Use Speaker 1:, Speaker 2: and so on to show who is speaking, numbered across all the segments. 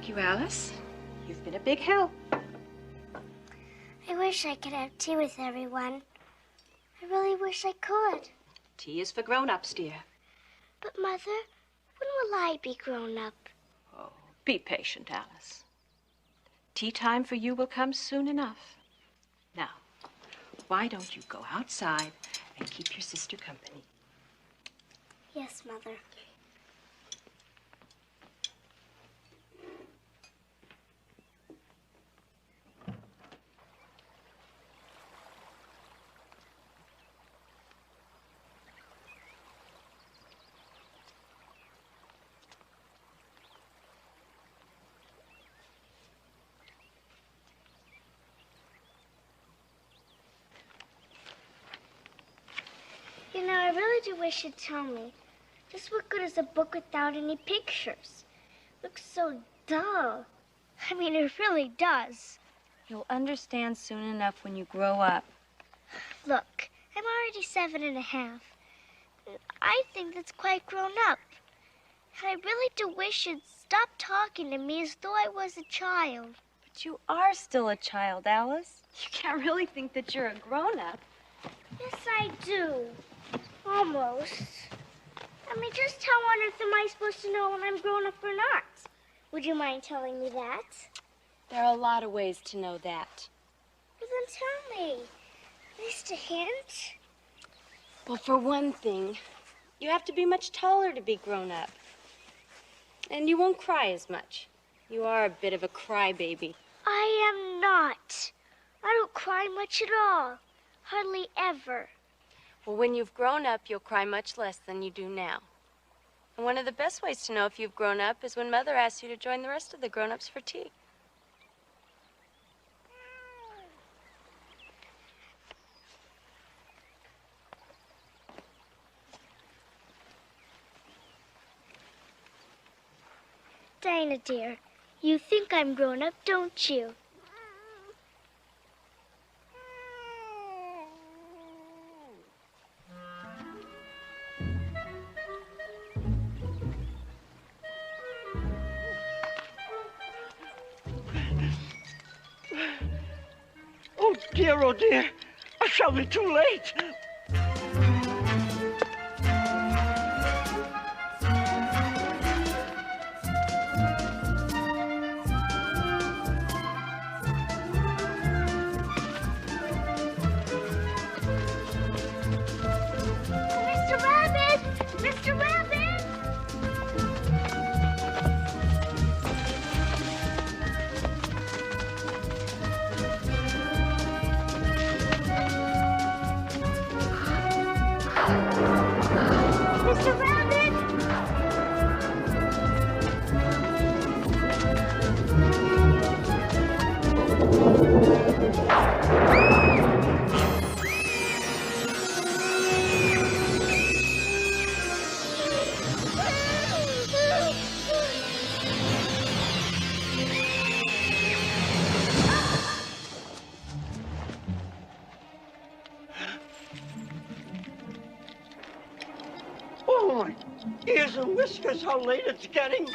Speaker 1: Thank you, Alice. You've been a big help.
Speaker 2: I wish I could have tea with everyone. I really wish I could.
Speaker 1: Tea is for grown-ups, dear.
Speaker 2: But, Mother, when will I be grown up?
Speaker 1: Oh, be patient, Alice. Tea time for you will come soon enough. Now, why don't you go outside and keep your sister company?
Speaker 2: Yes, Mother. You know, I really do wish you'd tell me. Just what good is a book without any pictures? Looks so dull. I mean, it really does.
Speaker 3: You'll understand soon enough when you grow up.
Speaker 2: Look, I'm already 7.5. I think that's quite grown up. And I really do wish you'd stop talking to me as though I was a child.
Speaker 3: But you are still a child, Alice. You can't really think that you're a grown-up.
Speaker 2: Yes, I do. Almost. I mean, just how on earth am I supposed to know when I'm grown up or not? Would you mind telling me that?
Speaker 3: There are a lot of ways to know that.
Speaker 2: Well, then tell me. At least a hint?
Speaker 3: Well, for one thing, you have to be much taller to be grown up. And you won't cry as much. You are a bit of a crybaby.
Speaker 2: I am not. I don't cry much at all. Hardly ever.
Speaker 3: Well, when you've grown up, you'll cry much less than you do now. And one of the best ways to know if you've grown up is when Mother asks you to join the rest of the grown-ups for tea.
Speaker 2: Dinah, dear, you think I'm grown up, don't you?
Speaker 4: Oh dear, I shall be too late.
Speaker 2: Mr. Rabbit! Mr. Rabbit! Mr. Rabbit!
Speaker 4: Oh, my ears and whiskers, how late it's getting.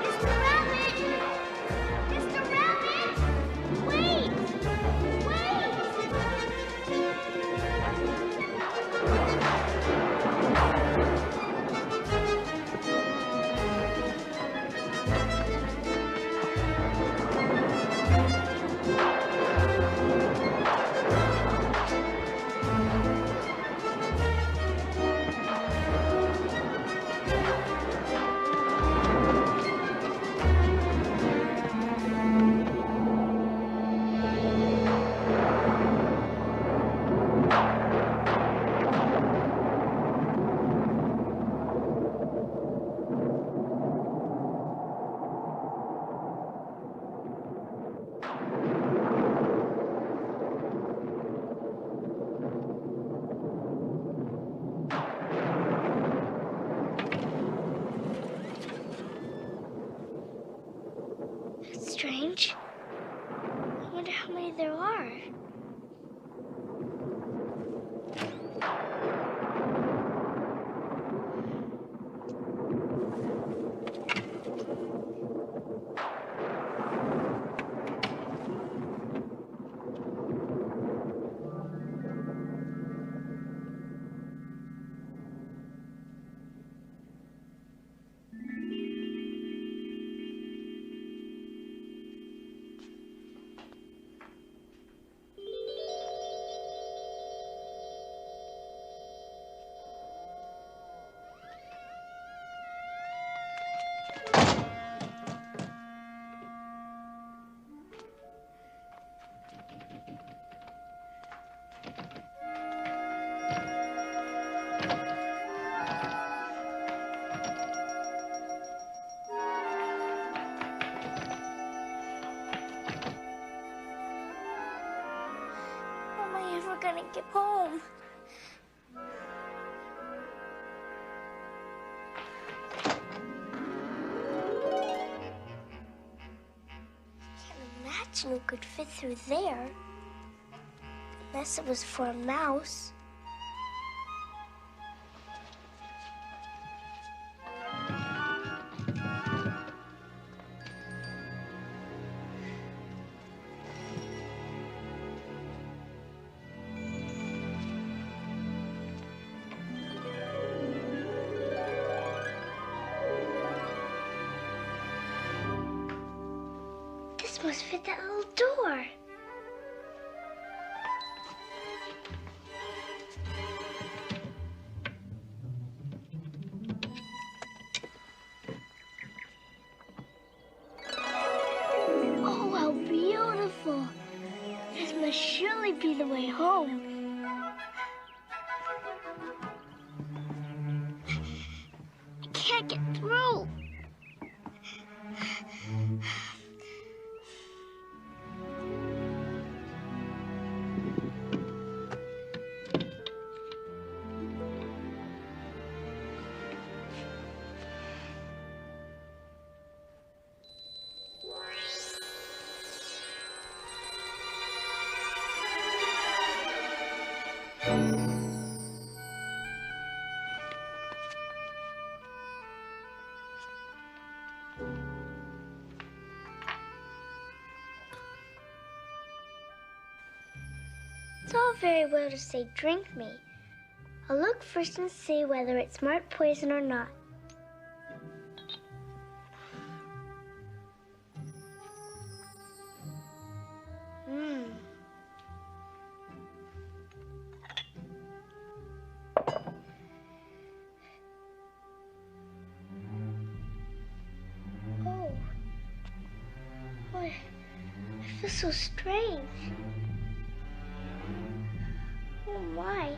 Speaker 2: Mr. Rabbit! Mr. Rabbit! Wait! home. Can't imagine who could fit through there. Unless it was for a mouse. This must fit that little door. Oh, how beautiful. This must surely be the way home. I can't get through. It's all very well to say, drink me. I'll look first and see whether it's marked poison or not. Oh. Boy, I feel so strange. Oh, my.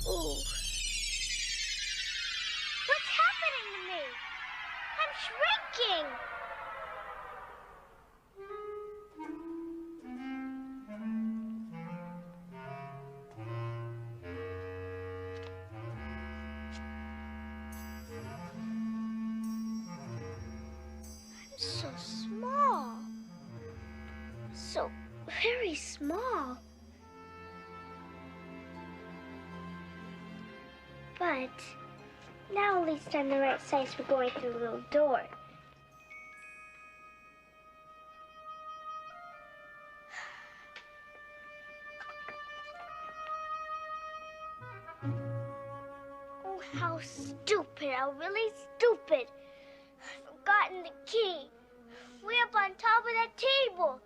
Speaker 2: Oh. What's happening to me? I'm shrinking. I'm so small. So very small. But now at least I'm the right size for going through the little door. Oh, how stupid. How really stupid. I've forgotten the key. Way up on top of that table.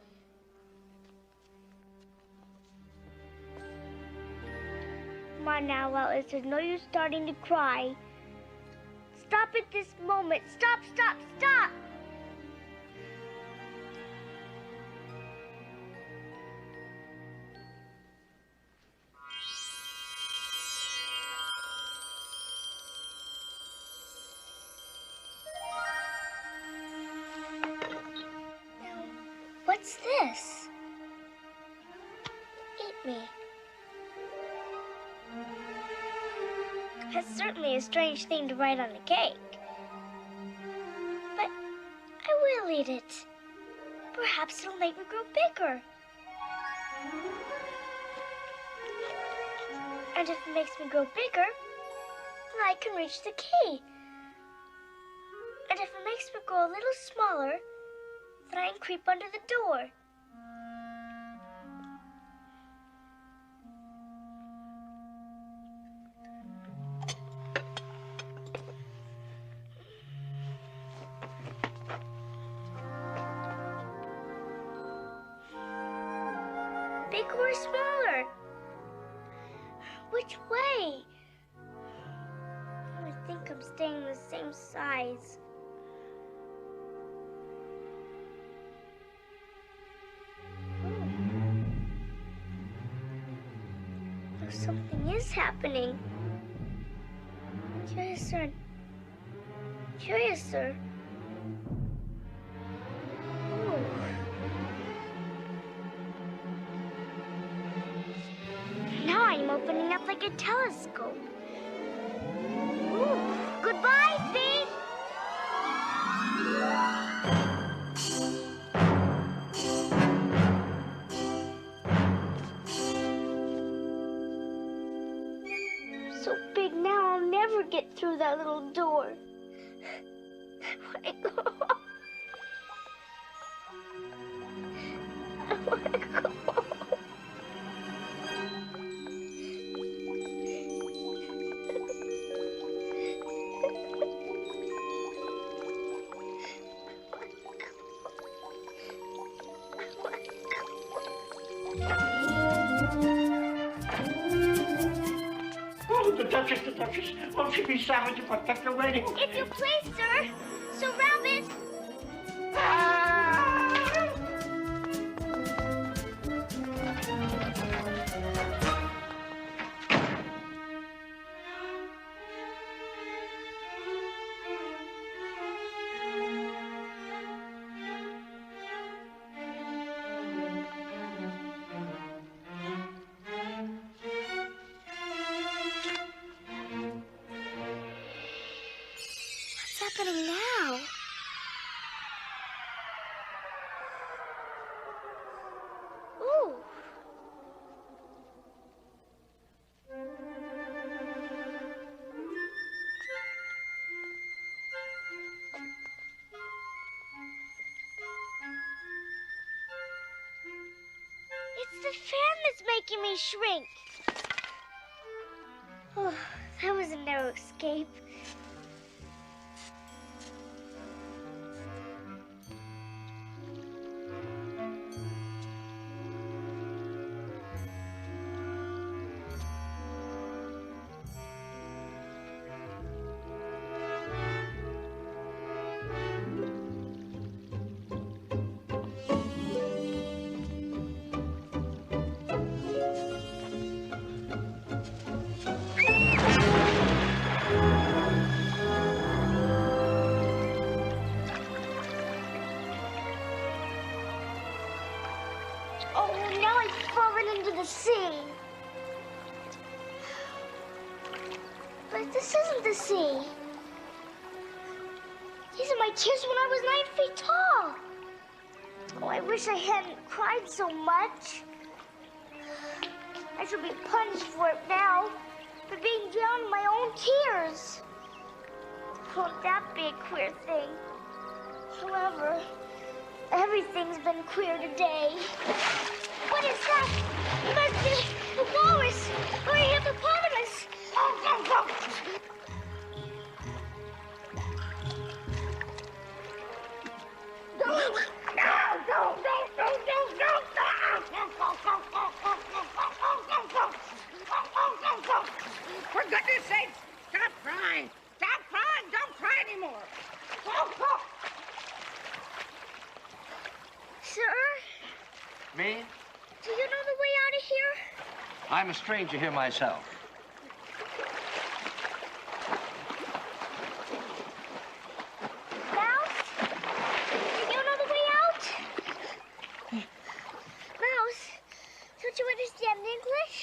Speaker 2: Come on now, Walrus. There's no use starting to cry. Stop at this moment. Stop, stop, stop! Now, what's this? Eat me. That's certainly a strange thing to write on a cake. But I will eat it. Perhaps it'll make me grow bigger. And if it makes me grow bigger, then I can reach the key. And if it makes me grow a little smaller, then I can creep under the door. Bigger or smaller? Which way? I think I'm staying the same size. Oh, something is happening. Curiouser. Curiouser. Oh. opening up like a telescope. Ooh, goodbye, Fee! So big now, I'll never get through that little door. I want to go. I want to go.
Speaker 4: Oh, the Duchess. Won't she be savage if I kept her waiting?
Speaker 2: If you please, sir. So, Rabbit. What's happening now? Ooh. It's the fan that's making me shrink. Oh, that was a narrow escape. Oh, now I've fallen into the sea. But this isn't the sea. These are my tears when I was 9 feet tall. Oh, I wish I hadn't cried so much. I should be punished for it now, for being drowned in my own tears. Won't that be a queer thing? However, everything's been queer today. What is that? It must be a walrus or a hippopotamus.
Speaker 5: For goodness sakes, stop crying. Stop crying. Don't cry anymore.
Speaker 2: Sir,
Speaker 4: Me?
Speaker 2: do you know the way out of here?
Speaker 4: I'm a stranger here myself.
Speaker 2: Mouse, do you know the way out? Mouse, don't you understand English?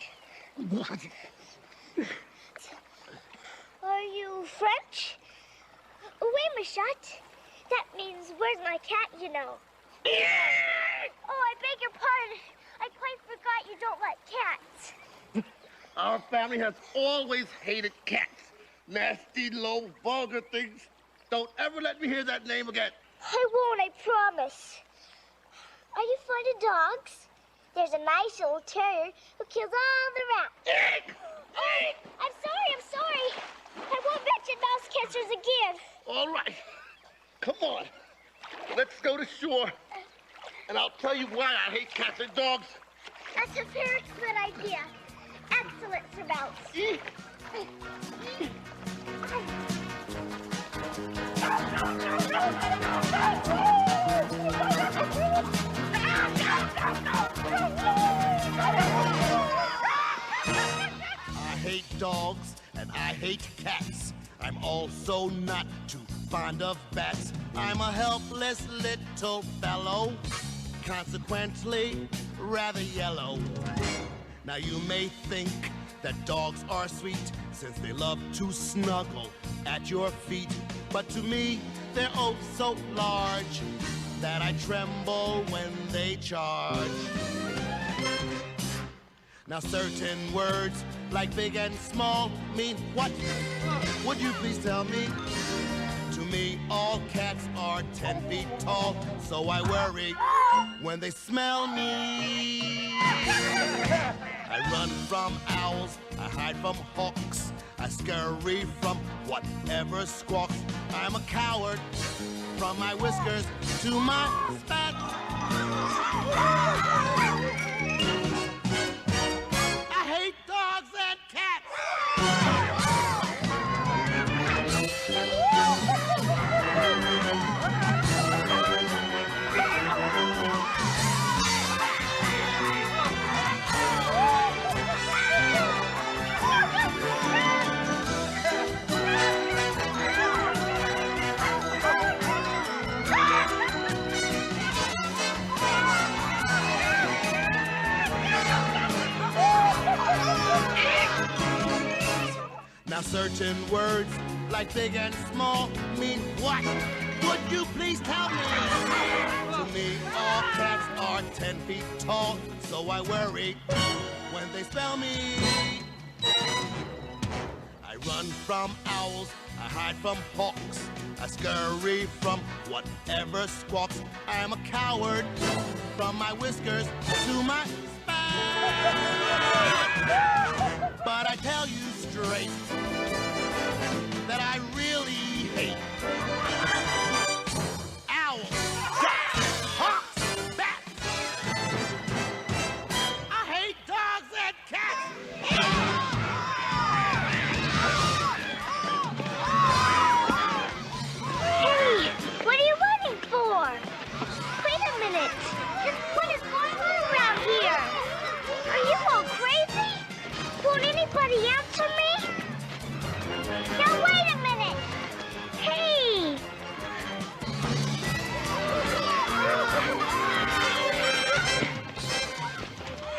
Speaker 2: Are you French? Oui, Michette. That means, where's my cat, you know? Oh, I beg your pardon. I quite forgot you don't like cats.
Speaker 6: Our family has always hated cats. Nasty, low, vulgar things. Don't ever let me hear that name again.
Speaker 2: I won't, I promise. Are you fond of dogs? There's a nice old terrier who kills all the rats. Oh, I'm sorry. I won't mention mouse catchers again.
Speaker 6: All right. Come on. Let's go to shore. And I'll tell you why I hate cats and dogs.
Speaker 2: That's a very good idea. Excellent, Sir Mouse.
Speaker 6: I hate dogs and I hate cats. I'm also not too fond of bats. I'm a helpless little fellow, consequently rather yellow. Now you may think that dogs are sweet since they love to snuggle at your feet. But to me, they're oh so large that I tremble when they charge. Now certain words like big and small mean what? Would you please tell me? To me, all cats are 10 feet tall, so I worry when they smell me. I run from owls, I hide from hawks, I scurry from whatever squawks. I'm a coward from my whiskers to my spats. I hate dogs and cats. Now certain words, like big and small, mean what? Would you please tell me? To me, all cats are 10 feet tall, so I worry when they spell me. I run from owls, I hide from hawks, I scurry from whatever squawks. I'm a coward from my whiskers to my spine. But I tell you straight that I really hate owls, cats, hawks, bats. I hate dogs and cats.
Speaker 2: Hey, what are you running for? Wait a minute. What is going on around here? Are you all crazy? Won't anybody answer me? Now wait a minute! Hey!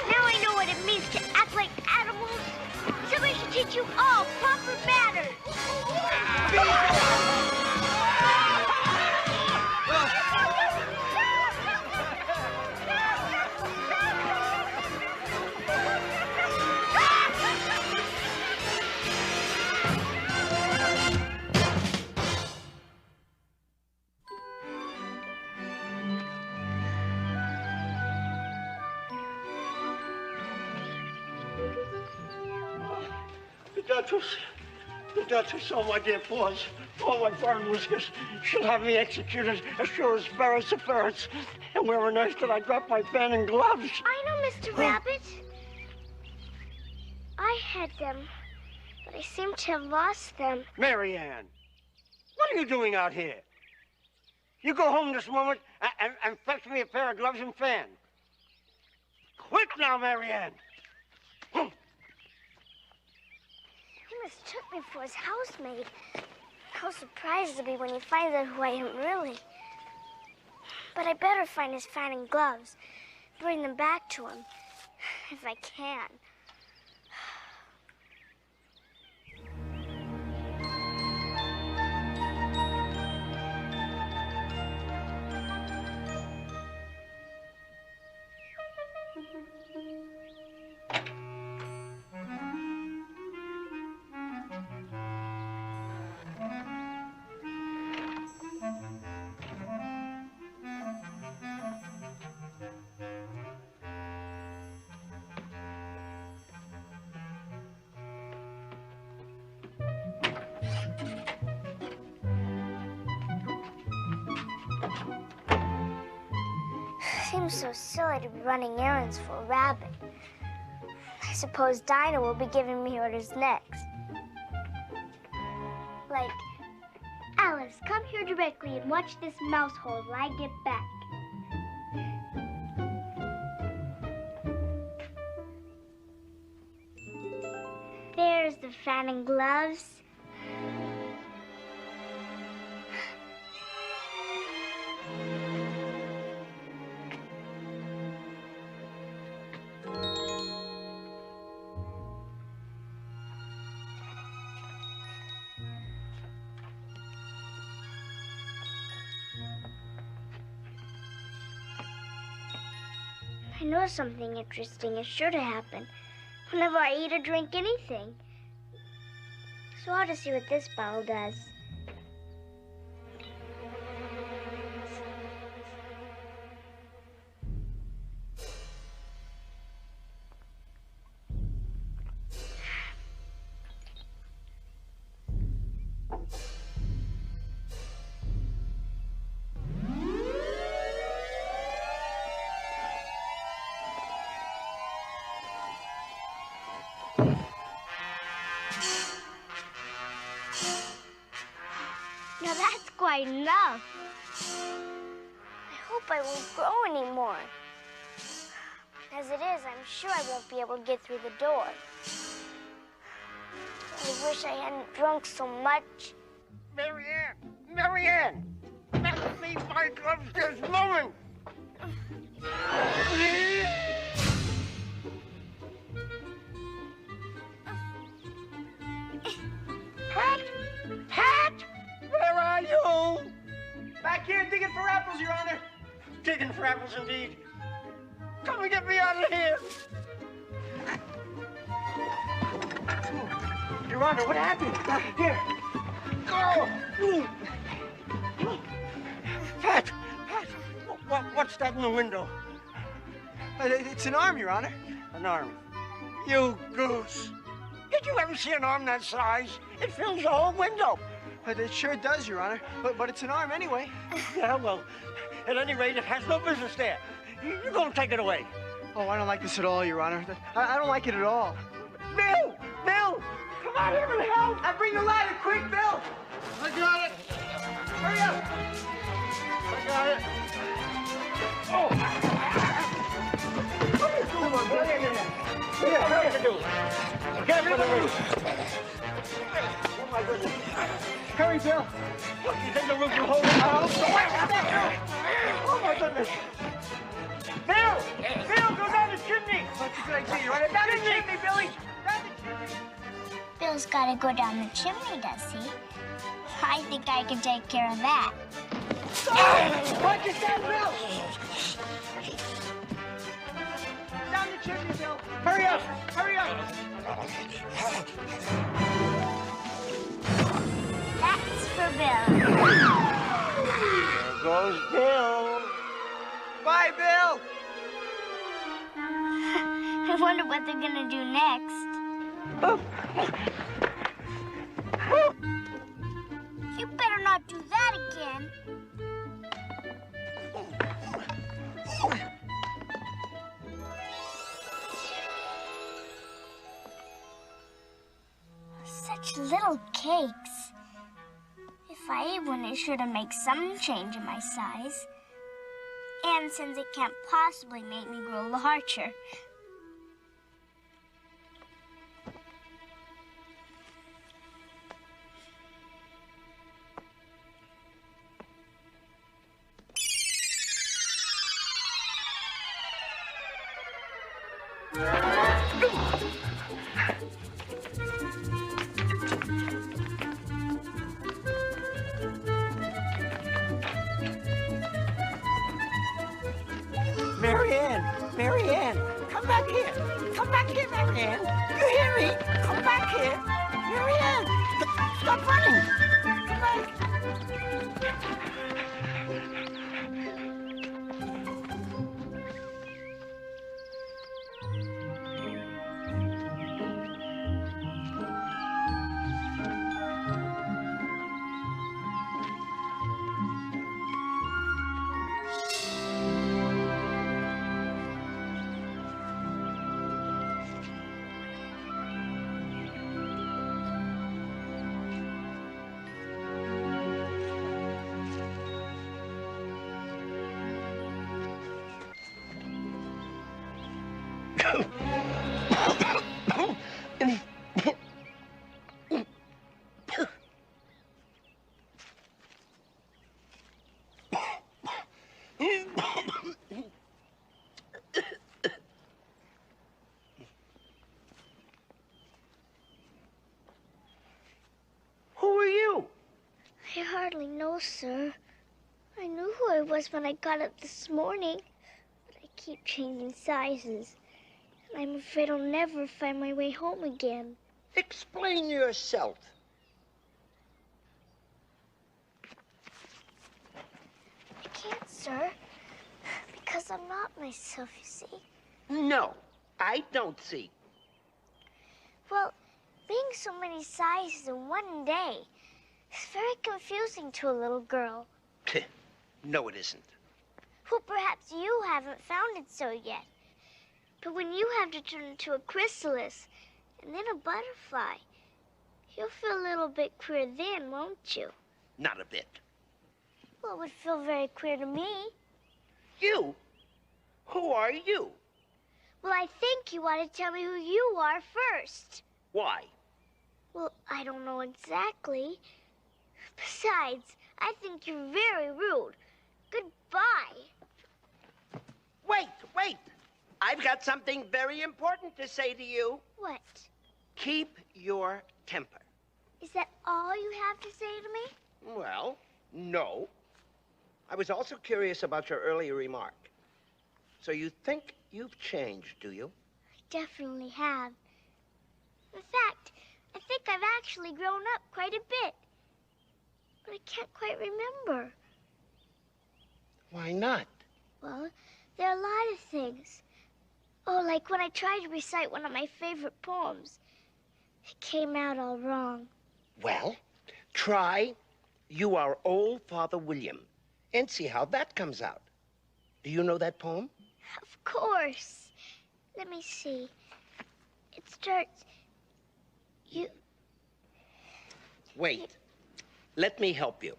Speaker 2: Now I know what it means to act like animals. Somebody should teach you all proper manners.
Speaker 4: The Duchess, oh my dear paws, oh my burn whiskers, she'll have me executed as sure as ferrets are ferrets. And where on earth did I drop my fan and gloves?
Speaker 2: I know, Mr. Rabbit. I had them, but I seem to have lost them.
Speaker 4: Mary Ann, what are you doing out here? You go home this moment and fetch me a pair of gloves and fan. Quick now, Mary Ann.
Speaker 2: He mistook me for his housemaid. How surprised he'll be when he finds out who I am really. But I better find his fan and gloves. Bring them back to him, if I can. Seems so silly to be running errands for a rabbit. I suppose Dinah will be giving me orders next. Like, Alice, come here directly and watch this mouse hole while I get back. There's the fan and gloves. I know something interesting is sure to happen whenever I eat or drink anything. So I'll just see what this bottle does. Now that's quite enough. I hope I won't grow anymore. As it is, I'm sure I won't be able to get through the door. I wish I hadn't drunk so much.
Speaker 4: Marianne! Marianne! Let me my gloves this moment! Pat! Pat! Where are you?
Speaker 7: Back here digging for apples, Your Honor.
Speaker 4: Digging for apples indeed. Come and get me out of here.
Speaker 7: Your Honor, what happened? Here.
Speaker 4: Go! Pat! Pat! What's that in the window?
Speaker 7: It's an arm, Your Honor.
Speaker 4: An arm. You goose. Did you ever see an arm that size? It fills the whole window.
Speaker 7: It sure does, Your Honor. But it's an arm anyway.
Speaker 4: Yeah, well, at any rate, it has no business there. You're going to take it away.
Speaker 7: Oh, I don't like this at all, Your Honor. I don't like it at all.
Speaker 4: Bill! Bill! Come on here and help!
Speaker 7: I bring the ladder, quick, Bill!
Speaker 4: I got it!
Speaker 7: Hurry up!
Speaker 4: I got it! Oh! What are you doing, my boy? Here, what to do? Get me the roof! Oh, my goodness.
Speaker 7: Hurry, Bill!
Speaker 4: What, you think the roof will hold it? Oh, my goodness! Bill! Bill, go down the chimney!
Speaker 7: That's a good idea, Your Honor. Down the chimney, Billy! Down the chimney!
Speaker 2: Bill's got to go down the chimney, does he? I think I can take care of that.
Speaker 7: Watch your step, Bill! Down the chimney, Bill! Hurry up! Hurry up!
Speaker 2: That's for Bill.
Speaker 4: There goes Bill.
Speaker 7: Bye, Bill!
Speaker 2: I wonder what they're gonna do next. You better not do that again. Such little cakes. If I eat one, it's sure to make some change in my size. And since it can't possibly make me grow larger.
Speaker 4: Marianne! Marianne! Come back here! Come back here, Marianne! You hear me? Come back here! Marianne! Stop running! Come back!
Speaker 2: I hardly know, sir. I knew who I was when I got up this morning, but I keep changing sizes. And I'm afraid I'll never find my way home again.
Speaker 4: Explain yourself.
Speaker 2: I can't, sir. Because I'm not myself, you see.
Speaker 4: No, I don't see.
Speaker 2: Well, being so many sizes in one day is very confusing to a little girl.
Speaker 4: No, it isn't.
Speaker 2: Well, perhaps you haven't found it so yet. But when you have to turn into a chrysalis and then a butterfly, you'll feel a little bit queer then, won't you?
Speaker 4: Not a bit.
Speaker 2: Well, it would feel very queer to me.
Speaker 4: You? Who are you?
Speaker 2: Well, I think you ought to tell me who you are first.
Speaker 4: Why?
Speaker 2: Well, I don't know exactly. Besides, I think you're very rude. Goodbye.
Speaker 4: Wait. I've got something very important to say to you.
Speaker 2: What?
Speaker 4: Keep your temper.
Speaker 2: Is that all you have to say to me?
Speaker 4: Well, no. I was also curious about your earlier remark. So you think you've changed, do you?
Speaker 2: I definitely have. In fact, I think I've actually grown up quite a bit. But I can't quite remember.
Speaker 4: Why not?
Speaker 2: Well, there are a lot of things. Oh, like when I tried to recite one of my favorite poems. It came out all wrong.
Speaker 4: Well, try "You Are Old Father William" and see how that comes out. Do you know that poem?
Speaker 2: Of course. Let me see. It starts... You...
Speaker 4: Wait. Let me help you.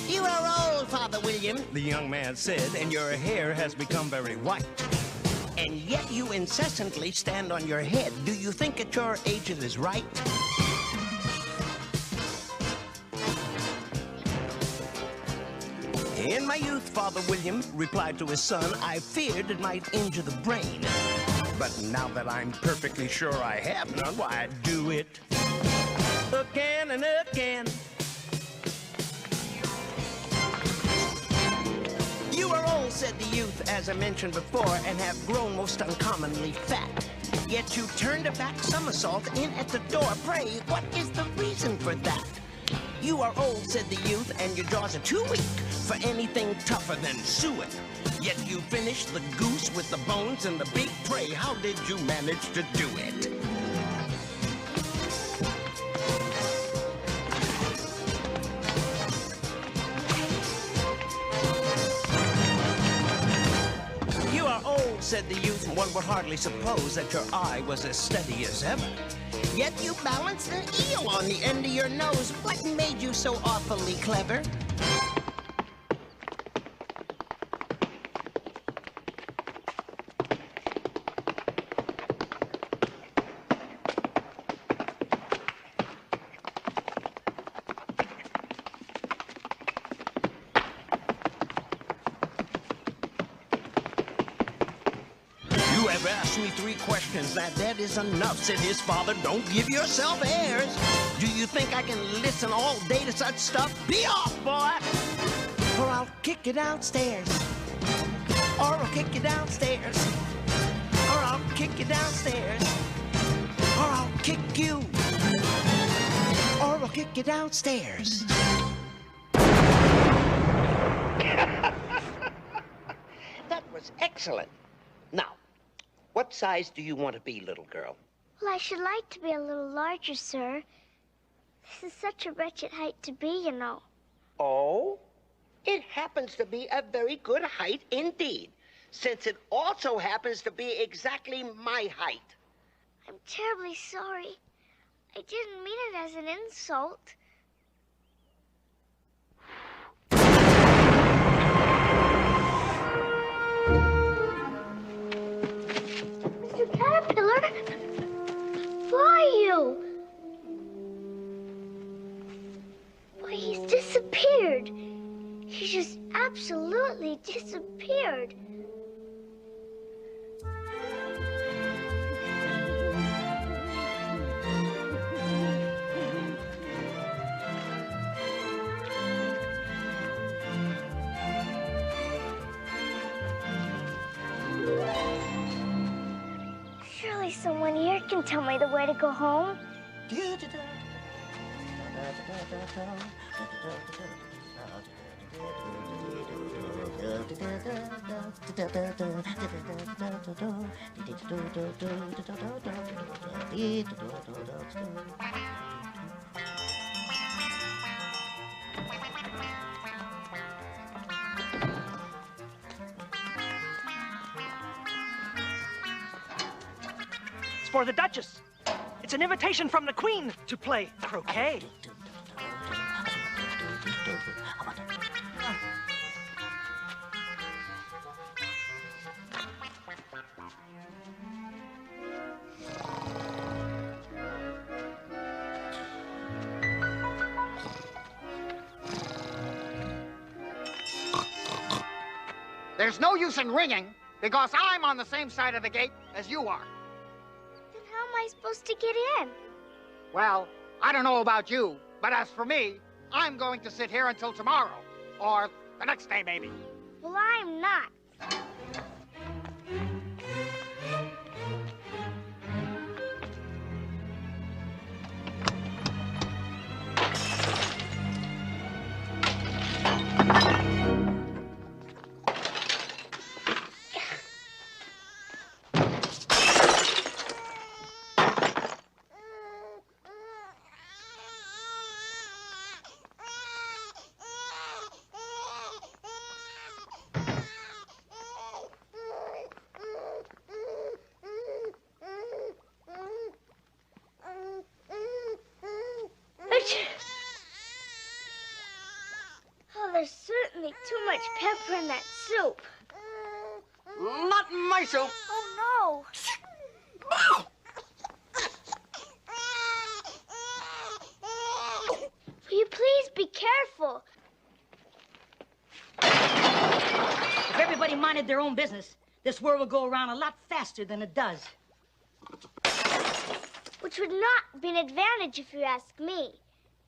Speaker 8: You are old, Father William, the young man said, and your hair has become very white. And yet you incessantly stand on your head. Do you think at your age it is right? In my youth, Father William replied to his son, I feared it might injure the brain. But now that I'm perfectly sure I have none, why, I do it again and again. You are old, said the youth, as I mentioned before, and have grown most uncommonly fat. Yet you turned a back somersault in at the door. Pray, what is the reason for that? You are old, said the youth, and your jaws are too weak for anything tougher than suet. Yet you finished the goose with the bones and the beak. Pray, how did you manage to do it? You are old, said the youth, and one would hardly suppose that your eye was as steady as ever. Yet you balanced an eel on the end of your nose. What made you so awfully clever? You have asked me 3 questions. That is enough, said his father. Don't give yourself airs. Do you think I can listen all day to such stuff? Be off, boy! Or I'll kick you downstairs. Or I'll kick you downstairs. Or I'll kick you downstairs. Or I'll kick you. Or I'll kick you downstairs.
Speaker 4: That was excellent. Now, what size do you want to be, little girl?
Speaker 2: Well, I should like to be a little larger, sir. This is such a wretched height to be, you know.
Speaker 4: Oh? It happens to be a very good height indeed, since it also happens to be exactly my height.
Speaker 2: I'm terribly sorry. I didn't mean it as an insult. Mr. Caterpillar? Who are you? Why, he's disappeared. He just absolutely disappeared. Someone here can tell me the way to go home.
Speaker 7: It's for the Duchess. It's an invitation from the Queen to play croquet.
Speaker 5: There's no use in ringing because I'm on the same side of the gate as you are.
Speaker 2: Then how am I supposed to get in?
Speaker 5: Well, I don't know about you, but as for me, I'm going to sit here until tomorrow. Or the next day, maybe.
Speaker 2: Well, I'm not. Oh, there's certainly too much pepper in that soup.
Speaker 5: Not in my soup.
Speaker 2: Oh, no. Will you please be careful?
Speaker 9: If everybody minded their own business, this world would go around a lot faster than it does.
Speaker 2: Which would not be an advantage if you ask me.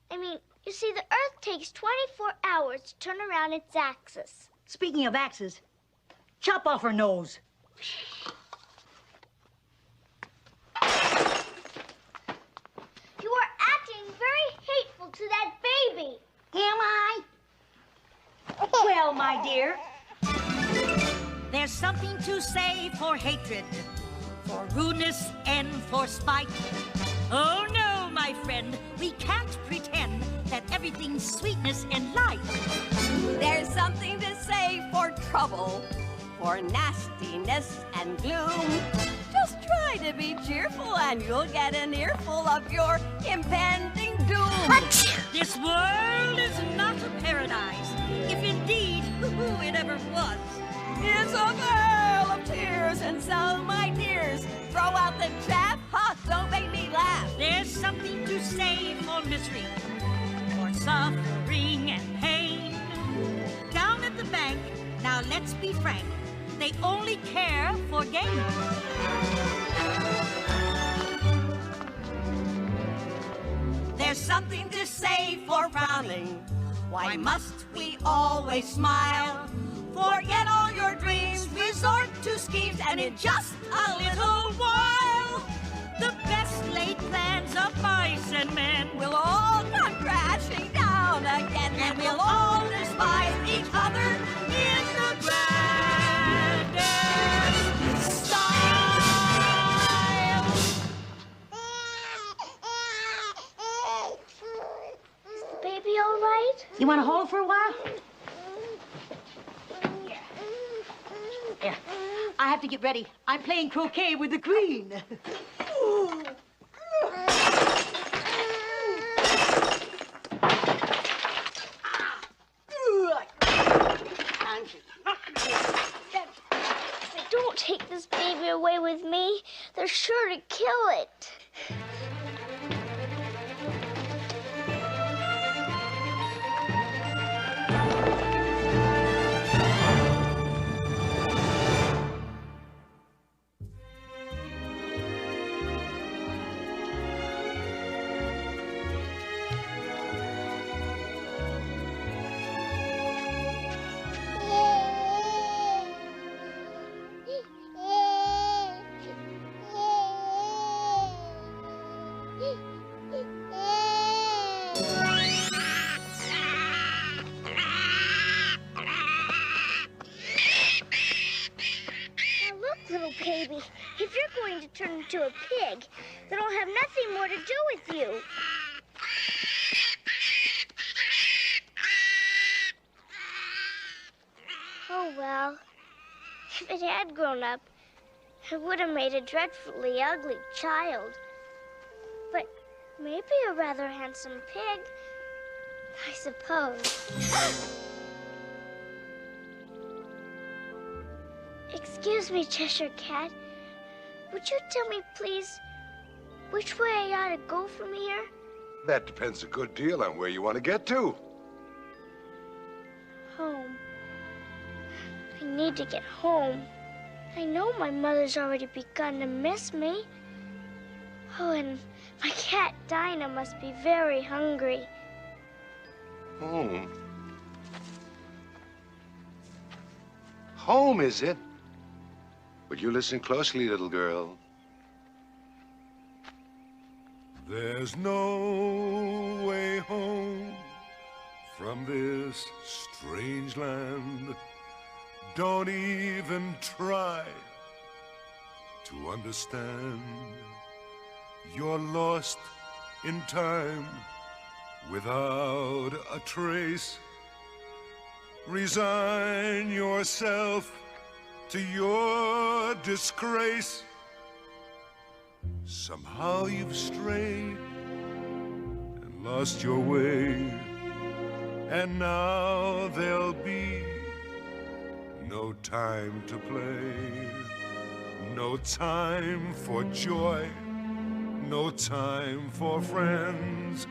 Speaker 2: I mean, you see, the Earth takes 24 hours to turn around its axis.
Speaker 9: Speaking of axes, chop off her nose.
Speaker 2: You are acting very hateful to that baby.
Speaker 9: Am I? Well, my dear, there's something to say for hatred, for rudeness, and for spite. Oh, no, my friend, we can't pretend that everything's sweetness and light.
Speaker 10: There's something to say for trouble, for nastiness and gloom. Just try to be cheerful and you'll get an earful of your impending doom.
Speaker 9: This world is not a paradise, if indeed it ever was.
Speaker 10: It's a vale of tears, and so, my dears, throw out the chaff, ha, don't make me laugh.
Speaker 9: There's something to say for misery, for suffering and pain. Down at the bank, now let's be frank, they only care for gain.
Speaker 10: There's something to say for frowning. Why must we always smile? Forget all your dreams, resort to schemes, and in just a little while,
Speaker 9: the best laid plans of mice and men
Speaker 10: will all come crashing down again, and we'll all despise each other in the grandest style.
Speaker 2: Is the baby all right?
Speaker 9: You want to hold for a while? Yeah. I have to get ready. I'm playing croquet with the Queen.
Speaker 2: If they don't take this baby away with me, they're sure to kill it. going to turn into a pig, then I'll have nothing more to do with you. Oh, well, if it had grown up, it would have made a dreadfully ugly child. But maybe a rather handsome pig, I suppose. Excuse me, Cheshire Cat. Would you tell me, please, which way I ought to go from here?
Speaker 11: That depends a good deal on where you want to get to.
Speaker 2: Home. I need to get home. I know my mother's already begun to miss me. Oh, and my cat Dinah must be very hungry.
Speaker 11: Home. Home, is it? But you listen closely, little girl.
Speaker 6: There's no way home from this strange land. Don't even try to understand. You're lost in time without a trace. Resign yourself to your disgrace. Somehow you've strayed and lost your way, and now there'll be no time to play, no time for joy, no time for friends,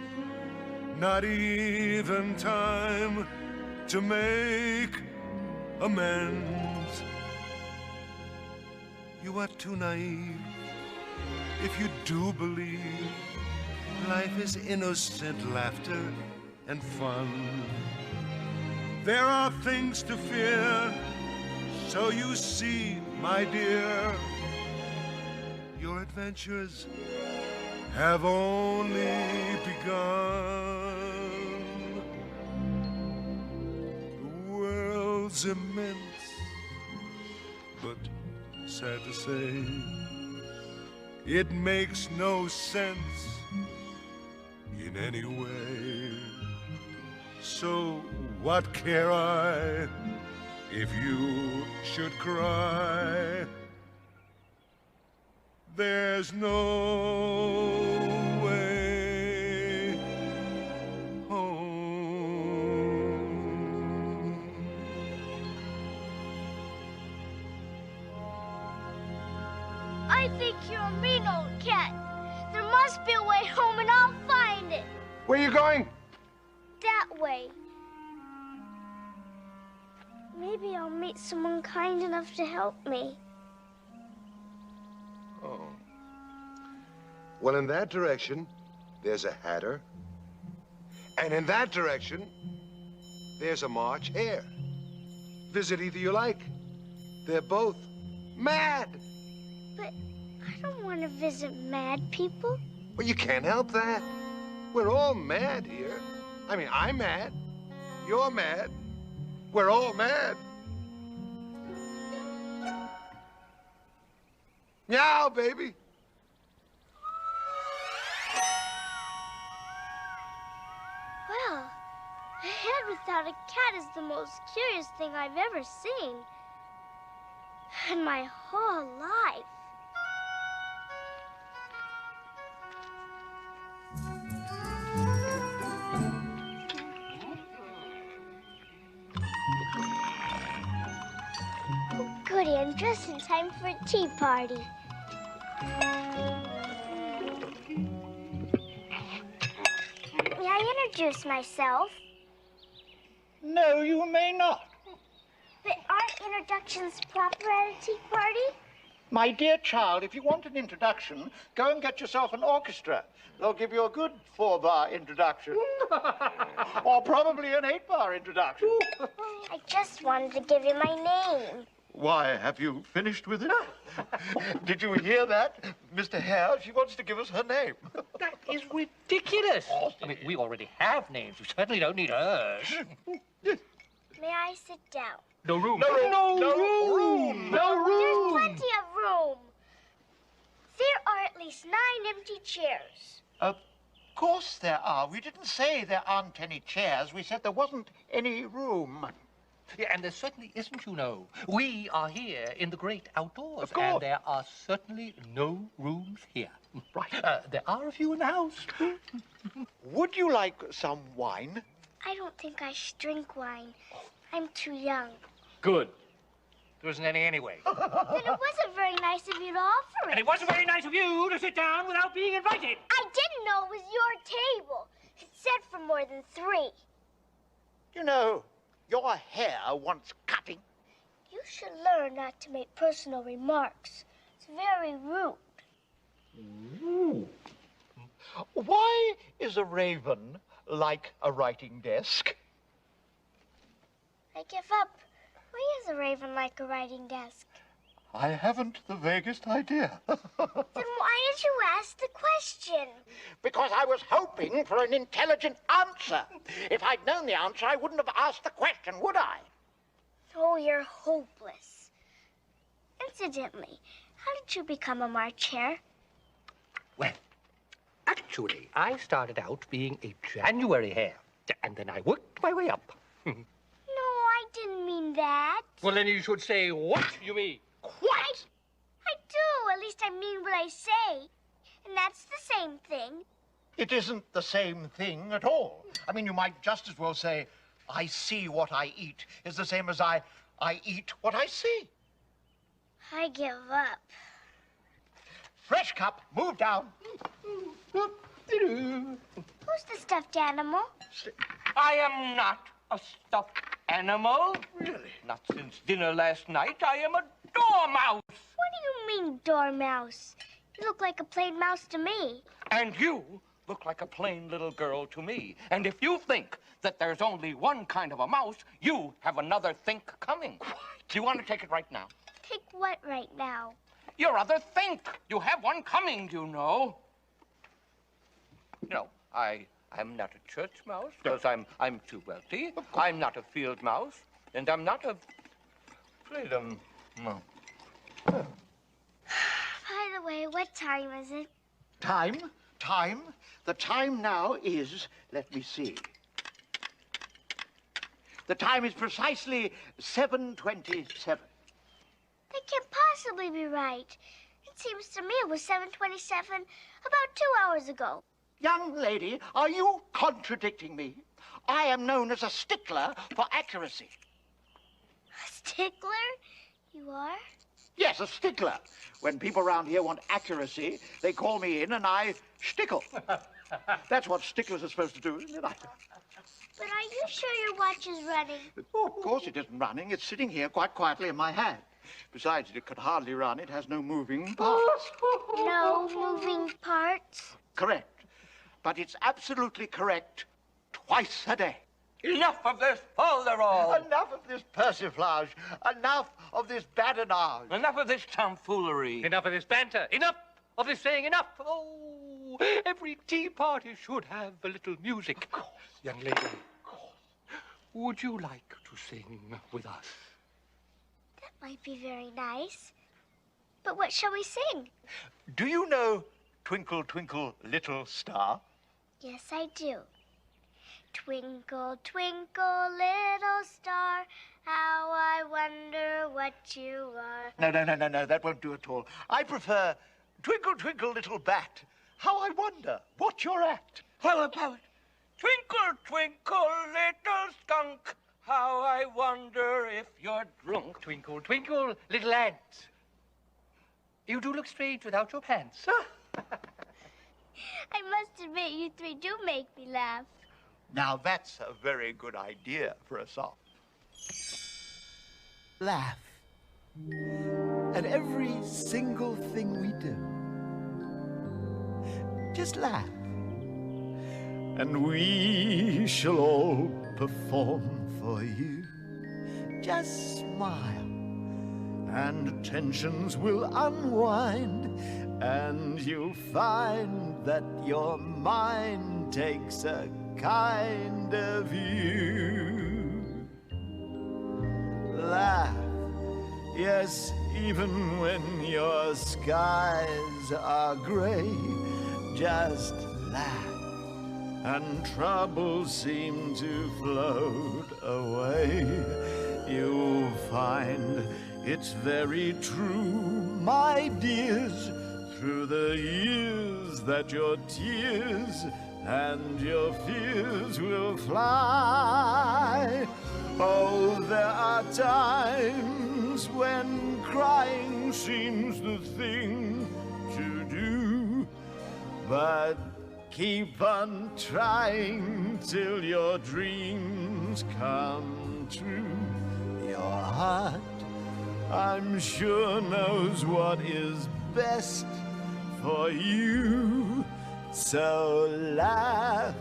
Speaker 6: not even time to make amends. You are too naive if you do believe life is innocent laughter and fun. There are things to fear, so you see, my dear, your adventures have only begun. The world's immense, but sad to say, it makes no sense in any way. So what care I if you should cry? There's no way home.
Speaker 2: I think you're a mean old cat. There must be a way home, and I'll find it.
Speaker 11: Where are you going?
Speaker 2: That way. Maybe I'll meet someone kind enough to help me.
Speaker 11: Oh. Well, in that direction, there's a hatter. And in that direction, there's a March hare. Visit either you like. They're both mad.
Speaker 2: But I don't want to visit mad people.
Speaker 11: Well, you can't help that. We're all mad here. I mean, I'm mad. You're mad. We're all mad. Meow, baby.
Speaker 2: Well, a head without a cat is the most curious thing I've ever seen in my whole life. Goody, I'm just in time for a tea party. May I introduce myself?
Speaker 5: No, you may not.
Speaker 2: But aren't introductions proper at a tea party?
Speaker 5: My dear child, if you want an introduction, go and get yourself an orchestra. They'll give you a good 4-bar introduction. Or probably an 8-bar introduction.
Speaker 2: I just wanted to give you my name.
Speaker 5: Why, have you finished with it? Did you hear that? Mr. Hare, she wants to give us her name.
Speaker 7: That is ridiculous. I mean, we already have names. We certainly don't need hers.
Speaker 2: May I sit down?
Speaker 7: No room.
Speaker 5: No room.
Speaker 2: There's plenty of room. at least 9 empty chairs.
Speaker 5: Of course there are. We didn't say there aren't any chairs. We said there wasn't any room.
Speaker 12: Yeah, and there certainly isn't, you know. We are here in the great outdoors.
Speaker 5: Of course.
Speaker 12: And there are certainly no rooms here.
Speaker 5: Right.
Speaker 12: There are a few in the house.
Speaker 5: Would you like some wine?
Speaker 2: I don't think I should drink wine. I'm too young.
Speaker 12: Good. There isn't any anyway.
Speaker 2: Then it wasn't very nice of you to offer it.
Speaker 12: And it wasn't very nice of you to sit down without being invited.
Speaker 2: I didn't know it was your table. It said for more than 3.
Speaker 5: You know, your hair wants cutting.
Speaker 2: You should learn not to make personal remarks. It's very rude.
Speaker 5: Ooh. Why is a raven like a writing desk?
Speaker 2: I give up. Why is a raven like a writing desk?
Speaker 5: I haven't the vaguest idea.
Speaker 2: Then why did you ask the question?
Speaker 5: Because I was hoping for an intelligent answer. If I'd known the answer, I wouldn't have asked the question, would I?
Speaker 2: Oh, you're hopeless. Incidentally, how did you become a March Hare?
Speaker 12: Well, actually, I started out being a January hare. And then I worked my way up.
Speaker 2: No, I didn't mean that.
Speaker 12: Well, then you should say what you mean.
Speaker 2: What? I do. At least I mean what I say. And that's the same thing.
Speaker 5: It isn't the same thing at all. I mean, you might just as well say, I see what I eat, is the same as I eat what I see.
Speaker 2: I give up.
Speaker 5: Fresh cup, move down.
Speaker 2: Who's the stuffed animal?
Speaker 12: I am not a stuffed animal.
Speaker 5: Really?
Speaker 12: Not since dinner last night. I am a dormouse.
Speaker 2: What do you mean, dormouse? You look like a plain mouse to me.
Speaker 12: And you look like a plain little girl to me. And if you think that there's only one kind of a mouse, you have another think coming. Do you want to take it right now?
Speaker 2: Take what right now?
Speaker 12: Your other think. You have one coming, you know. No, I'm not a church mouse because I'm too wealthy. I'm not a field mouse, and I'm not a freedom mouse.
Speaker 2: By the way, what time is it?
Speaker 5: Time? Time? The time now is, let me see. The time is precisely 7:27.
Speaker 2: That can't possibly be right. It seems to me it was 7:27 about 2 hours ago.
Speaker 5: Young lady, are you contradicting me? I am known as a stickler for accuracy.
Speaker 2: A stickler? You are?
Speaker 5: Yes, a stickler. When people around here want accuracy, they call me in and I stickle. That's what sticklers are supposed to do, isn't it?
Speaker 2: But are you sure your watch is running?
Speaker 5: Oh, of course it isn't running. It's sitting here quite quietly in my hand. Besides, it could hardly run. It has no moving parts.
Speaker 2: No moving parts?
Speaker 5: Correct. But it's absolutely correct twice a day.
Speaker 12: Enough of this folderol.
Speaker 5: Enough of this persiflage. Enough of this badinage.
Speaker 12: Enough of this tomfoolery. Enough of this banter. Enough of this saying enough. Oh, every tea party should have a little music. Young lady, would you like to sing with us?
Speaker 2: That might be very nice. But what shall we sing?
Speaker 5: Do you know Twinkle, Twinkle, Little Star?
Speaker 2: Yes, I do. Twinkle, twinkle, little star, how I wonder what you are.
Speaker 5: No, that won't do at all. I prefer Twinkle, Twinkle, Little Bat, how I wonder what you're at.
Speaker 12: How about Twinkle, twinkle, little skunk, how I wonder if you're drunk. Twinkle, twinkle, little ant. You do look strange without your pants.
Speaker 2: I must admit, you three do make me laugh.
Speaker 5: Now, that's a very good idea for a song.
Speaker 13: Laugh at every single thing we do. Just laugh. And we shall all perform for you. Just smile, and tensions will unwind, and you'll find that your mind takes a kind of view. Laugh, Yes, even when your skies are gray, just laugh and troubles seem to float away. You'll find it's very true, my dears, through the years that your tears and your fears will fly. Oh, there are times when crying seems the thing to do, but keep on trying till your dreams come true. Your heart, I'm sure, knows what is best for you. So laugh,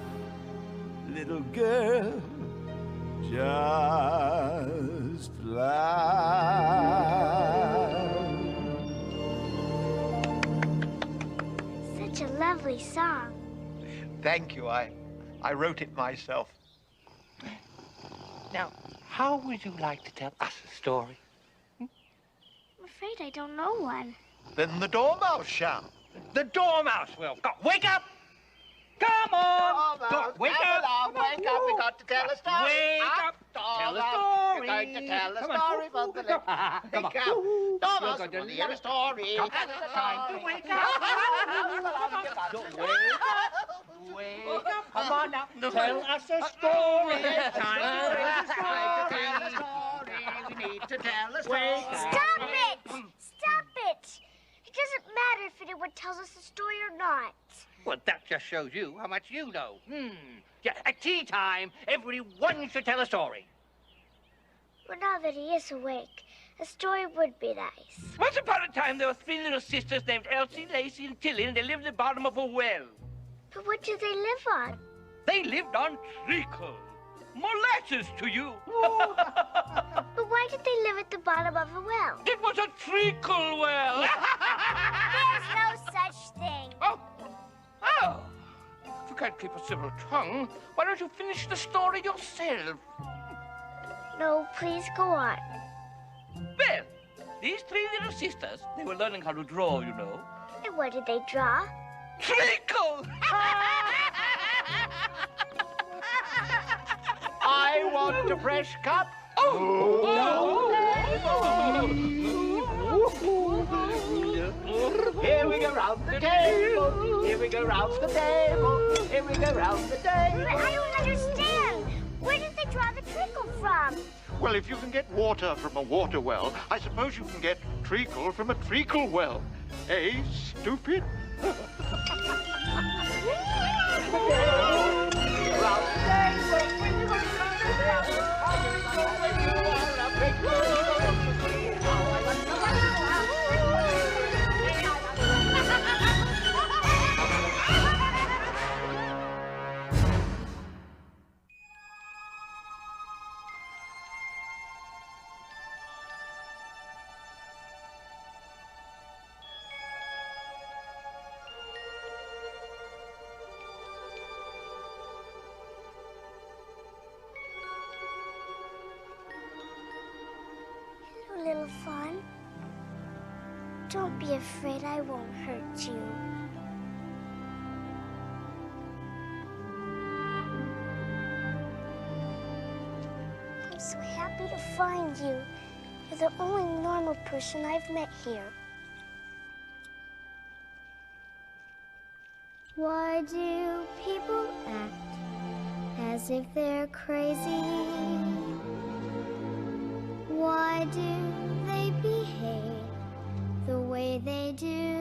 Speaker 13: little girl, just laugh.
Speaker 2: Such a lovely song.
Speaker 5: Thank you. I wrote it myself.
Speaker 12: Now, how would you like to tell us a story?
Speaker 2: I'm afraid I don't know one.
Speaker 5: Then the Dormouse shall.
Speaker 12: The Dormouse will. Go, wake up! Come on! Wake up!
Speaker 5: Wake up! We got to tell a story.
Speaker 12: Wake up! Tell a story.
Speaker 5: We're going to tell a
Speaker 12: Come
Speaker 5: story
Speaker 12: on.
Speaker 5: for the
Speaker 12: Come on.
Speaker 5: Wake up! Dormouse, want to hear a story.
Speaker 12: Come on. Time to wake up. Wake up. Come on now. Tell us a story. Time to tell a story.
Speaker 5: We need to tell a story.
Speaker 2: Stop it! Stop it! It doesn't matter if anyone tells us a story or not.
Speaker 12: Well, that just shows you how much you know. Yeah, at tea time, everyone should tell a story.
Speaker 2: Well, now that he is awake, a story would be nice.
Speaker 12: Once upon a time, there were 3 little sisters named Elsie, Lacey, and Tilly, and they lived at the bottom of a well.
Speaker 2: But what do they live on?
Speaker 12: They lived on treacle. Molasses to you.
Speaker 2: But why did they live at the bottom of a well?
Speaker 12: It was a treacle well.
Speaker 2: There's no such thing.
Speaker 12: Oh, if you can't keep a civil tongue, why don't you finish the story yourself?
Speaker 2: No, please go on.
Speaker 12: Well, these 3 little sisters, they were learning how to draw, you know.
Speaker 2: And what did they draw?
Speaker 12: Treacle!
Speaker 5: I want a fresh cup. Here we go round the table. Here we go round the table. Here we go round the table.
Speaker 2: But I don't understand. Where did they draw the treacle from?
Speaker 5: Well, if you can get water from a water well, I suppose you can get treacle from a treacle well. Eh, stupid?
Speaker 2: Little Fawn. Don't be afraid, I won't hurt you. I'm so happy to find you. You're the only normal person I've met here. Why do people act as if they're crazy? Why do they behave the way they do?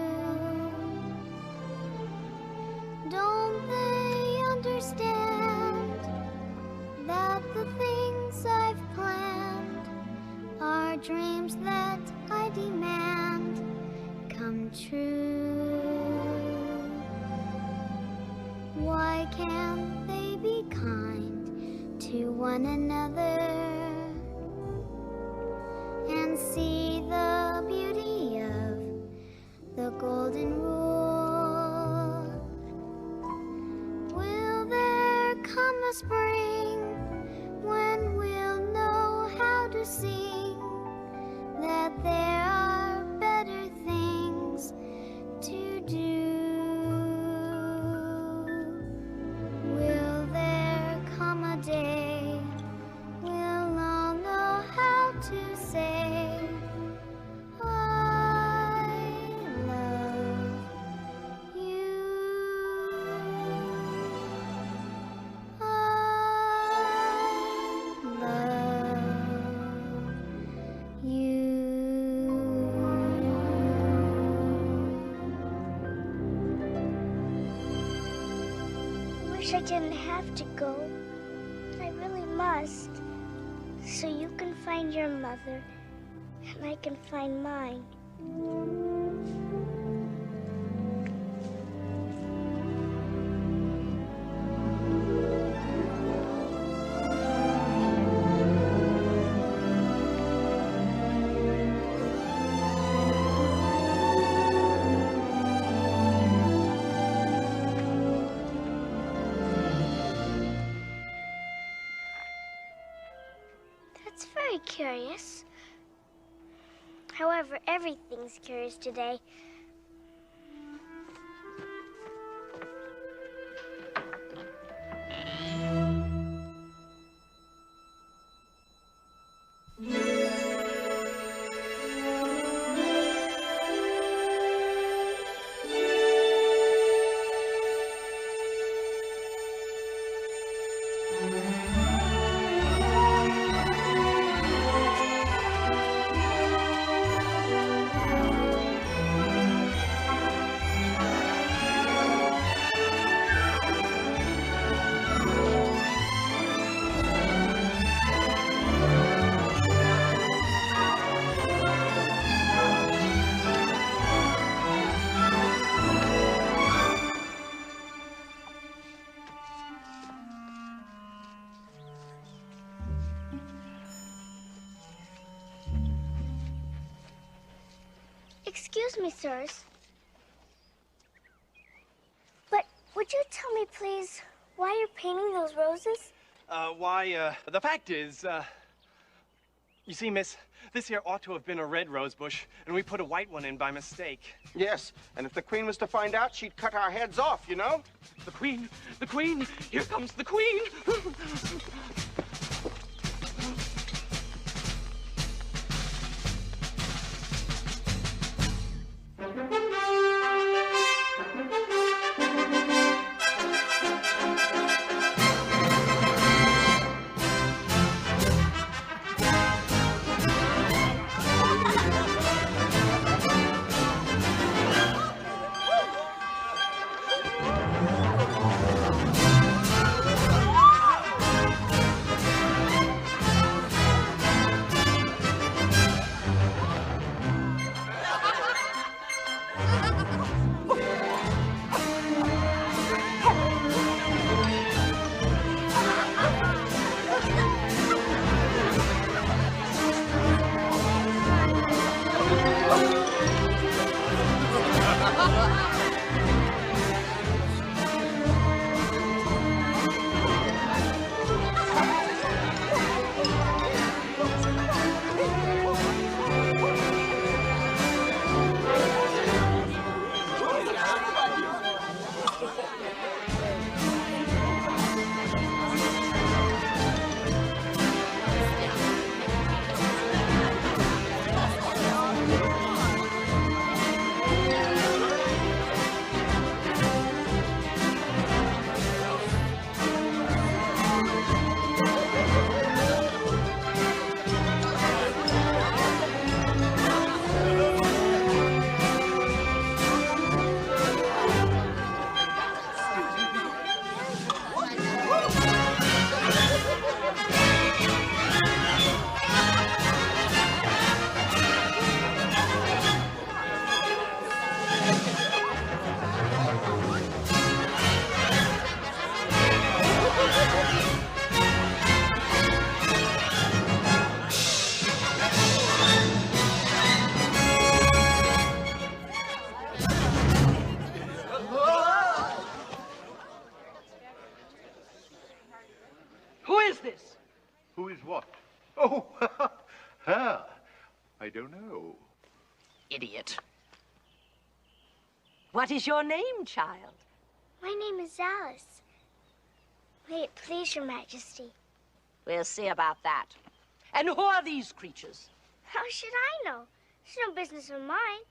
Speaker 2: Don't they understand that the things I've planned are dreams that I demand come true? Why can't they be kind to one another and see the beauty of the golden rule? Will there come a spring when we'll know how to sing that wish I didn't have to go, but I really must. So you can find your mother, and I can find mine. That's very curious. However, everything's curious today. Excuse me, sirs. But would you tell me, please, why you're painting those roses?
Speaker 14: The fact is, you see, miss, this here ought to have been a red rose bush, and we put a white one in by mistake.
Speaker 15: Yes, and if the Queen was to find out, she'd cut our heads off, you know?
Speaker 14: The Queen, here comes the Queen!
Speaker 5: Who is what? Oh, her. I don't know.
Speaker 10: Idiot. What is your name, child?
Speaker 2: My name is Alice. May it please your majesty.
Speaker 10: We'll see about that. And who are these creatures?
Speaker 2: How should I know? It's no business of mine.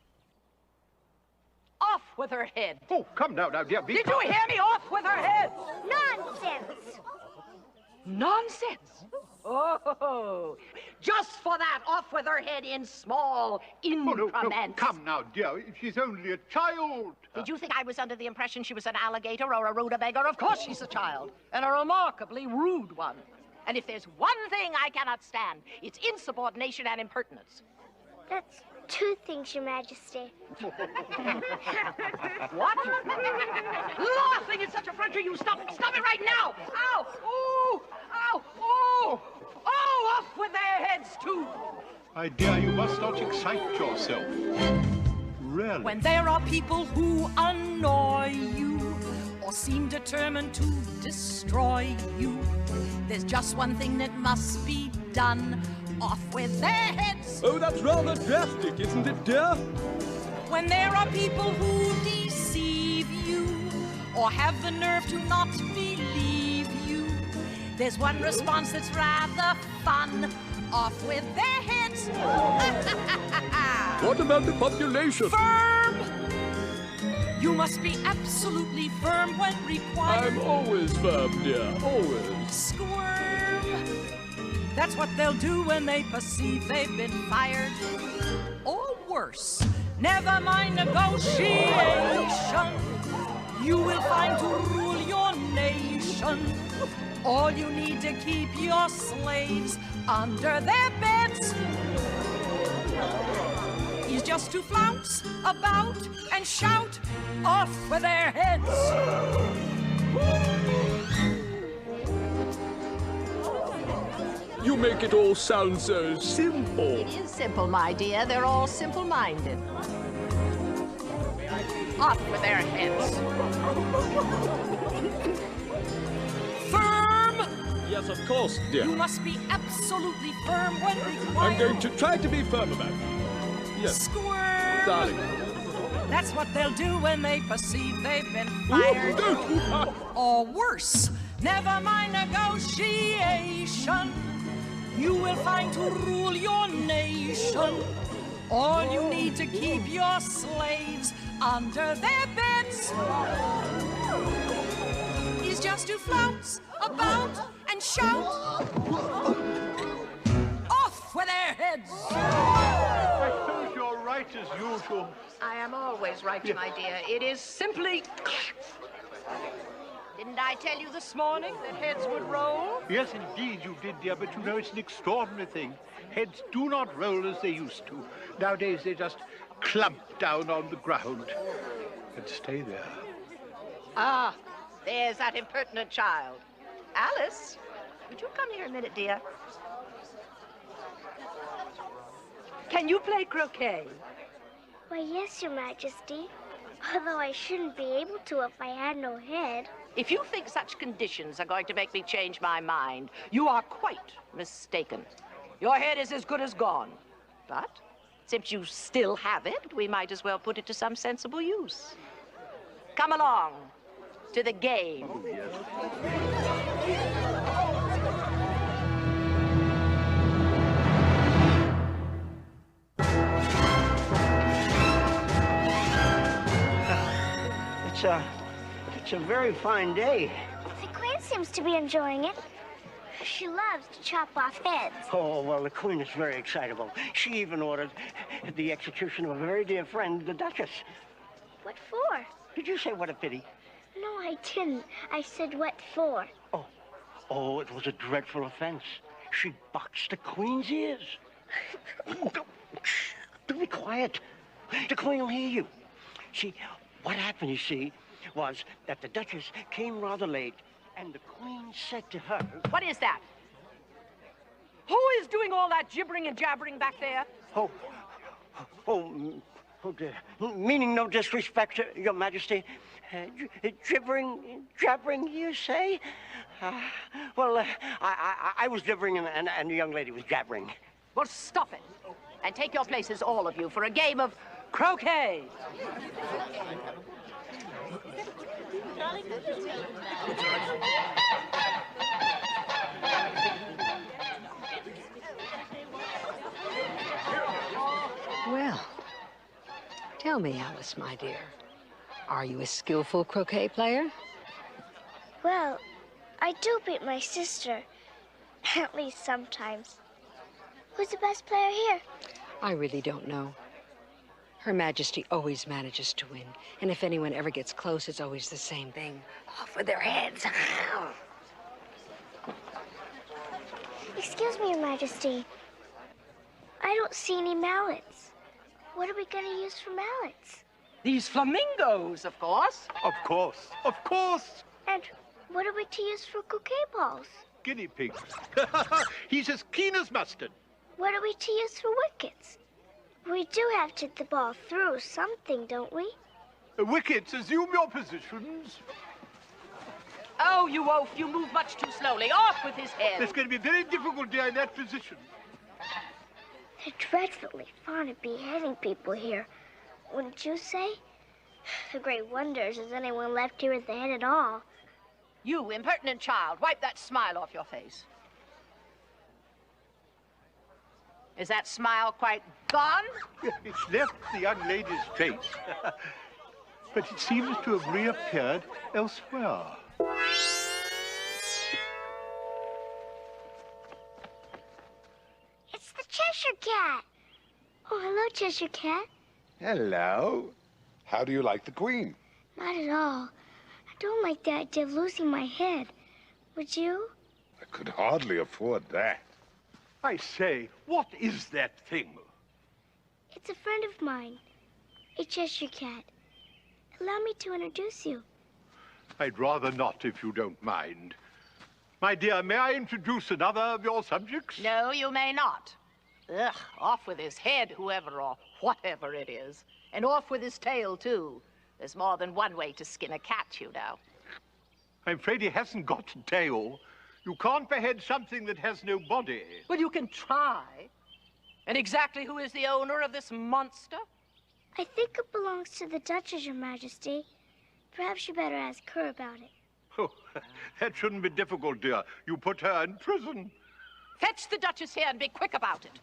Speaker 10: Off with her head.
Speaker 5: Oh, come now, dear.
Speaker 10: Did you hear me? Off with her head.
Speaker 2: Nonsense.
Speaker 10: Nonsense?
Speaker 16: Oh, just for that, off with her head in small increments.
Speaker 5: Oh, no, come now, dear. She's only a child.
Speaker 16: Did you think I was under the impression she was an alligator or a rutabaga? Of course she's a child, and a remarkably rude one. And if there's one thing I cannot stand, it's insubordination and impertinence.
Speaker 2: That's two things, Your Majesty.
Speaker 16: What? Laughing in such effrontery, you stop it right now! Ow! Ooh! Ow! Ooh! Oh, off with their heads, too!
Speaker 5: My dear, you must not excite yourself. Really?
Speaker 9: When there are people who annoy you or seem determined to destroy you, there's just one thing that must be done. Off with their heads!
Speaker 17: Oh, that's rather drastic, isn't it, dear?
Speaker 9: When there are people who deceive you or have the nerve to not believe you, there's one response that's rather fun. Off with their heads!
Speaker 17: What about the population?
Speaker 9: Firm! You must be absolutely firm when required.
Speaker 17: I'm always firm, dear, always.
Speaker 9: Squirm! That's what they'll do when they perceive they've been fired. Or worse, never mind negotiation. You will find to rule your nation. All you need to keep your slaves under their beds is just to flounce about and shout off with their heads.
Speaker 17: You make it all sound so simple.
Speaker 16: It is simple, my dear. They're all simple-minded. Off with their heads.
Speaker 9: Firm!
Speaker 17: Yes, of course, dear.
Speaker 9: You must be absolutely firm when required.
Speaker 17: I'm going to try to be firm about it. Yes.
Speaker 9: Squirm!
Speaker 17: Darling.
Speaker 9: That's what they'll do when they perceive they've been fired. Or worse, never mind negotiation. You will find to rule your nation. All you need to keep your slaves under their beds is just to flounce about and shout off with their heads.
Speaker 5: I suppose you're right as usual.
Speaker 16: I am always right, my dear. It is simply... Didn't I tell you this morning that heads would roll?
Speaker 5: Yes, indeed you did, dear, but you know it's an extraordinary thing. Heads do not roll as they used to. Nowadays they just clump down on the ground and stay there.
Speaker 16: Ah, there's that impertinent child. Alice, would you come here a minute, dear? Can you play croquet?
Speaker 2: Why, yes, Your Majesty. Although I shouldn't be able to if I had no head.
Speaker 16: If you think such conditions are going to make me change my mind, you are quite mistaken. Your head is as good as gone. But since you still have it, we might as well put it to some sensible use. Come along to the game.
Speaker 5: Oh, yes.
Speaker 4: It's a very fine day.
Speaker 2: The Queen seems to be enjoying it. She loves to chop off heads.
Speaker 4: Oh, well, the Queen is very excitable. She even ordered the execution of a very dear friend, the Duchess.
Speaker 2: What for?
Speaker 4: Did you say what a pity?
Speaker 2: No, I didn't. I said what for.
Speaker 4: Oh, it was a dreadful offense. She boxed the Queen's ears. Do be quiet. The Queen will hear you. See, what happened, you see, was that the Duchess came rather late, and the Queen said to her...
Speaker 16: What is that? Who is doing all that gibbering and jabbering back there?
Speaker 4: Oh, dear. Meaning no disrespect, Your Majesty. Jabbering, you say? I was gibbering and the young lady was jabbering.
Speaker 16: Well, stop it. And take your places, all of you, for a game of croquet. Well, tell me, Alice, my dear, are you a skillful croquet player?
Speaker 2: Well, I do beat my sister, At least sometimes. Who's the best player here?
Speaker 1: I really don't know. Her Majesty always manages to win. And if anyone ever gets close, it's always the same thing. Off with their heads.
Speaker 2: Excuse me, Your Majesty. I don't see any mallets. What are we going to use for mallets?
Speaker 16: These flamingos, of course.
Speaker 5: Of course. Of course.
Speaker 2: And what are we to use for croquet balls?
Speaker 5: Guinea pigs. He's as keen as mustard.
Speaker 2: What are we to use for wickets? We do have to hit the ball through something, don't we?
Speaker 5: Wickets, assume your positions.
Speaker 16: Oh, you oaf, you move much too slowly. Off with his head.
Speaker 5: It's going to be very difficult, dear, in that position.
Speaker 2: They're dreadfully fond of beheading people here. Wouldn't you say? The great wonder is anyone left here with a head at all.
Speaker 16: You impertinent child, wipe that smile off your face. Is that smile quite gone?
Speaker 5: It's left the young lady's face. But it seems to have reappeared elsewhere.
Speaker 2: It's the Cheshire Cat. Oh, hello, Cheshire Cat.
Speaker 11: Hello. How do you like the Queen?
Speaker 2: Not at all. I don't like the idea of losing my head. Would you?
Speaker 11: I could hardly afford that.
Speaker 5: I say, what is that thing?
Speaker 2: It's a friend of mine, a Cheshire Cat. Allow me to introduce you.
Speaker 5: I'd rather not, if you don't mind. My dear, may I introduce another of your subjects?
Speaker 16: No, you may not. Ugh, off with his head, whoever or whatever it is. And off with his tail, too. There's more than one way to skin a cat, you know.
Speaker 5: I'm afraid he hasn't got a tail. You can't behead something that has no body.
Speaker 16: Well, you can try. And exactly who is the owner of this monster?
Speaker 2: I think it belongs to the Duchess, Your Majesty. Perhaps you better ask her about it.
Speaker 5: Oh, that shouldn't be difficult, dear. You put her in prison.
Speaker 16: Fetch the Duchess here and be quick about it.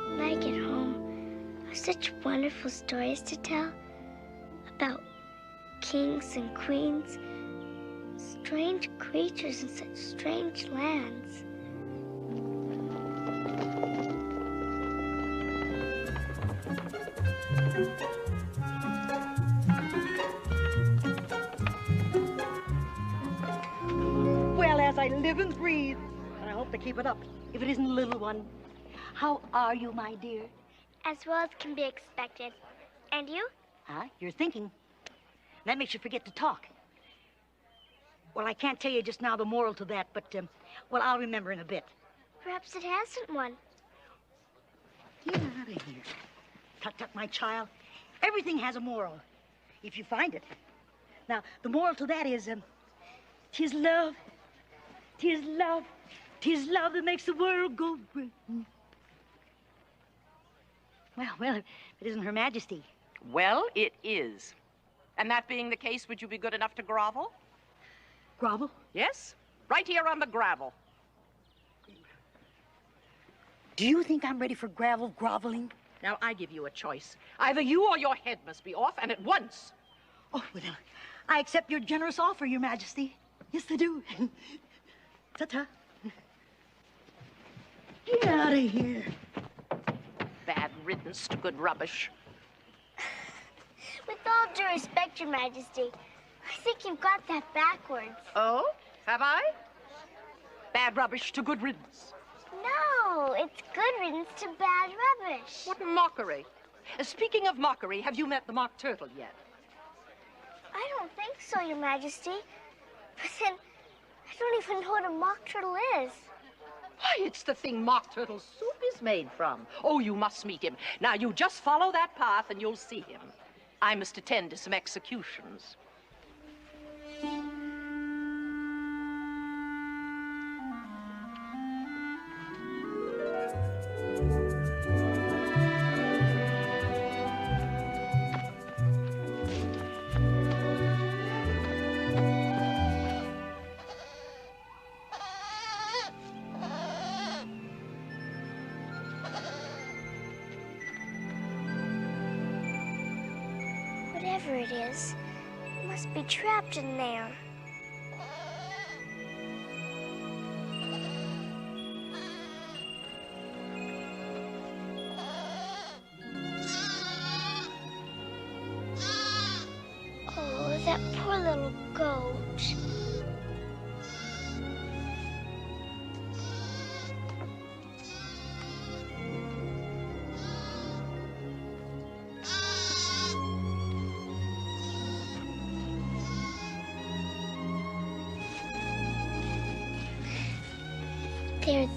Speaker 2: When I get home, I have such wonderful stories to tell about kings and queens, strange creatures in such strange lands.
Speaker 9: Well, as I live and breathe, and I hope to keep it up, if it isn't a little one. How are you, my dear?
Speaker 2: As well as can be expected. And you?
Speaker 9: Huh? You're thinking. That makes you forget to talk. Well, I can't tell you just now the moral to that, but, well, I'll remember in a bit.
Speaker 2: Perhaps it hasn't one.
Speaker 9: Get out of here. Tut, tut, my child. Everything has a moral, if you find it. Now, the moral to that is, 'tis love, 'tis love, 'tis love that makes the world go round. Well, if it isn't Her Majesty.
Speaker 16: Well, it is. And that being the case, would you be good enough to grovel?
Speaker 9: Grovel?
Speaker 16: Yes, right here on the gravel.
Speaker 9: Do you think I'm ready for groveling?
Speaker 16: Now, I give you a choice. Either you or your head must be off, and at once.
Speaker 9: Oh, well, I accept your generous offer, Your Majesty. Yes, I do. Ta-ta. Get out of here.
Speaker 16: Bad riddance to good rubbish.
Speaker 2: With all due respect, Your Majesty, I think you've got that backwards.
Speaker 16: Oh, have I? Bad rubbish to good riddance.
Speaker 2: No, it's good riddance to bad rubbish.
Speaker 16: What mockery. Speaking of mockery, have you met the mock turtle yet?
Speaker 2: I don't think so, Your Majesty. But then, I don't even know what a mock turtle is.
Speaker 16: Why, it's the thing mock turtle soup is made from. Oh, you must meet him. Now, you just follow that path and you'll see him. I must attend to some executions.
Speaker 2: Whatever it is, it must be trapped in there. Oh, that poor little goat.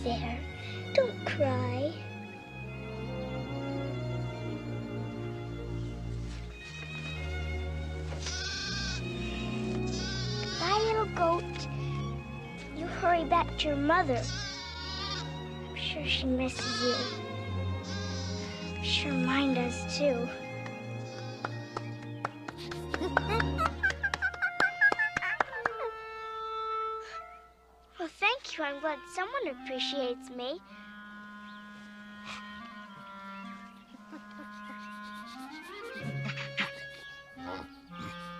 Speaker 2: There. Don't cry. Bye, little goat. You hurry back to your mother. I'm sure she misses you. I'm sure mine does, too. Well, thank you. I'm glad someone appreciates me.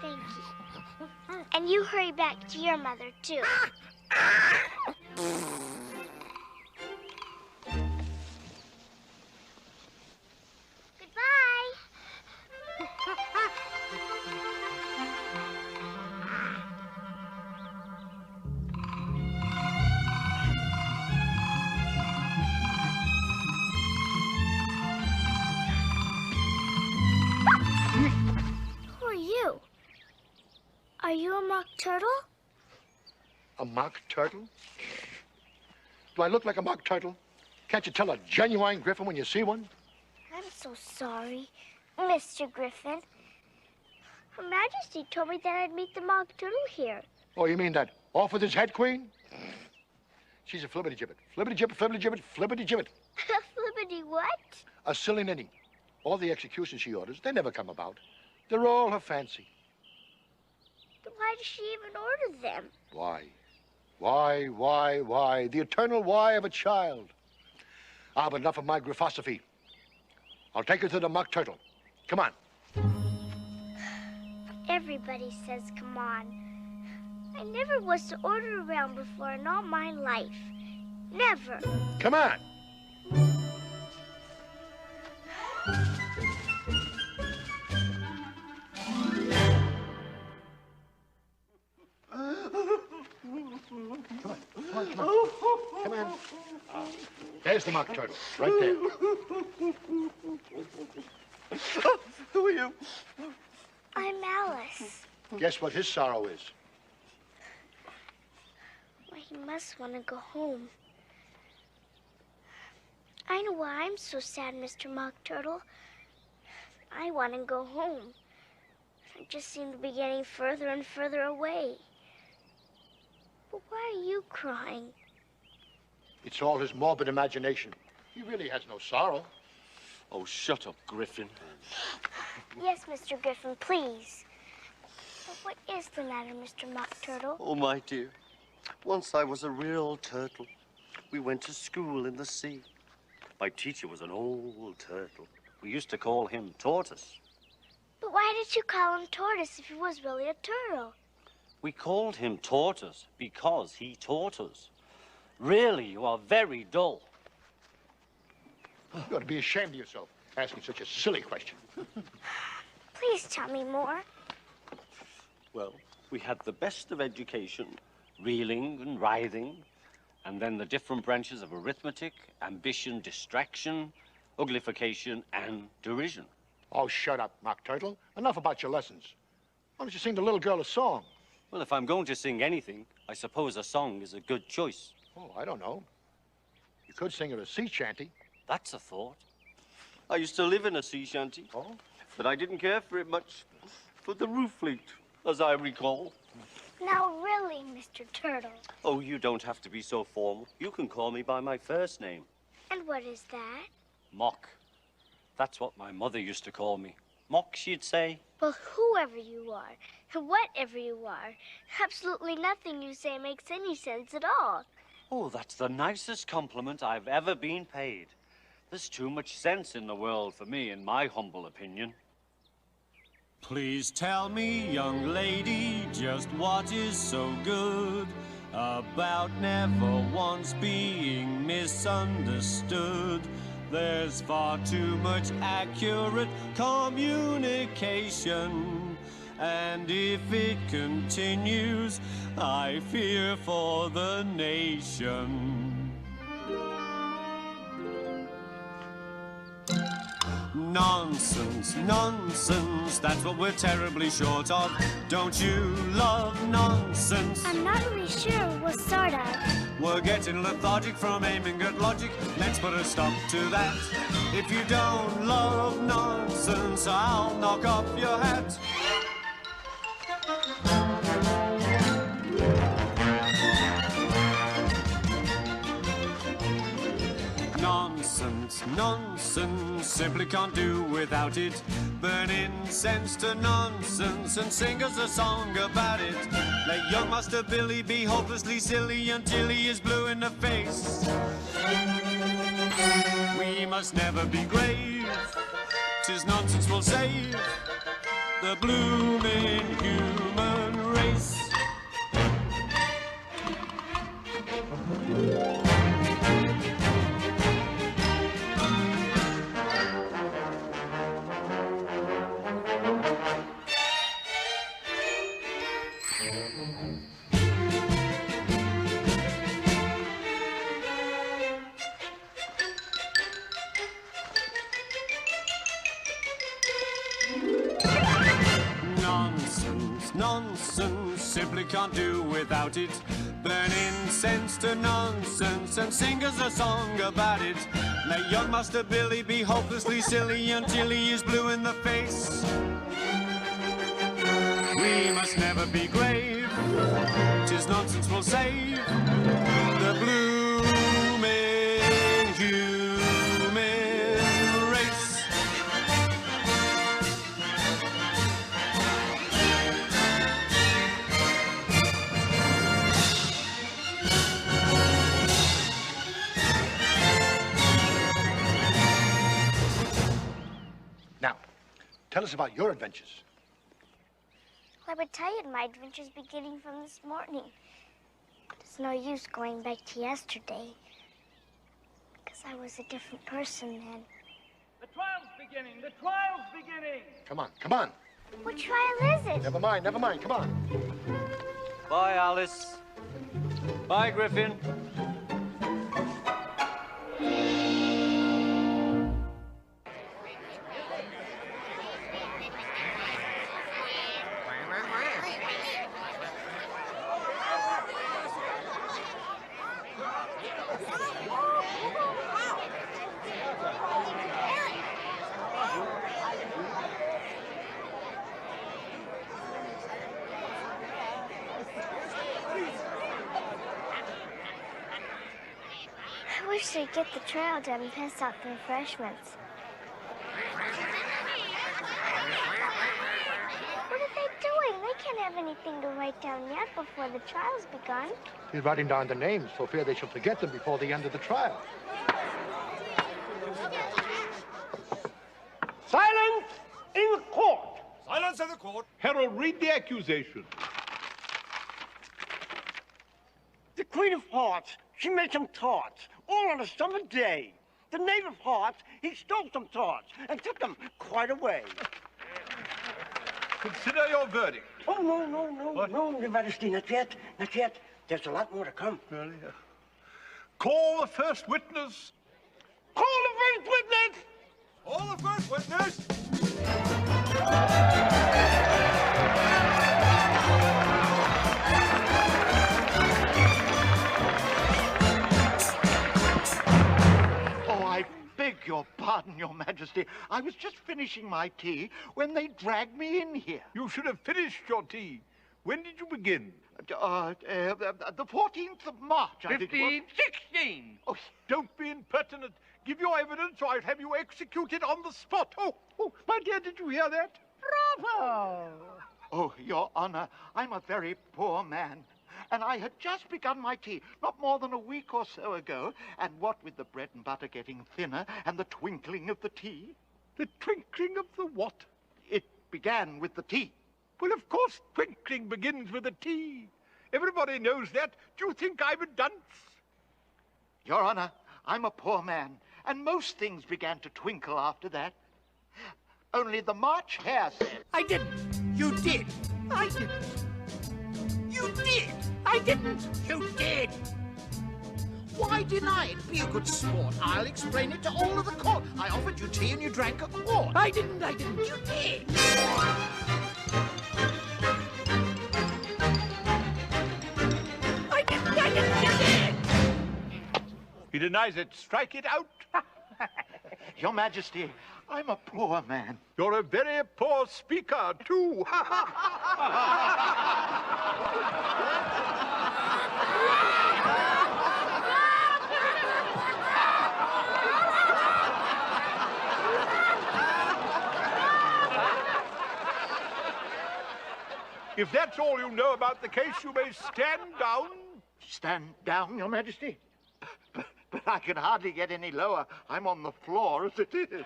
Speaker 2: Thank you. And you hurry back to your mother, too. Are you a mock turtle?
Speaker 5: A mock turtle? Do I look like a mock turtle? Can't you tell a genuine griffin when you see one?
Speaker 2: I'm so sorry, Mr. Griffin. Her Majesty told me that I'd meet the mock turtle here.
Speaker 5: Oh, you mean that off with his head queen? She's a flibbity-gibbet. Flibbity-gibbet, flibbity-gibbet, flibbity-gibbet.
Speaker 2: Flibbity what?
Speaker 5: A silly ninny. All the executions she orders, they never come about. They're all her fancy.
Speaker 2: Then why does she even order them?
Speaker 5: Why? Why? The eternal why of a child. Ah, but enough of my griffosophy. I'll take her to the mock turtle. Come on.
Speaker 2: Everybody says come on. I never was to order around before in all my life. Never.
Speaker 5: Come on. Come on. There's the mock turtle, right there.
Speaker 15: Who are you?
Speaker 2: I'm Alice.
Speaker 5: Guess what his sorrow is?
Speaker 2: Well, he must want to go home. I know why I'm so sad, Mr. Mock Turtle. I want to go home. I just seem to be getting further and further away. But why are you crying?
Speaker 5: It's all his morbid imagination. He really has no sorrow.
Speaker 15: Oh, shut up, Griffin.
Speaker 2: Yes, Mr. Griffin, please. But what is the matter, Mr. Mock Turtle?
Speaker 15: Oh, my dear. Once I was a real turtle. We went to school in the sea. My teacher was an old turtle. We used to call him Tortoise.
Speaker 2: But why did you call him Tortoise if he was really a turtle?
Speaker 15: We called him Tortoise because he taught us. Really, you are very dull.
Speaker 5: You ought to be ashamed of yourself, asking such a silly question.
Speaker 2: Please tell me more.
Speaker 15: Well, we had the best of education, reeling and writhing, and then the different branches of arithmetic, ambition, distraction, uglification, and derision.
Speaker 5: Oh, shut up, Mock Turtle. Enough about your lessons. Why don't you sing the little girl a song?
Speaker 15: Well, if I'm going to sing anything, I suppose a song is a good choice.
Speaker 5: Oh, I don't know. You could sing her a sea shanty.
Speaker 15: That's a thought. I used to live in a sea shanty.
Speaker 5: Oh?
Speaker 15: But I didn't care for it much. For the roof leaked, as I recall.
Speaker 2: Now, really, Mr. Turtle.
Speaker 15: Oh, you don't have to be so formal. You can call me by my first name.
Speaker 2: And what is that?
Speaker 15: Mock. That's what my mother used to call me. Mock, she'd say.
Speaker 2: Well, whoever you are, and whatever you are, absolutely nothing you say makes any sense at all.
Speaker 15: Oh, that's the nicest compliment I've ever been paid. There's too much sense in the world for me, in my humble opinion.
Speaker 8: Please tell me, young lady, just what is so good about never once being misunderstood? There's far too much accurate communication, and if it continues, I fear for the nation. Nonsense, nonsense, that's what we're terribly short of. Don't you love nonsense?
Speaker 2: I'm not really sure, well, sort of.
Speaker 8: We're getting lethargic from aiming at logic. Let's put a stop to that. If you don't love nonsense, I'll knock off your hat. Nonsense, nonsense, simply can't do without it. Burn incense to nonsense and sing us a song about it. Let young Master Billy be hopelessly silly until he is blue in the face. We must never be grave, 'tis nonsense will save the blooming human race. Nonsense, simply can't do without it. Burn incense to nonsense and sing us a song about it. Let young Master Billy be hopelessly silly until he is blue in the face. We must never be grave, 'tis nonsense will save the blooming human race.
Speaker 5: Now, tell us about your adventures.
Speaker 2: Well, I would tell you my adventures beginning from this morning. There's no use going back to yesterday, because I was a different person then.
Speaker 18: The trial's beginning! The trial's beginning!
Speaker 5: Come on, come on.
Speaker 2: What trial is it?
Speaker 5: Never mind, come on.
Speaker 15: Bye, Alice. Bye, Griffin.
Speaker 2: I wish they'd get the trial done and pass out the refreshments. What are they doing? They can't have anything to write down yet before the trial's begun.
Speaker 5: He's writing down the names for fear they shall forget them before the end of the trial.
Speaker 4: Silence in court.
Speaker 17: Silence in the court. Herald, read the accusation.
Speaker 4: The Queen of Hearts, she made some tarts, all on a summer day. The Knave of Hearts, he stole some tarts and took them quite away.
Speaker 17: Consider your verdict.
Speaker 4: Oh, no, Your Majesty, not yet, not yet. There's a lot more to come.
Speaker 17: Really? Call the first witness.
Speaker 4: Call the first witness!
Speaker 17: Call the first witness!
Speaker 5: Beg your pardon, Your Majesty. I was just finishing my tea when they dragged me in here.
Speaker 17: You should have finished your tea. When did you begin?
Speaker 5: The 14th of March, I think.
Speaker 17: 15, 16. Oh, don't be impertinent. Give your evidence or I'll have you executed on the spot. Oh, my dear, did you hear that?
Speaker 4: Bravo!
Speaker 5: Oh, Your Honor, I'm a very poor man. And I had just begun my tea, not more than a week or so ago. And what with the bread and butter getting thinner and the twinkling of the tea.
Speaker 17: The twinkling of the what?
Speaker 5: It
Speaker 17: began with the T. Well, of course, twinkling begins with a T. Everybody knows that. Do you think I'm a dunce? Your Honor, I'm a poor man, and most things began to twinkle after that. Only the March Hare said...
Speaker 8: I didn't. You did. I didn't. You did. I didn't. You did. Why deny it? Be a good sport. I'll explain it to all of the court. I offered you tea and you drank a quart. I didn't. You did. I didn't. You did.
Speaker 17: He denies it. Strike it out. Your Majesty, I'm a poor man. You're a very poor speaker, too. If that's all you know about the case, you may stand down. Stand down, Your Majesty? But I can hardly get any lower. I'm on the floor as it is.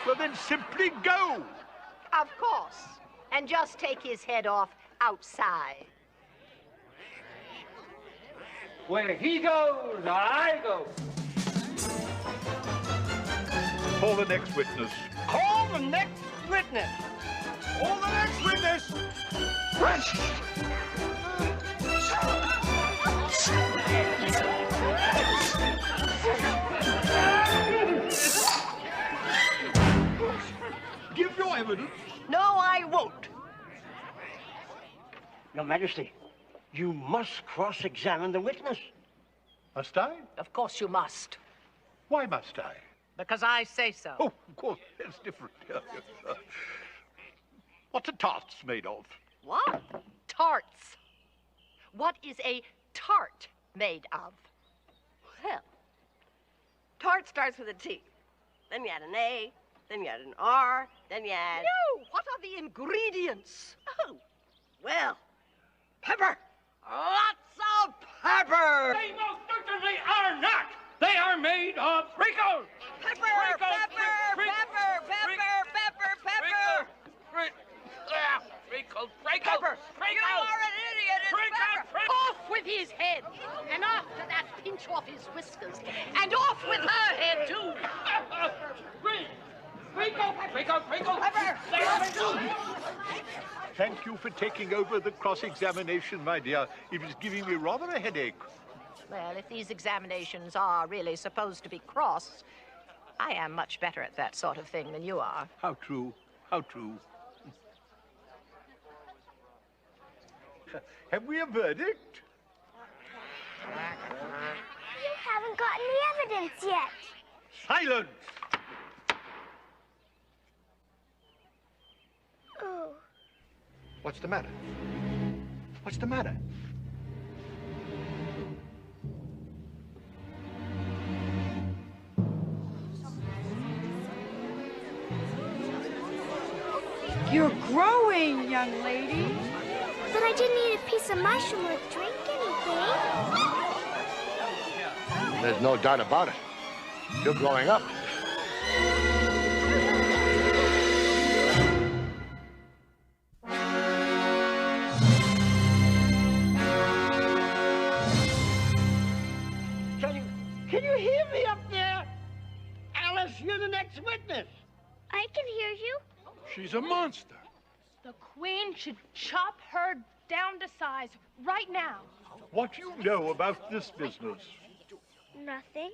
Speaker 17: Well, then simply go.
Speaker 16: Of course. And just take his head off outside.
Speaker 12: Where he goes, I go.
Speaker 17: Call the next witness.
Speaker 4: Call the next witness.
Speaker 17: Call the next witness. Give your evidence.
Speaker 4: No, I won't. Your Majesty, you must cross-examine the witness.
Speaker 17: Must I?
Speaker 16: Of course you must.
Speaker 17: Why must I?
Speaker 16: Because I say so.
Speaker 17: Oh, of course, that's different. What's a tarts made of?
Speaker 16: What? Tarts. What is a tart made of?
Speaker 19: Well, tart starts with a T. Then you add an A, then you add an R, then you add...
Speaker 16: No! What are the ingredients?
Speaker 19: Oh, well, pepper. Lots of pepper.
Speaker 12: They most certainly are not. They are made of prickles.
Speaker 19: Pepper, pepper, pepper, pepper, pepper.
Speaker 12: Prickles.
Speaker 19: Pepper. You are an idiot. It's pepper.
Speaker 16: Off with his head. And after that, pinch off his whiskers. And off with her head, too.
Speaker 12: Prickle.
Speaker 19: Pepper.
Speaker 17: Thank you for taking over the cross-examination, my dear. It was giving me rather a headache.
Speaker 16: Well, if these examinations are really supposed to be cross, I am much better at that sort of thing than you are.
Speaker 17: How true. How true. Have we a verdict?
Speaker 2: You haven't got any evidence yet.
Speaker 17: Silence!
Speaker 2: Oh.
Speaker 17: What's the matter? What's the matter?
Speaker 20: You're growing, young lady.
Speaker 2: But I didn't eat a piece of mushroom or drink anything.
Speaker 11: There's no doubt about it. You're growing up.
Speaker 4: Can you hear me up there? Alice, you're the next witness.
Speaker 2: I can hear you.
Speaker 17: She's a monster.
Speaker 20: The Queen should chop her down to size right now.
Speaker 17: What do you know about this business?
Speaker 2: Nothing.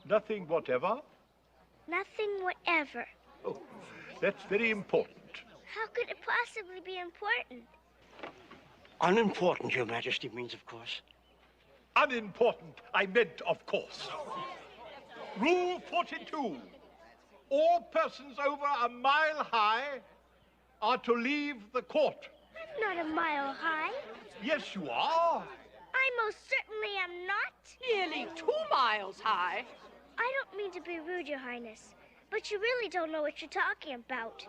Speaker 17: Nothing whatever?
Speaker 2: Nothing whatever.
Speaker 17: Oh, that's very important.
Speaker 2: How could it possibly be important?
Speaker 4: Unimportant, Your Majesty, means, of course.
Speaker 17: Unimportant, I meant, of course. Rule 42. All persons over a mile high are to leave the court.
Speaker 2: I'm not a mile high.
Speaker 17: Yes, you are.
Speaker 2: I most certainly am not.
Speaker 16: Nearly 2 miles high.
Speaker 2: I don't mean to be rude, Your Highness, but you really don't know what you're talking about.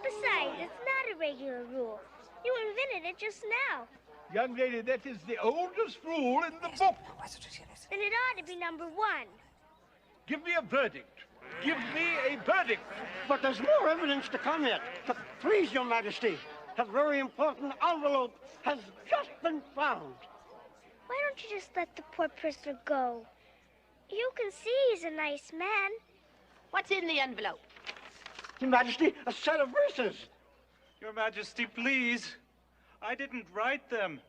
Speaker 2: Besides, it's not a regular rule. You invented it just now.
Speaker 17: Young lady, that is the oldest rule in the book.
Speaker 2: Then it ought to be number 1.
Speaker 17: Give me a verdict. Give me a verdict.
Speaker 4: But there's more evidence to come yet. Please, Your Majesty, a very important envelope has just been found.
Speaker 2: Why don't you just let the poor prisoner go? You can see he's a nice man.
Speaker 16: What's in the envelope?
Speaker 4: Your Majesty, a set of verses.
Speaker 18: Your Majesty, please. I didn't write them.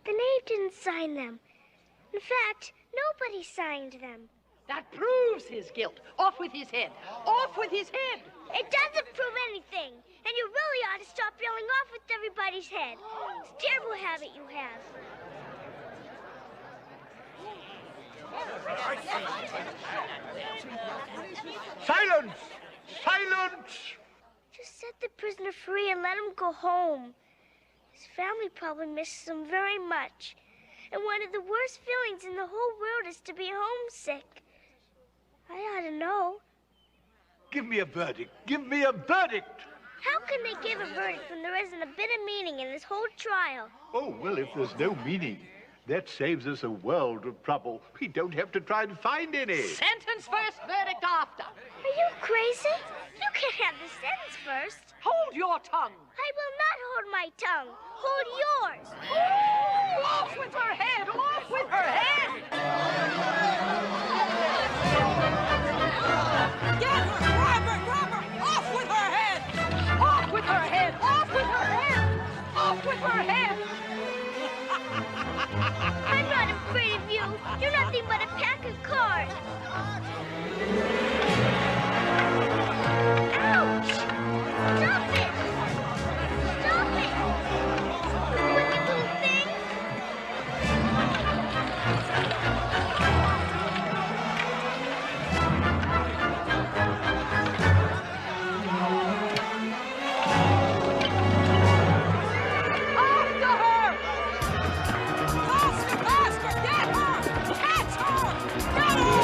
Speaker 2: The knave didn't sign them. In fact, nobody signed them.
Speaker 16: That proves his guilt. Off with his head. Off with his head.
Speaker 2: It doesn't prove anything. And you really ought to stop yelling off with everybody's head. It's a terrible habit you have.
Speaker 17: Silence! Silence!
Speaker 2: Just set the prisoner free and let him go home. His family probably misses him very much. And one of the worst feelings in the whole world is to be homesick. I ought to know.
Speaker 17: Give me a verdict. Give me a verdict.
Speaker 2: How can they give a verdict when there isn't a bit of meaning in this whole trial?
Speaker 17: Oh, well, if there's no meaning, that saves us a world of trouble. We don't have to try to find any.
Speaker 16: Sentence first, verdict after.
Speaker 2: Are you crazy? You can't have the sentence first.
Speaker 16: Hold your tongue.
Speaker 2: I will not hold my tongue. Hold yours.
Speaker 16: Ooh, off with her head. Off with her head. Get her. Grab her. Grab her. Off with her head. Off with her head. Off with her head. Off with her head.
Speaker 2: I'm not afraid of you. You're nothing but a pack of cards. Ouch! Stop it! Stop it! Wicked little thing!
Speaker 16: After her! Faster, faster! Get her! Catch her! Get her!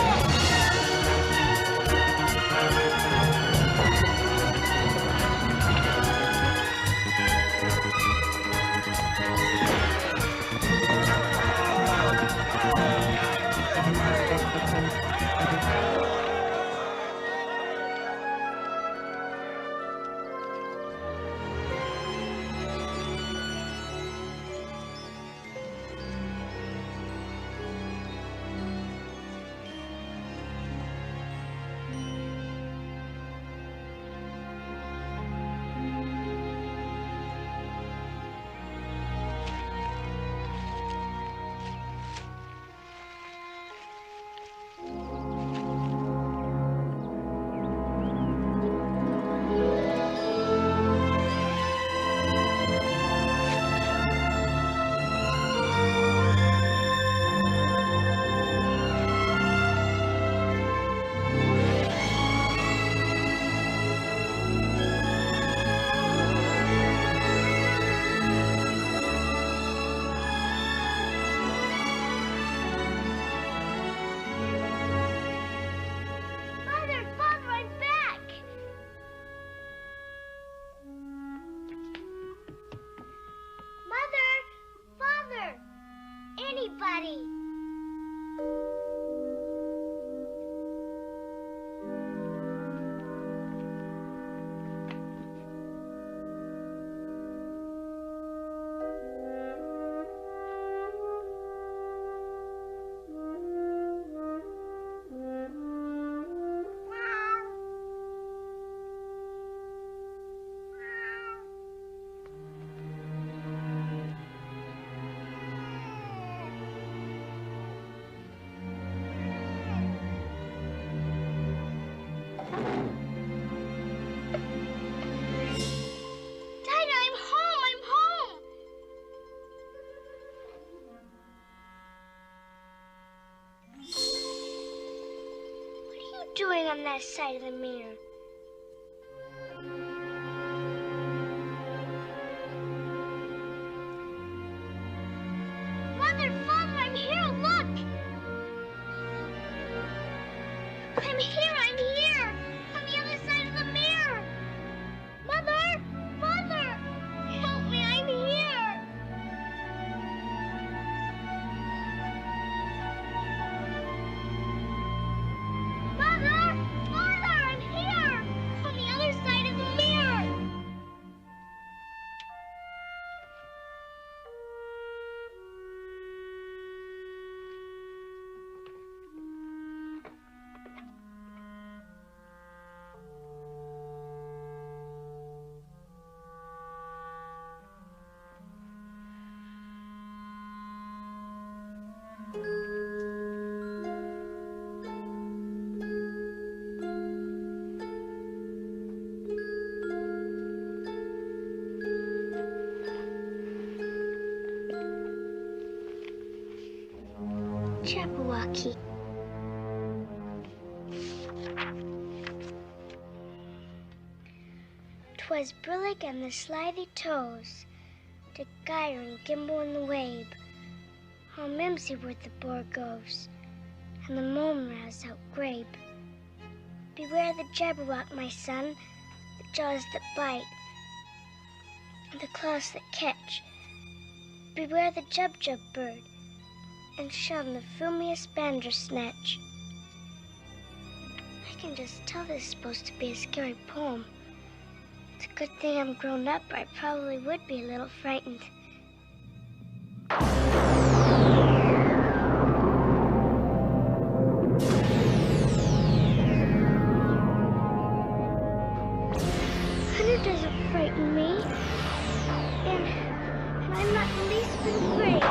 Speaker 2: Mother, Father, I'm back! Mother, Father, anybody. Dinah, I'm home! I'm home! What are you doing on that side of the mirror? Mother, Father, I'm here! Look! I'm here! I'm here! On the other side of the mirror! Mother! Mother! Help me! I'm here! Jabberwocky. 'Twas Brillig and the slithy toes, to gyre and gimble in the wabe. How mimsy were the Borgoves, and the mome roused out grabe. Beware the Jabberwock, my son, the jaws that bite, and the claws that catch. Beware the Jubjub bird, and shun the fumiest Bandersnatch. I can just tell this is supposed to be a scary poem. It's a good thing I'm grown up, or I probably would be a little frightened. Thunder doesn't frighten me, and I'm not the least bit afraid.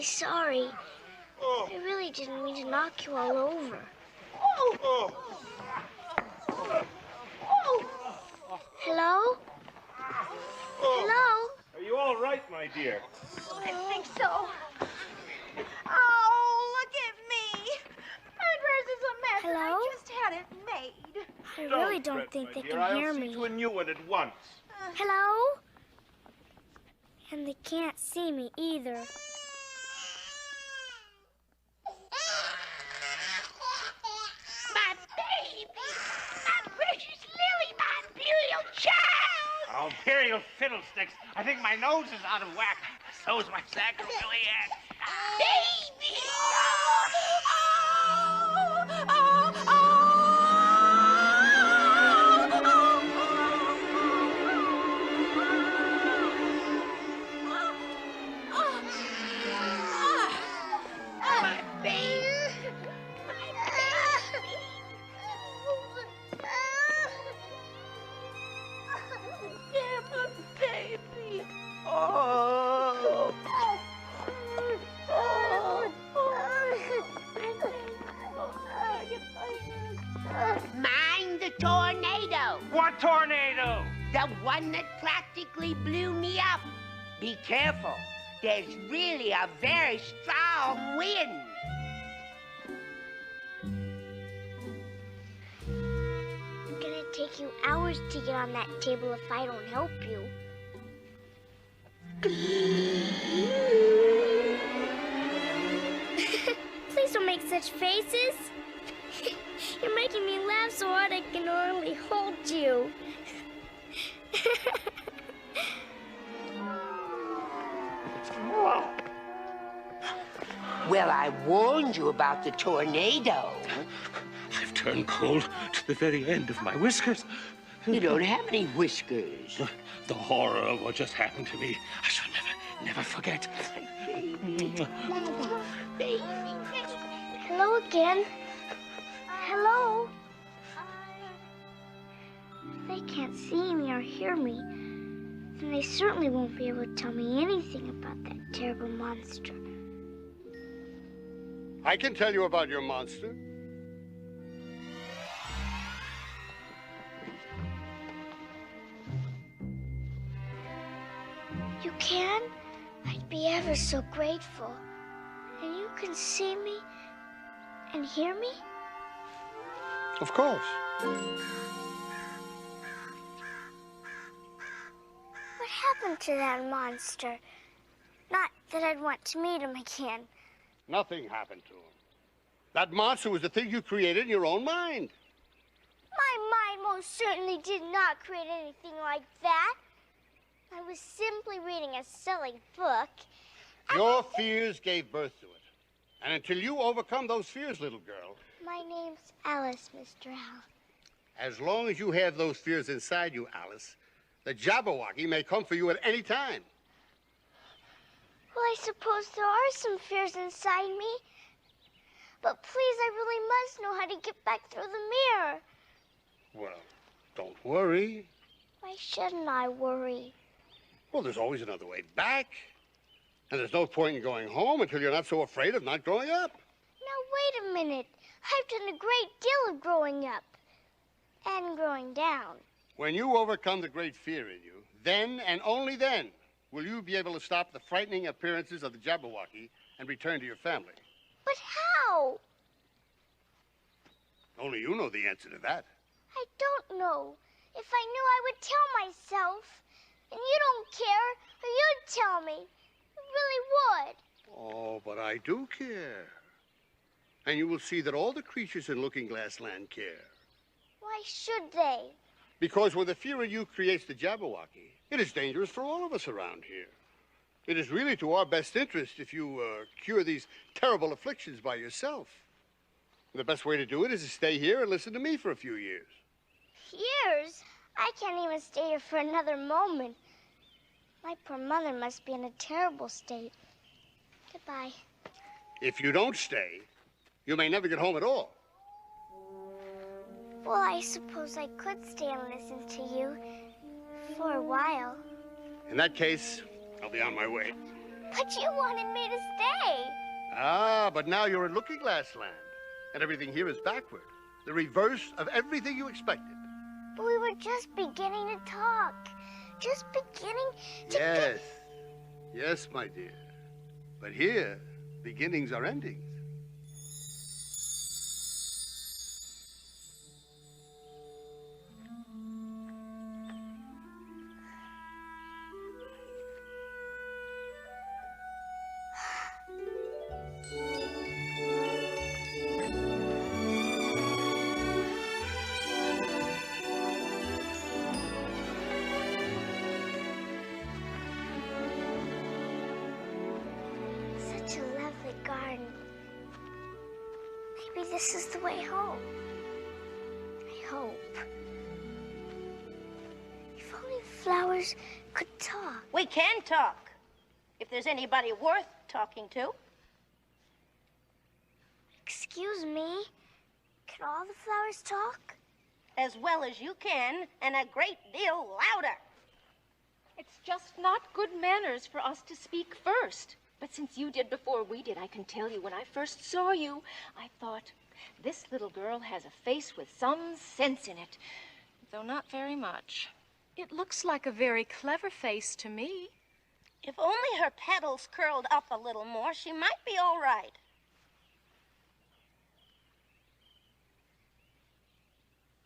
Speaker 2: really sorry. I really didn't mean to knock you all over. Hello? Hello?
Speaker 21: Are you all right, my dear?
Speaker 2: I think so.
Speaker 10: Oh, look at me. My dress is a mess.
Speaker 2: Hello?
Speaker 10: And I just had it made.
Speaker 2: I really don't think they can hear me.
Speaker 21: I'll see to a new one at once.
Speaker 2: Hello? And they can't see me either.
Speaker 10: My baby. My precious Lily, my beautiful child.
Speaker 21: Oh, imperial fiddlesticks. I think my nose is out of whack. So's my sacroiliac.
Speaker 10: Baby.
Speaker 22: Mind the tornado.
Speaker 21: What tornado?
Speaker 22: The one that practically blew me up. Be careful. There's really a very strong wind.
Speaker 2: It's gonna take you hours to get on that table if I don't help you. Please don't make such faces. You're making me laugh so hard I can hardly hold you.
Speaker 22: Well, I warned you about the tornado.
Speaker 12: I've turned cold to the very end of my whiskers.
Speaker 22: You don't have any whiskers.
Speaker 12: The horror of what just happened to me, I shall never forget.
Speaker 22: Baby.
Speaker 2: Hello again. Hello? If they can't see me or hear me, then they certainly won't be able to tell me anything about that terrible monster.
Speaker 11: I can tell you about your monster.
Speaker 2: You can? I'd be ever so grateful. And you can see me and hear me?
Speaker 11: Of course.
Speaker 2: What happened to that monster? Not that I'd want to meet him again.
Speaker 11: Nothing happened to him. That monster was the thing you created in your own mind.
Speaker 2: My mind most certainly did not create anything like that. I was simply reading a silly book.
Speaker 11: Your fears gave birth to it. And until you overcome those fears, little girl,
Speaker 2: My name's Alice, Mr. Al.
Speaker 11: as long as you have those fears inside you, Alice, the Jabberwocky may come for you at any time.
Speaker 2: Well, I suppose there are some fears inside me. But please, I really must know how to get back through the mirror.
Speaker 11: Well, don't worry.
Speaker 2: Why shouldn't I worry?
Speaker 11: Well, there's always another way back. And there's no point in going home until you're not so afraid of not growing up.
Speaker 2: Now, wait a minute. I've done a great deal of growing up. And growing down.
Speaker 11: When you overcome the great fear in you, then and only then will you be able to stop the frightening appearances of the Jabberwocky and return to your family.
Speaker 2: But how?
Speaker 11: Only you know the answer to that.
Speaker 2: I don't know. If I knew, I would tell myself. And you don't care, or you'd tell me. You really would.
Speaker 11: Oh, but I do care. And you will see that all the creatures in Looking Glass Land care.
Speaker 2: Why should they?
Speaker 11: Because when the fear in you creates the Jabberwocky, it is dangerous for all of us around here. It is really to our best interest if you cure these terrible afflictions by yourself. The best way to do it is to stay here and listen to me for a few years.
Speaker 2: Years? I can't even stay here for another moment. My poor mother must be in a terrible state. Goodbye.
Speaker 11: If you don't stay, you may never get home at all.
Speaker 2: Well, I suppose I could stay and listen to you for a while.
Speaker 11: In that case, I'll be on my way.
Speaker 2: But you wanted me to stay.
Speaker 3: Ah, but now you're in Looking Glass Land, and everything here is backward. The reverse of everything you expected.
Speaker 2: But we were just beginning to talk. Just beginning to...
Speaker 3: Yes. Yes, my dear. But here, beginnings are endings.
Speaker 2: Such a lovely garden. Maybe this is the way home. I hope. If only flowers could talk.
Speaker 19: We can talk. If there's anybody worth talking to.
Speaker 2: Excuse me, can all the flowers talk?
Speaker 19: As well as you can, and a great deal louder.
Speaker 1: It's just not good manners for us to speak first. But since you did before we did, I can tell you, when I first saw you, I thought, this little girl has a face with some sense in it, though not very much. It looks like a very clever face to me.
Speaker 19: If only her petals curled up a little more, she might be all right.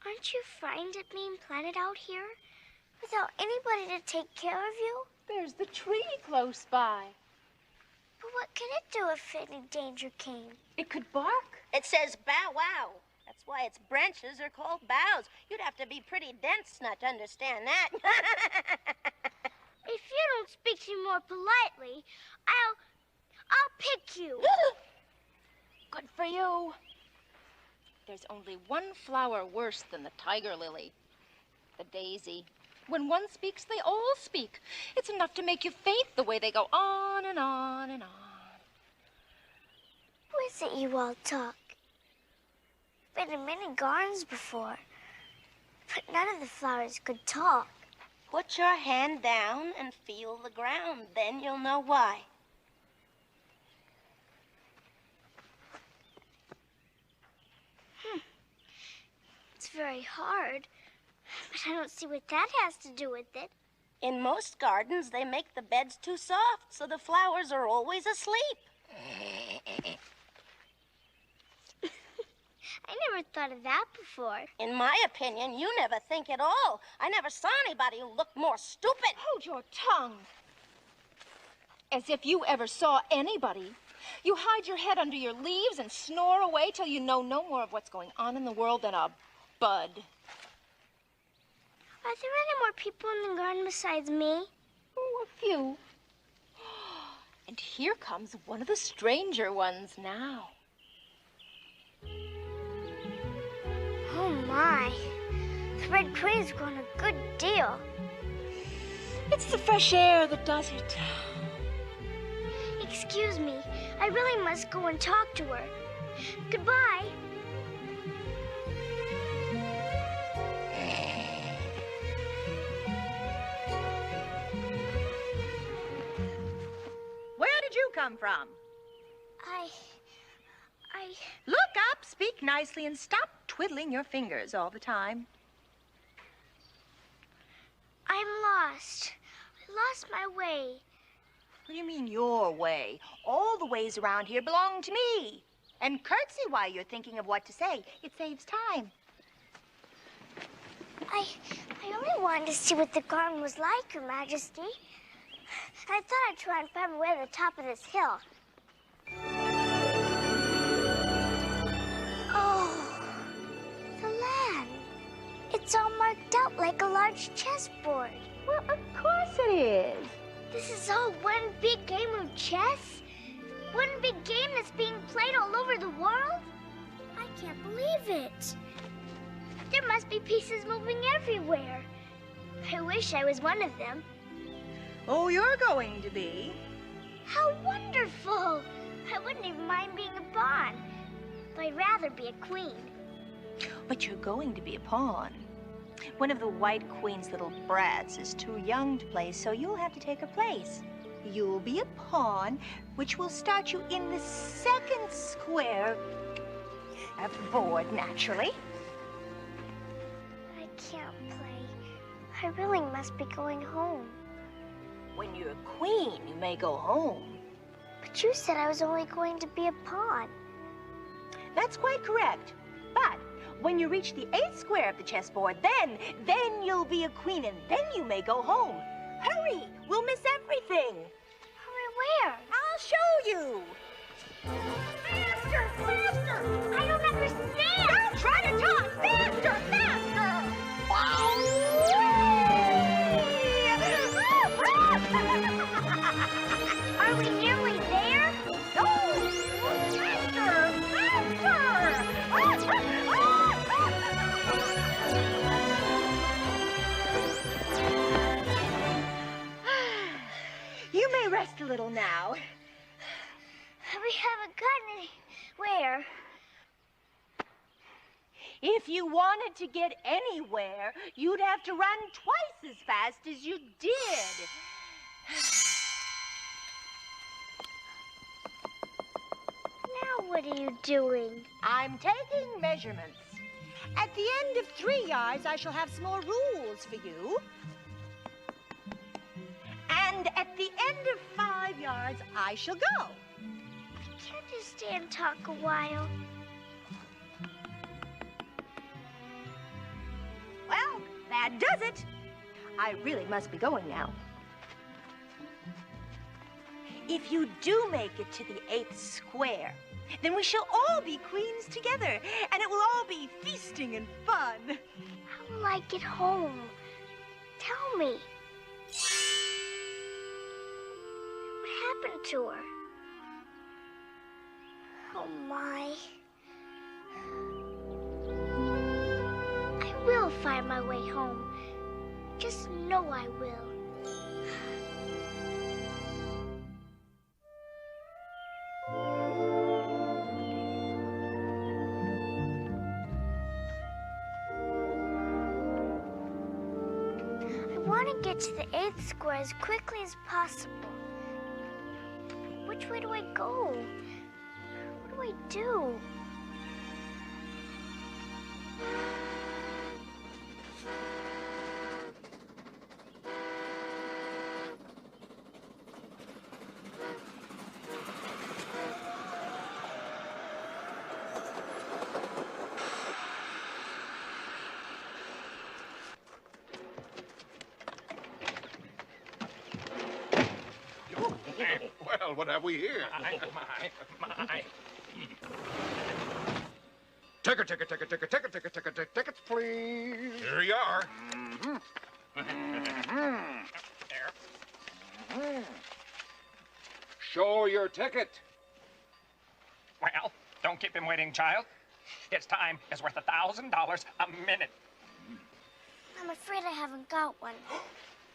Speaker 2: Aren't you frightened at being planted out here? Without anybody to take care of you?
Speaker 1: There's the tree close by.
Speaker 2: But what can it do if any danger came?
Speaker 1: It could bark.
Speaker 19: It says bow wow. That's why its branches are called boughs. You'd have to be pretty dense not to understand that.
Speaker 2: If you don't speak to me more politely, I'll pick you.
Speaker 1: Good for you. There's only one flower worse than the tiger lily, the daisy. When one speaks, they all speak. It's enough to make you faint the way they go on and on and on.
Speaker 2: Who is it you all talk? Been in many gardens before, but none of the flowers could talk.
Speaker 19: Put your hand down and feel the ground. Then you'll know why.
Speaker 2: It's very hard, but I don't see what that has to do with it.
Speaker 19: In most gardens, they make the beds too soft, so the flowers are always asleep.
Speaker 2: I never thought of that before.
Speaker 19: In my opinion, you never think at all. I never saw anybody who looked more stupid.
Speaker 1: Hold your tongue. As if you ever saw anybody. You hide your head under your leaves and snore away till you know no more of what's going on in the world than a bud.
Speaker 2: Are there any more people in the garden besides me?
Speaker 1: Oh, a few. And here comes one of the stranger ones now.
Speaker 2: Oh, my. The Red Queen's grown a good deal.
Speaker 1: It's the fresh air that does it.
Speaker 2: Excuse me. I really must go and talk to her. Goodbye.
Speaker 9: Where did you come from?
Speaker 2: I...
Speaker 9: Look up, speak nicely, and stop twiddling your fingers all the time.
Speaker 2: I'm lost. I lost my way.
Speaker 9: What do you mean, your way? All the ways around here belong to me. And curtsy while you're thinking of what to say. It saves time.
Speaker 2: I only wanted to see what the garden was like, Your Majesty. I thought I'd try and find my way to the top of this hill. Oh, the land. It's all marked out like a large chessboard.
Speaker 1: Well, of course it is.
Speaker 2: This is all one big game of chess? One big game that's being played all over the world? I can't believe it. There must be pieces moving everywhere. I wish I was one of them.
Speaker 9: Oh, you're going to be.
Speaker 2: How wonderful! I wouldn't even mind being a pawn, but I'd rather be a queen.
Speaker 9: But you're going to be a pawn. One of the White Queen's little brats is too young to play, so you'll have to take her place. you'll be a pawn, which will start you in the second square of the board, naturally.
Speaker 2: I can't play. I really must be going home.
Speaker 9: When you're a queen, you may go home.
Speaker 2: But you said I was only going to be a pawn.
Speaker 9: That's quite correct. But when you reach the 8th square of the chessboard, then you'll be a queen, and then you may go home. Hurry! We'll miss everything.
Speaker 2: Hurry where?
Speaker 9: I'll show you.
Speaker 2: Faster! Faster! I don't understand!
Speaker 9: Don't try to talk! Faster! Faster!
Speaker 2: Are we nearly there?
Speaker 9: No! Faster! Faster! You may rest a little now.
Speaker 2: We haven't gotten anywhere.
Speaker 9: If you wanted to get anywhere, you'd have to run twice as fast as you did.
Speaker 2: Now what are you doing?
Speaker 9: I'm taking measurements. At the end of 3 yards, I shall have some more rules for you. And at the end of 5 yards, I shall go.
Speaker 2: Can't you stay and talk a while?
Speaker 9: Well, that does it. I really must be going now. If you do make it to the 8th square, then we shall all be queens together, and it will all be feasting and fun.
Speaker 2: How will I get home? Tell me. What happened to her? Oh, my. I will find my way home. Just know I will. I want to get to the 8th square as quickly as possible. Which way do I go? What do I do?
Speaker 3: Well, what have we here?
Speaker 21: My.
Speaker 3: Tickets, please.
Speaker 21: Here you are.
Speaker 3: Show your ticket.
Speaker 21: Well, don't keep him waiting, child. His time is worth $1,000 a minute.
Speaker 2: I'm afraid I haven't got one.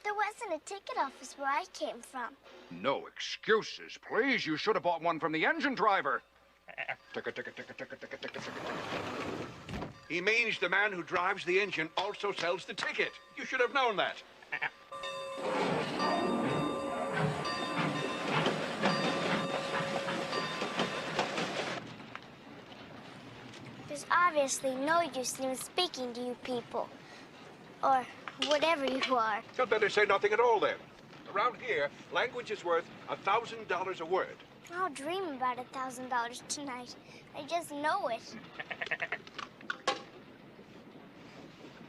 Speaker 2: There wasn't a ticket office where I came from.
Speaker 6: No excuses, please. You should have bought one from the engine driver.
Speaker 3: Ticket. He means the man who drives the engine also sells the ticket. You should have known that.
Speaker 2: There's obviously no use in speaking to you people. Or whatever you are.
Speaker 3: You'd better say nothing at all, then. Around here, language is worth $1,000 a word.
Speaker 2: I'll dream about $1,000 tonight. I just know it.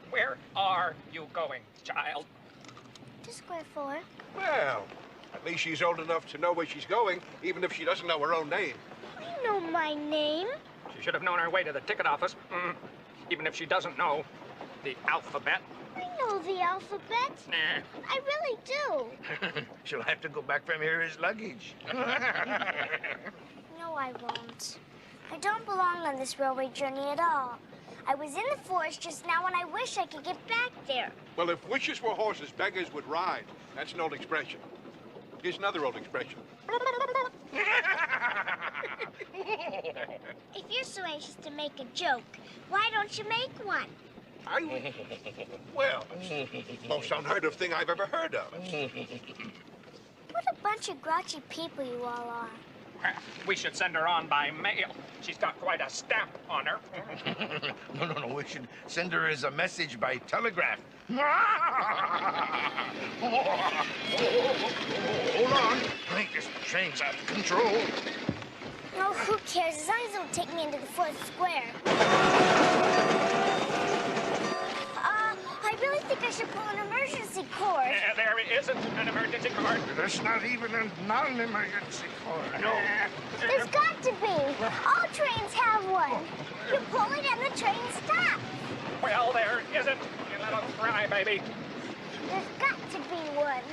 Speaker 21: Where are you going, child?
Speaker 2: To Square 4.
Speaker 3: Well, at least she's old enough to know where she's going, even if she doesn't know her own name.
Speaker 2: I know my name.
Speaker 21: She should have known her way to the ticket office, even if she doesn't know the alphabet.
Speaker 2: I know the alphabet.
Speaker 21: Nah.
Speaker 2: I really do.
Speaker 21: She'll have to go back from here as luggage.
Speaker 2: No, I won't. I don't belong on this railway journey at all. I was in the forest just now and I wish I could get back there.
Speaker 3: Well, if wishes were horses, beggars would ride. That's an old expression. Here's another old expression.
Speaker 2: If you're so anxious to make a joke, why don't you make one?
Speaker 3: Well, it's the most unheard of thing I've ever heard of.
Speaker 2: What What a bunch of grouchy people you all are.
Speaker 21: We should send her on by mail. She's got quite a stamp on her.
Speaker 7: No. We should send her as a message by telegraph. Hold on. I think this train's out of control.
Speaker 2: Oh, who cares? As long as it'll take me into the 4th square. I really think I should pull an emergency cord.
Speaker 21: There isn't an emergency cord.
Speaker 7: There's not even a non-emergency cord. No.
Speaker 2: There's got to be. All trains have one. You pull it and the train stops.
Speaker 21: Well, there isn't, you little crybaby.
Speaker 2: There's got to be one.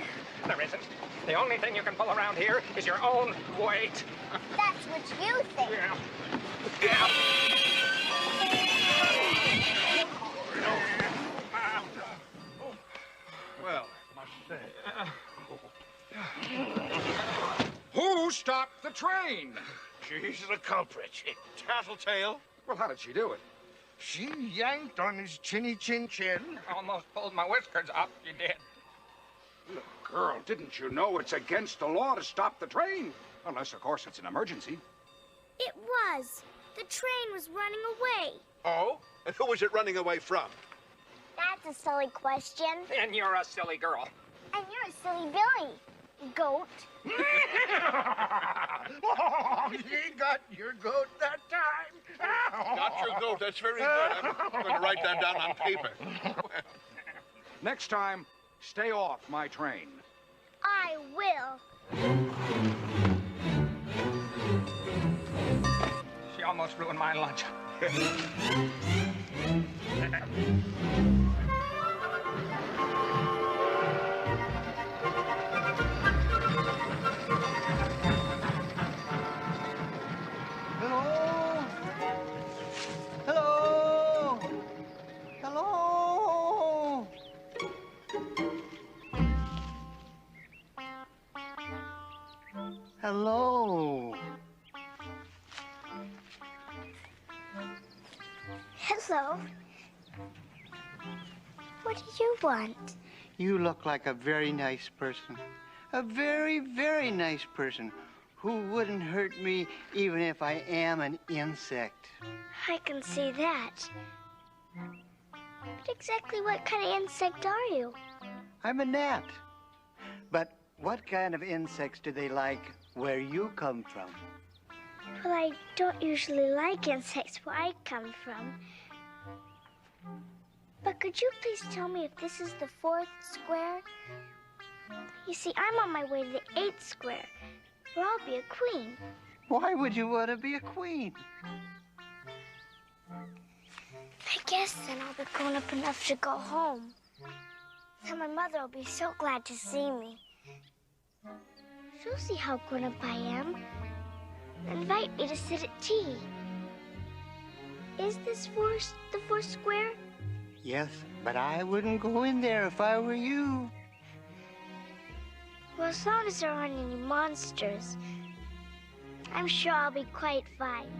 Speaker 21: There isn't. The only thing you can pull around here is your own weight.
Speaker 2: That's what you think.
Speaker 21: Yeah.
Speaker 6: Well, must say. Who stopped the train?
Speaker 7: She's the culprit.
Speaker 6: Tattletale? Well, how did she do it?
Speaker 7: She yanked on his chinny chin chin.
Speaker 21: Almost pulled my whiskers up, you did.
Speaker 6: Look, girl, didn't you know it's against the law to stop the train? Unless, of course, it's an emergency.
Speaker 2: It was. The train was running away.
Speaker 3: Oh? And who was it running away from?
Speaker 2: That's a silly question.
Speaker 21: And you're a silly girl.
Speaker 2: And you're a silly Billy. Goat.
Speaker 7: Oh, you got your goat that time.
Speaker 3: Got your goat. That's very good. I'm going to write that down on paper.
Speaker 6: Next time, stay off my train.
Speaker 2: I will.
Speaker 21: She almost ruined my lunch.
Speaker 4: Hello.
Speaker 2: Hello. What do you want?
Speaker 4: You look like a very nice person. A very, very nice person who wouldn't hurt me even if I am an insect.
Speaker 2: I can see that. But exactly what kind of insect are you?
Speaker 4: I'm a gnat. But what kind of insects do they like where you come from?
Speaker 2: Well, I don't usually like insects where I come from. But could you please tell me if this is the 4th square? You see, I'm on my way to the 8th square, where I'll be a queen.
Speaker 4: Why would you want to be a queen?
Speaker 2: I guess then I'll be grown up enough to go home. Then my mother will be so glad to see me. She'll see how grown up I am and invite me to sit at tea. Is this the 4th square?
Speaker 4: Yes, but I wouldn't go in there if I were you.
Speaker 2: Well, as long as there aren't any monsters, I'm sure I'll be quite fine.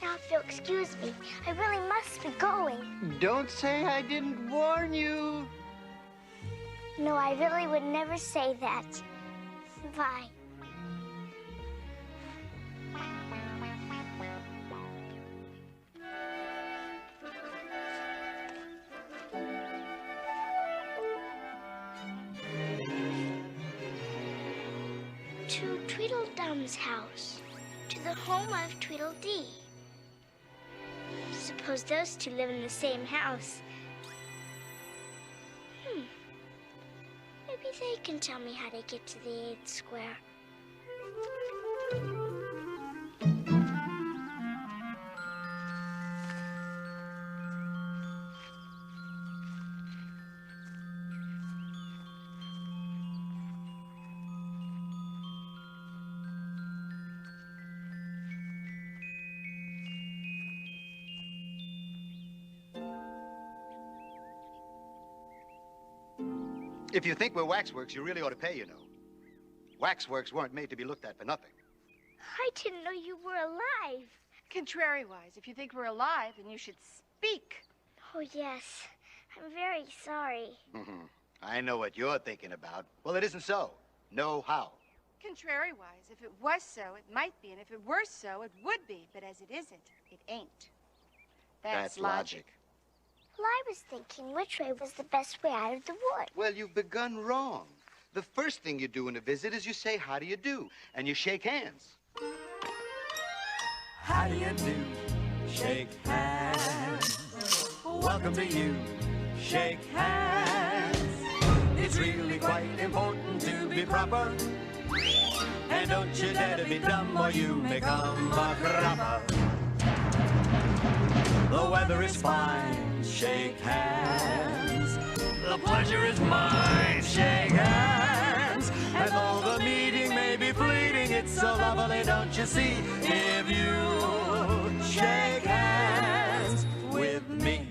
Speaker 2: Now, if you'll excuse me, I really must be going.
Speaker 4: Don't say I didn't warn you.
Speaker 2: No, I really would never say that. Bye. To Tweedledum's house, to the home of Tweedledee. Suppose those two live in the same house. Maybe they can tell me how to get to the 8th square.
Speaker 13: If you think we're waxworks, you really ought to pay, you know. Waxworks weren't made to be looked at for nothing.
Speaker 2: I didn't know you were alive.
Speaker 23: Contrariwise, if you think we're alive, then you should speak.
Speaker 2: Oh, yes. I'm very sorry.
Speaker 13: I know what you're thinking about. Well, it isn't so. No how.
Speaker 23: Contrary-wise, if it was so, it might be, and if it were so, it would be. But as it isn't, it ain't. That's logic.
Speaker 2: Well, I was thinking which way was the best way out of the wood.
Speaker 13: Well, you've begun wrong. The first thing you do in a visit is you say, how do you do? And you shake hands.
Speaker 5: How do you do? Shake hands. Welcome to you. Shake hands. It's really quite important to be proper. And don't you dare to be dumb or you may come a cropper. The weather is fine. Shake hands. The pleasure is mine. Shake hands. And though the meeting may be fleeting, it's so lovely, don't you see? If you shake hands with me.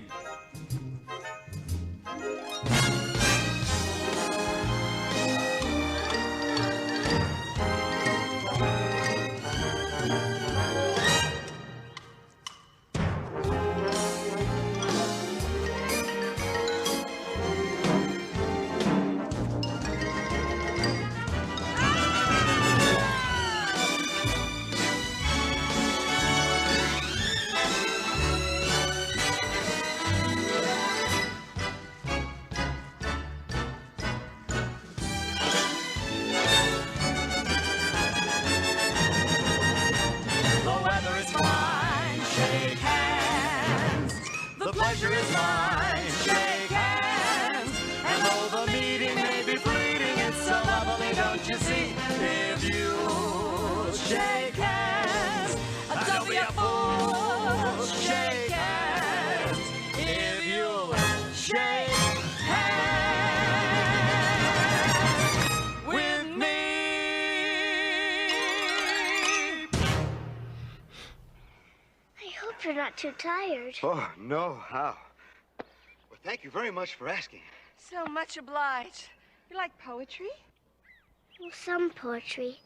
Speaker 5: Pleasure is mine, shake hands. And though the meeting may be fleeting, it's so lovely, don't you see? If you shake hands, don't be a fool, shake hands. If you shake hands with me.
Speaker 2: I hope you're not too tired.
Speaker 13: Oh, no, how? Well, thank you very much for asking.
Speaker 23: So much obliged. You like poetry?
Speaker 2: Well, some poetry.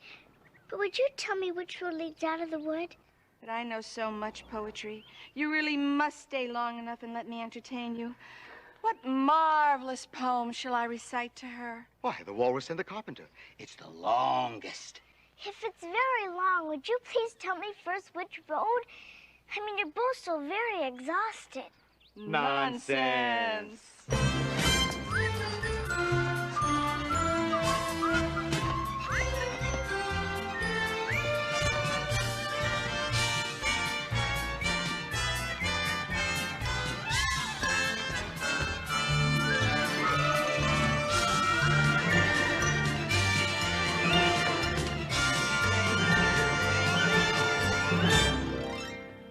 Speaker 2: But would you tell me which road leads out of the wood?
Speaker 23: But I know so much poetry. You really must stay long enough and let me entertain you. What marvelous poem shall I recite to her?
Speaker 13: Why, The Walrus and the Carpenter. It's the longest.
Speaker 2: If it's very long, would you please tell me first which road? I mean, you're both so very exhausted.
Speaker 23: Nonsense.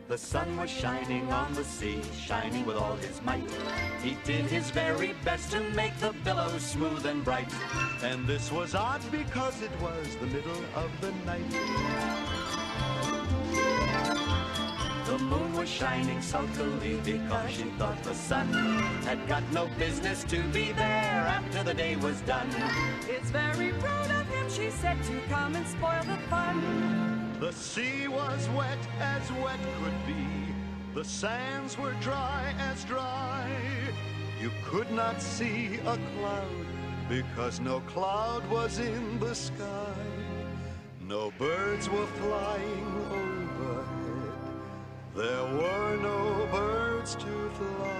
Speaker 5: The sun was shining on the sea, shining with all his might. He did his very best to make the billows smooth and bright. And this was odd because it was the middle of the night. The moon was shining sulkily because she thought the sun had got no business to be there after the day was done.
Speaker 10: It's very rude of him, she said, to come and spoil the fun.
Speaker 5: The sea was wet could be. The sands were dry as dry. You could not see a cloud because no cloud was in the sky. No birds were flying overhead. There were no birds to fly.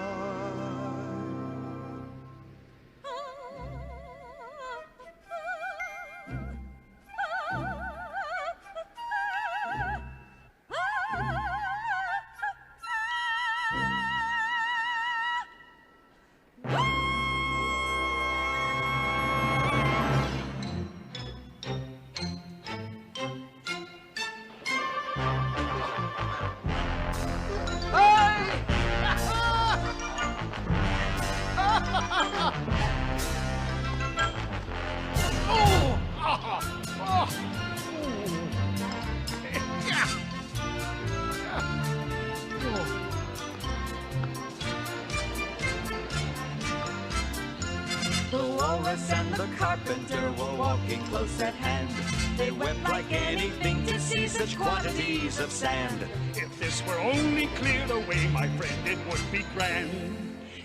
Speaker 5: The Walrus and the Carpenter were walking close at hand. They went like anything to see such quantities of sand.
Speaker 14: If this were only cleared away, my friend, it would be grand.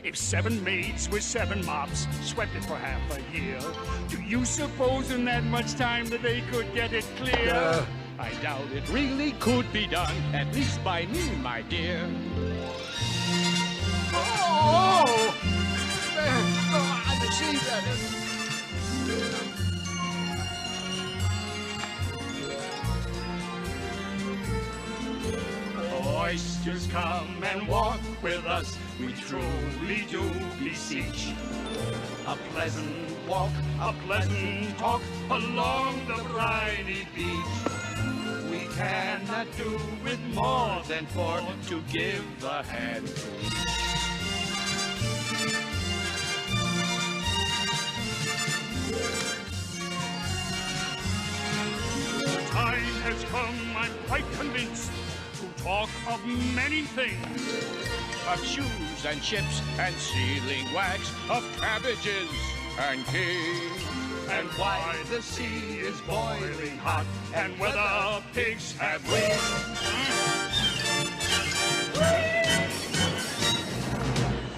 Speaker 8: If 7 maids with 7 mops swept it for half a year, do you suppose in that much time that they could get it clear? I doubt it really could be done, at least by me, my dear.
Speaker 6: Oh! I see that.
Speaker 8: Oysters, come and walk with us, we truly do beseech. A pleasant walk, a pleasant talk along the briny beach. We cannot do with more than 4 to give a hand to each. The time has come, I'm quite convinced, to talk of many things.
Speaker 12: Of shoes and chips and sealing wax, of cabbages and kings.
Speaker 8: And why the sea is boiling hot, and whether pigs have wings.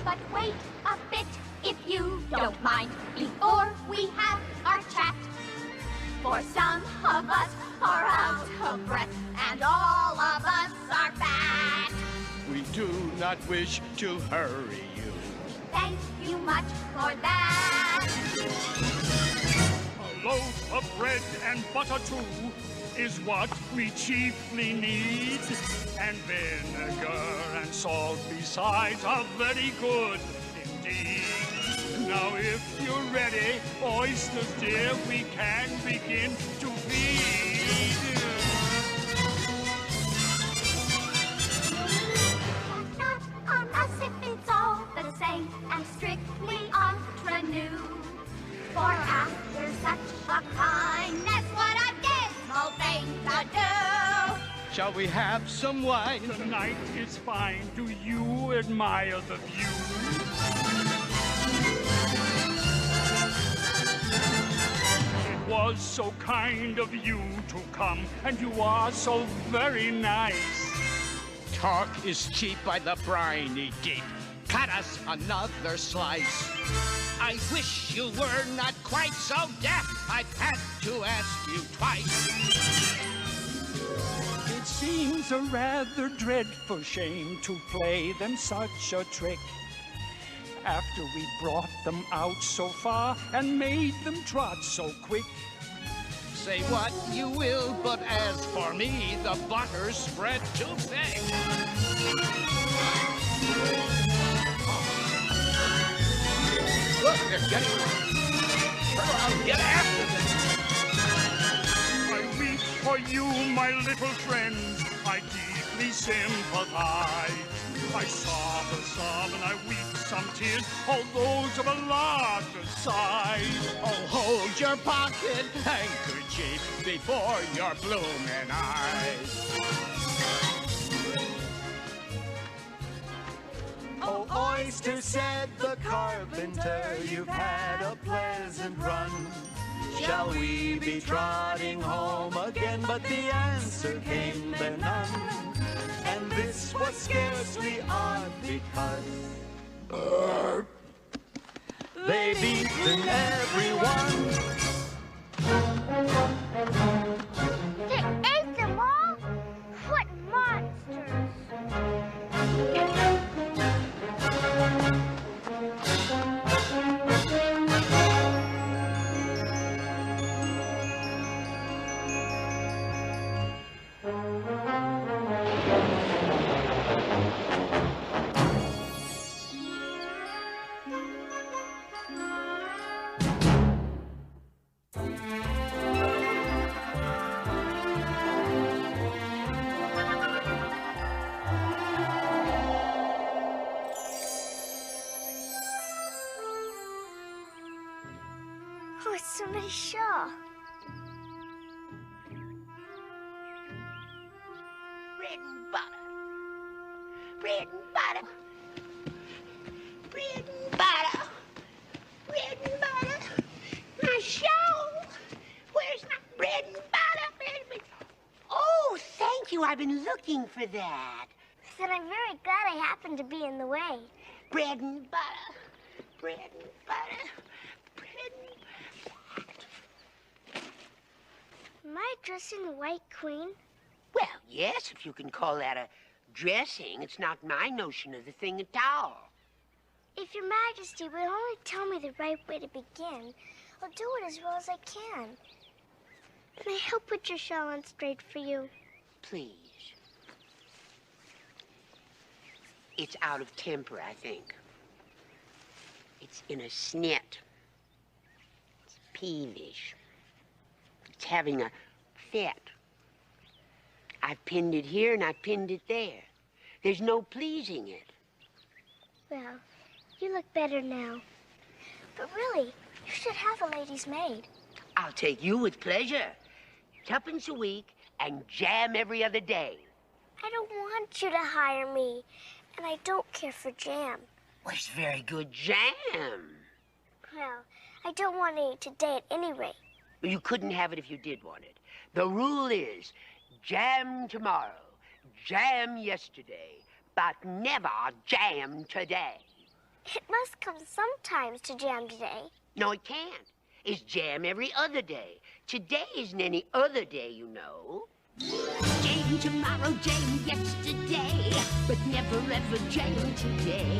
Speaker 14: But wait a bit, if you don't mind, before we have our chat. For some of us are out of breath, and all of us are fat.
Speaker 12: We do not wish to hurry you.
Speaker 14: Thank you much for that.
Speaker 8: A loaf of bread and butter too is what we chiefly need. And vinegar and salt besides are very good indeed. Now if you're ready, oysters dear, we can begin to feed.
Speaker 14: Not on us if it's all the same and strictly entre nous. For after such a kindness, what a dismal thing to do.
Speaker 12: Shall we have some wine?
Speaker 8: The night is fine. Do you admire the view? It was so kind of you to come, and you are so very nice.
Speaker 12: Talk is cheap by the briny deep. Cut us another slice. I wish you were not quite so deaf. I've had to ask you twice.
Speaker 8: It seems a rather dreadful shame to play them such a trick. After we brought them out so far and made them trot so quick.
Speaker 12: Say what you will, but as for me, the butter's spread too thick.
Speaker 7: Look, they're getting... Turn around, get after them.
Speaker 8: I weep for you, my little friends. I deeply sympathize. I sob and I weep some tears, all those of a larger size.
Speaker 12: Oh, hold your pocket handkerchief before your blooming eyes.
Speaker 5: Oh, oyster, said the carpenter, you've had a pleasant run. Shall we be trotting home again? But the answer came there none. And this was scarcely odd because they've eaten everyone.
Speaker 2: They ate them all? What monsters! Oh, it's somebody's shawl.
Speaker 22: Bread and butter. Bread and butter. Bread and butter. Bread and butter. My shawl. Where's my bread and butter? Oh, thank you. I've been looking for that.
Speaker 2: Then I'm very glad I happened to be in the way.
Speaker 22: Bread and butter. bread and butter. Bread and butter.
Speaker 2: Am I dressing the White Queen?
Speaker 22: Well, yes, if you can call that a dressing. It's not my notion of the thing at all.
Speaker 2: If Your Majesty would only tell me the right way to begin, I'll do it as well as I can. May I help put your shawl on straight for you?
Speaker 22: Please. It's out of temper, I think. It's in a snit. It's peevish. It's having a fit. I've pinned it here and I've pinned it there. There's no pleasing it.
Speaker 2: Well, you look better now. But really, you should have a lady's maid.
Speaker 22: I'll take you with pleasure. 2 a week and jam every other day.
Speaker 2: I don't want you to hire me, and I don't care for jam.
Speaker 22: Well, it's very good jam.
Speaker 2: Well, I don't want any today at any rate.
Speaker 22: Well, you couldn't have it if you did want it. The rule is jam tomorrow, jam yesterday, but never jam today.
Speaker 2: It must come sometimes to jam today.
Speaker 22: No, it can't. It's jam every other day. Today isn't any other day, you know. Jam tomorrow, jam yesterday, but never ever jam today.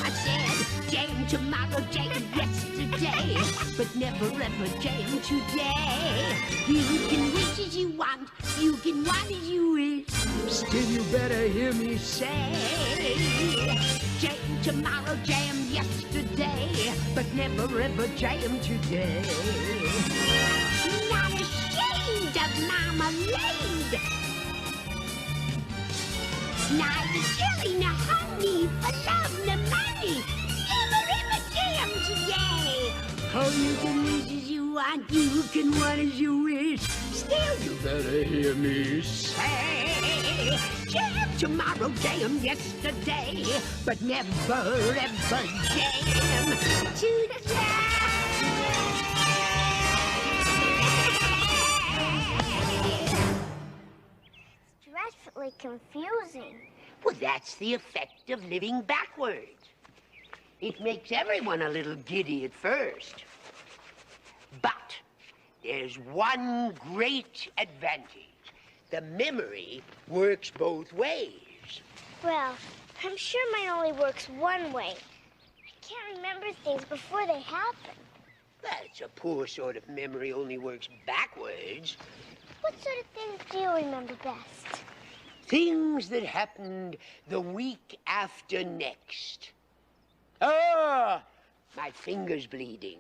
Speaker 22: I said jam tomorrow, jam yesterday, but never ever jam today. You can wish as you want, you can want as you wish. Still you better hear me say, jam tomorrow, jam yesterday, but never ever jam today. Not ashamed of marmalade. Neither jelly nor honey, for love nor money. Never ever jam today. Oh, you can wish as you want, you can want as you wish. Still, you better hear me say, jam tomorrow, jam yesterday, but never ever jam today.
Speaker 2: Dreadfully confusing.
Speaker 22: Well, that's the effect of living backwards. It makes everyone a little giddy at first. But there's one great advantage. The memory works both ways.
Speaker 2: Well, I'm sure mine only works one way. I can't remember things before they happen.
Speaker 22: Well, it's a poor sort of memory, only works backwards.
Speaker 2: What sort of things do you remember best?
Speaker 22: Things that happened the week after next. Ah! My finger's bleeding.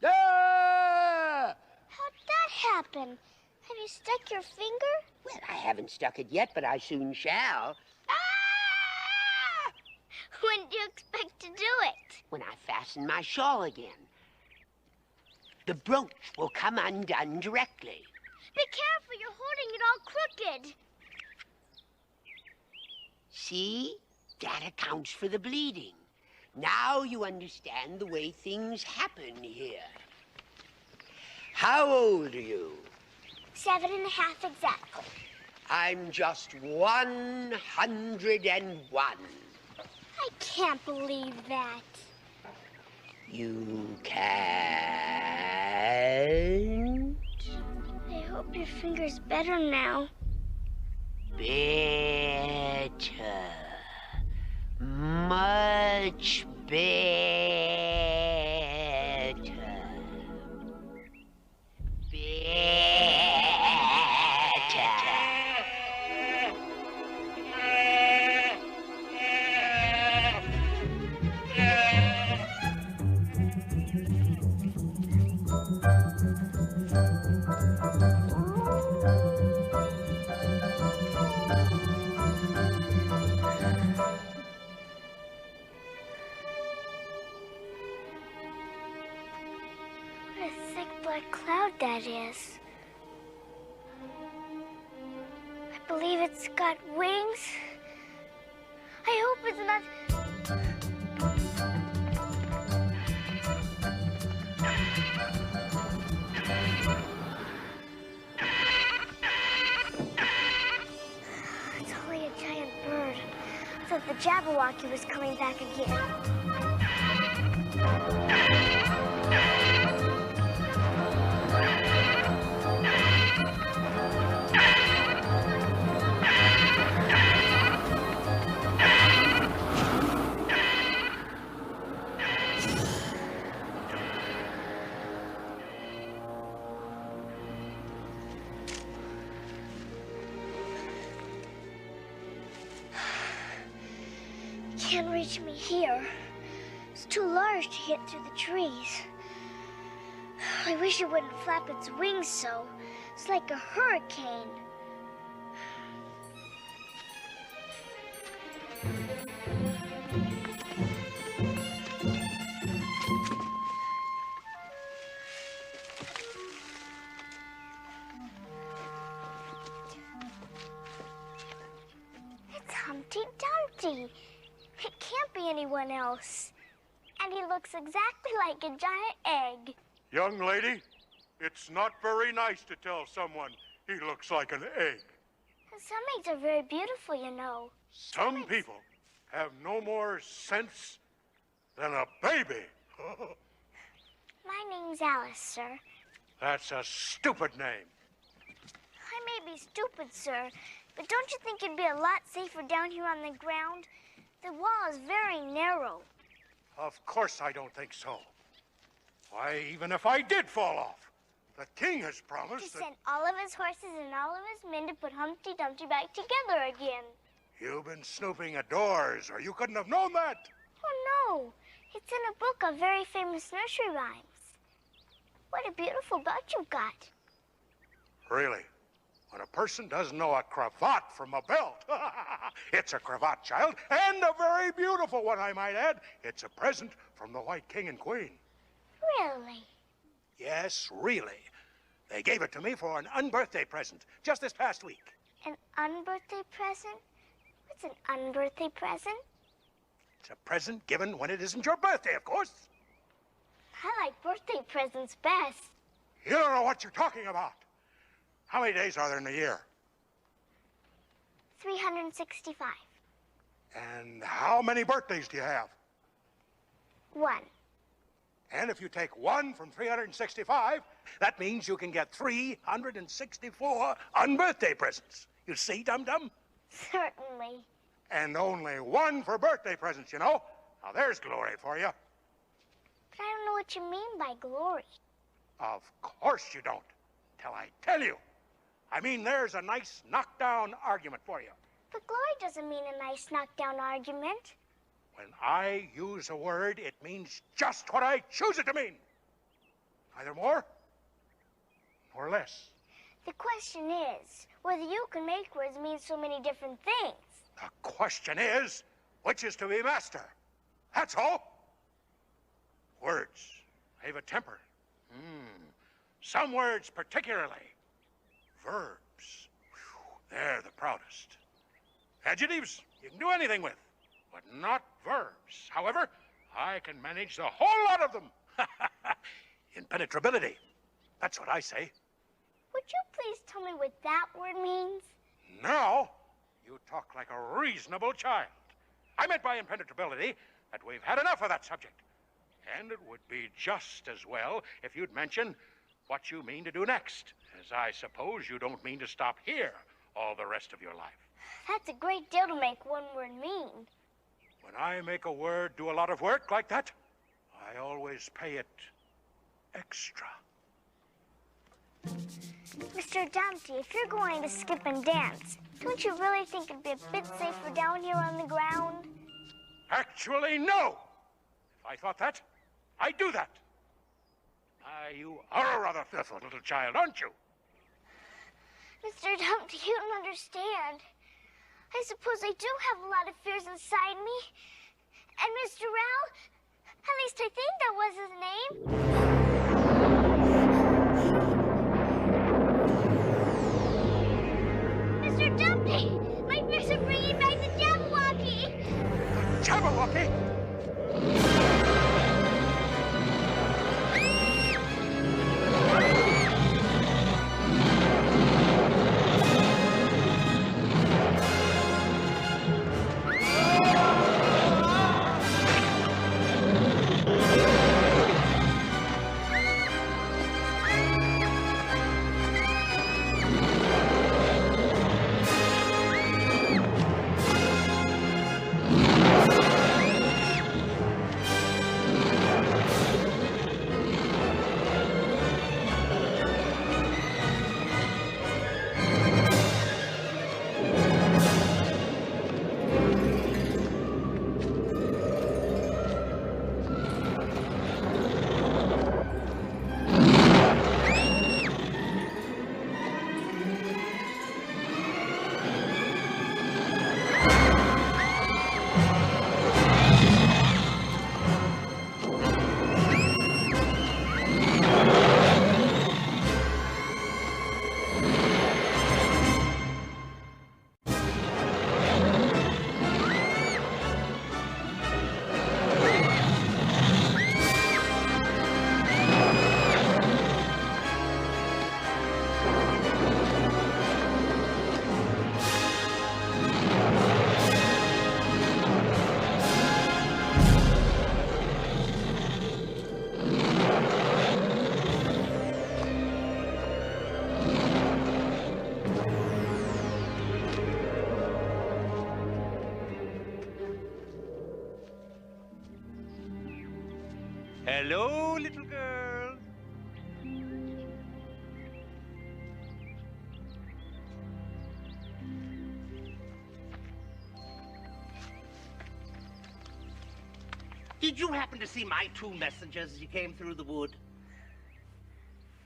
Speaker 22: Ah!
Speaker 2: How'd that happen? Have you stuck your finger?
Speaker 22: Well, I haven't stuck it yet, but I soon shall.
Speaker 2: When do you expect to do it?
Speaker 22: When I fasten my shawl again. The brooch will come undone directly.
Speaker 2: Be careful, you're holding it all crooked.
Speaker 22: See? That accounts for the bleeding. Now you understand the way things happen here. How old are you?
Speaker 2: 7.5 exactly.
Speaker 22: I'm just 101.
Speaker 2: I can't believe that.
Speaker 22: You can't?
Speaker 2: I hope your finger's better now.
Speaker 22: Better. Much better.
Speaker 2: What a thick black cloud that is. I believe it's got wings. I hope it's not... It's only a giant bird. I thought the Jabberwocky was coming back again. Can't reach me here. It's too large to hit through the trees. I wish it wouldn't flap its wings so. It's like a hurricane. It's Humpty Dumpty. It can't be anyone else. And he looks exactly like a giant egg.
Speaker 5: Young lady, it's not very nice to tell someone he looks like an egg.
Speaker 2: Some eggs are very beautiful, you know.
Speaker 5: Some people have no more sense than a baby.
Speaker 2: My name's Alice, sir.
Speaker 5: That's a stupid name.
Speaker 2: I may be stupid, sir, but don't you think it'd be a lot safer down here on the ground? The wall is very narrow.
Speaker 5: Of course I don't think so. Why, even if I did fall off, the king has promised
Speaker 2: To
Speaker 5: that...
Speaker 2: send all of his horses and all of his men to put Humpty Dumpty back together again.
Speaker 5: You've been snooping at doors, or you couldn't have known that.
Speaker 2: Oh, no. It's in a book of very famous nursery rhymes. What a beautiful belt you've got.
Speaker 5: Really? When a person doesn't know a cravat from a belt. It's a cravat, child, and a very beautiful one, I might add. It's a present from the White King and Queen.
Speaker 2: Really?
Speaker 5: Yes, really. They gave it to me for an unbirthday present just this past week.
Speaker 2: An unbirthday present? What's an unbirthday present?
Speaker 5: It's a present given when it isn't your birthday, of course.
Speaker 2: I like birthday presents best.
Speaker 5: You don't know what you're talking about. How many days are there in a year?
Speaker 2: 365.
Speaker 5: And how many birthdays do you have?
Speaker 2: 1.
Speaker 5: And if you take 1 from 365, that means you can get 364 unbirthday presents. You see, dum-dum?
Speaker 2: Certainly.
Speaker 5: And only 1 for birthday presents, you know. Now, there's glory for you.
Speaker 2: But I don't know what you mean by glory.
Speaker 5: Of course you don't, till I tell you. I mean, there's a nice knockdown argument for you.
Speaker 2: But glory doesn't mean a nice knockdown argument.
Speaker 5: When I use a word, it means just what I choose it to mean. Neither more nor less.
Speaker 2: The question is whether you can make words mean so many different things.
Speaker 5: The question is, which is to be master? That's all. Words have a temper. Some words particularly. Verbs, they're the proudest. Adjectives, you can do anything with, but not verbs. However, I can manage the whole lot of them. Impenetrability, that's what I say.
Speaker 2: Would you please tell me what that word means?
Speaker 5: Now, you talk like a reasonable child. I meant by impenetrability that we've had enough of that subject. And it would be just as well if you'd mention what you mean to do next, as I suppose you don't mean to stop here all the rest of your life.
Speaker 2: That's a great deal to make one word mean.
Speaker 5: When I make a word do a lot of work like that, I always pay it extra.
Speaker 2: Mr. Dumpty, if you're going to skip and dance, don't you really think it'd be a bit safer down here on the ground?
Speaker 5: Actually, no. If I thought that, I'd do that. You are a rather fearful little child, aren't you?
Speaker 2: Mr. Dumpty, you don't understand. I suppose I do have a lot of fears inside me. And Mr. Rao, at least I think that was his name. Mr. Dumpty, my fears are bringing back the Jabberwocky.
Speaker 5: Jabberwocky?
Speaker 12: Hello, little girl.
Speaker 15: Did you happen to see my two messengers as you came through the wood?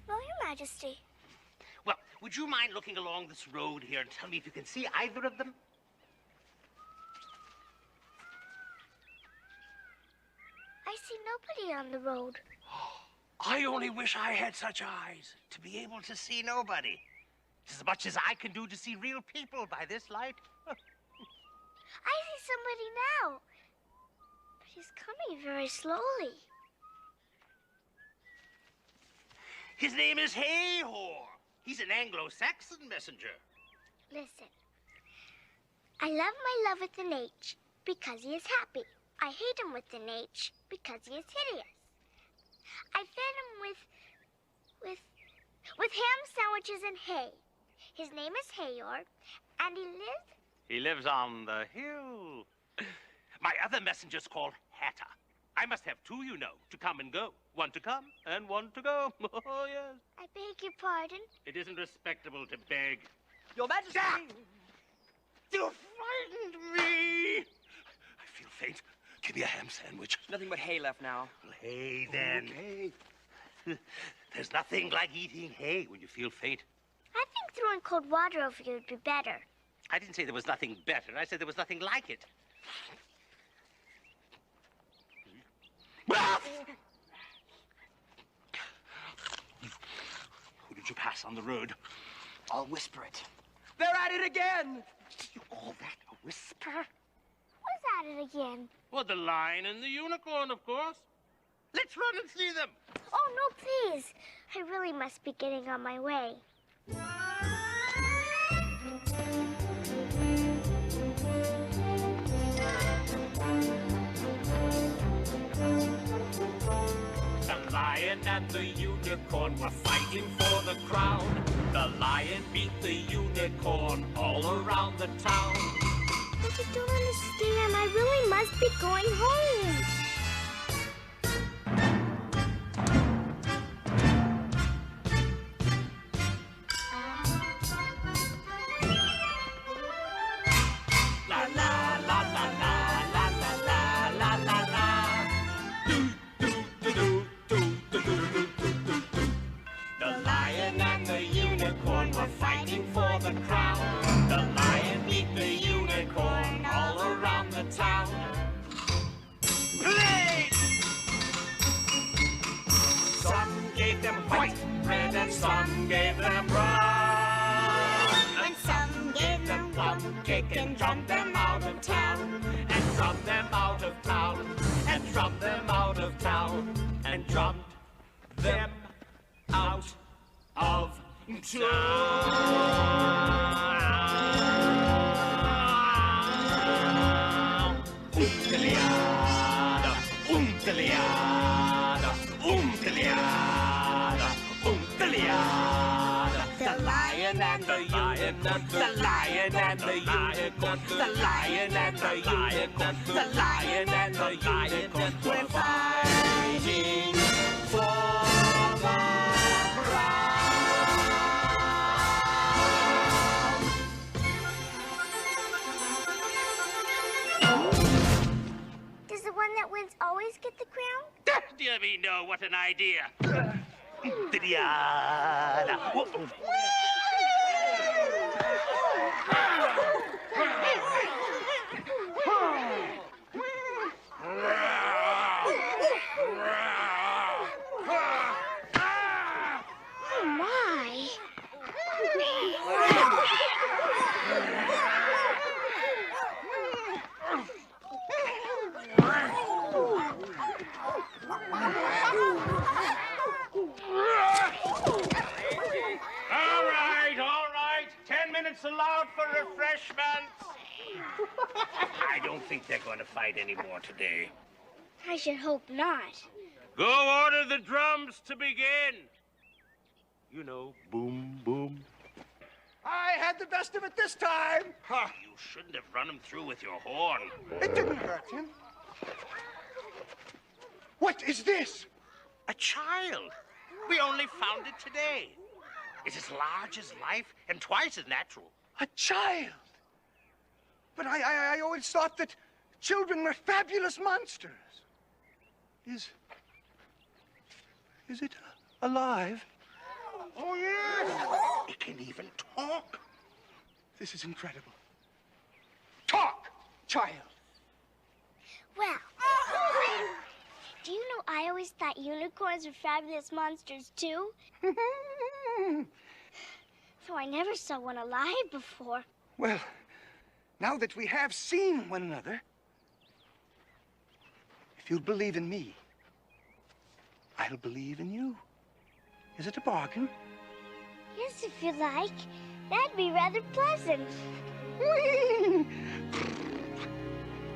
Speaker 2: No, Your Majesty.
Speaker 15: Well, would you mind looking along this road here and tell me if you can see either of them?
Speaker 2: I see nobody on the road.
Speaker 15: I only wish I had such eyes to be able to see nobody. It's as much as I can do to see real people by this light.
Speaker 2: I see somebody now. But he's coming very slowly.
Speaker 15: His name is Hay-Whore. He's an Anglo-Saxon messenger.
Speaker 2: Listen. I love my love with an H because he is happy. I hate him with an H because he is hideous. I fed him with ham sandwiches and hay. His name is Hay-Whore, and
Speaker 15: He lives on the hill. My other messenger's called Hatter. I must have two, you know, to come and go. One to come and one to go. Oh, yes.
Speaker 2: I beg your pardon.
Speaker 15: It isn't respectable to beg.
Speaker 19: Your Majesty!
Speaker 15: Ah! You frightened me! I feel faint. Give me a ham sandwich.
Speaker 19: Nothing but hay left now.
Speaker 15: Well, hay, then. Okay. There's nothing like eating hay when you feel faint.
Speaker 2: I think throwing cold water over you would be better.
Speaker 15: I didn't say there was nothing better. I said there was nothing like it. Who did you pass on the road?
Speaker 19: I'll whisper it. They're at it again!
Speaker 15: Did you call that a whisper?
Speaker 2: Who's at it again?
Speaker 15: Well, the lion and the unicorn, of course. Let's run and see them.
Speaker 2: Oh, no, please. I really must be getting on my way.
Speaker 18: The lion and the unicorn were fighting for the crown. The lion beat the unicorn all around the town.
Speaker 2: But you don't understand. I really must be going home.
Speaker 18: La la la la la la la la la la la. The lion and the unicorn were fighting for the crown. The lion beat the unicorn all around the town. Play! Some gave them white bread and some gave them brown. And some gave them plum cake and drummed them out of town. And drummed them out of town. And drummed them out of town. And drummed them out of town. Umtiliada, umtiliada, umtiliada, umtiliada. The lion and the unicorn, the lion and the unicorn, the lion and the unicorn, the lion and the unicorn were fighting for the crown.
Speaker 2: Does the one that wins always get the crown?
Speaker 15: Dear me, no, what an idea. Umtiliada.
Speaker 2: Oh, my.
Speaker 15: All right. 10 minutes allowed for refreshments. I don't think they're going to fight anymore today.
Speaker 2: I should hope not.
Speaker 15: Go order the drums to begin. You know, boom, boom.
Speaker 7: I had the best of it this time.
Speaker 15: Huh, you shouldn't have run him through with your horn.
Speaker 7: It didn't hurt him. What is this?
Speaker 15: A child. We only found it today. It's as large as life and twice as natural.
Speaker 7: A child? But I always thought that children were fabulous monsters. Is it alive?
Speaker 6: Oh, yes. It can even talk.
Speaker 7: This is incredible. Talk, child.
Speaker 2: Well, do you know I always thought unicorns were fabulous monsters, too? So I never saw one alive before.
Speaker 7: Well, now that we have seen one another, if you'll believe in me, I'll believe in you. Is it a bargain?
Speaker 2: Yes, if you like. That'd be rather pleasant.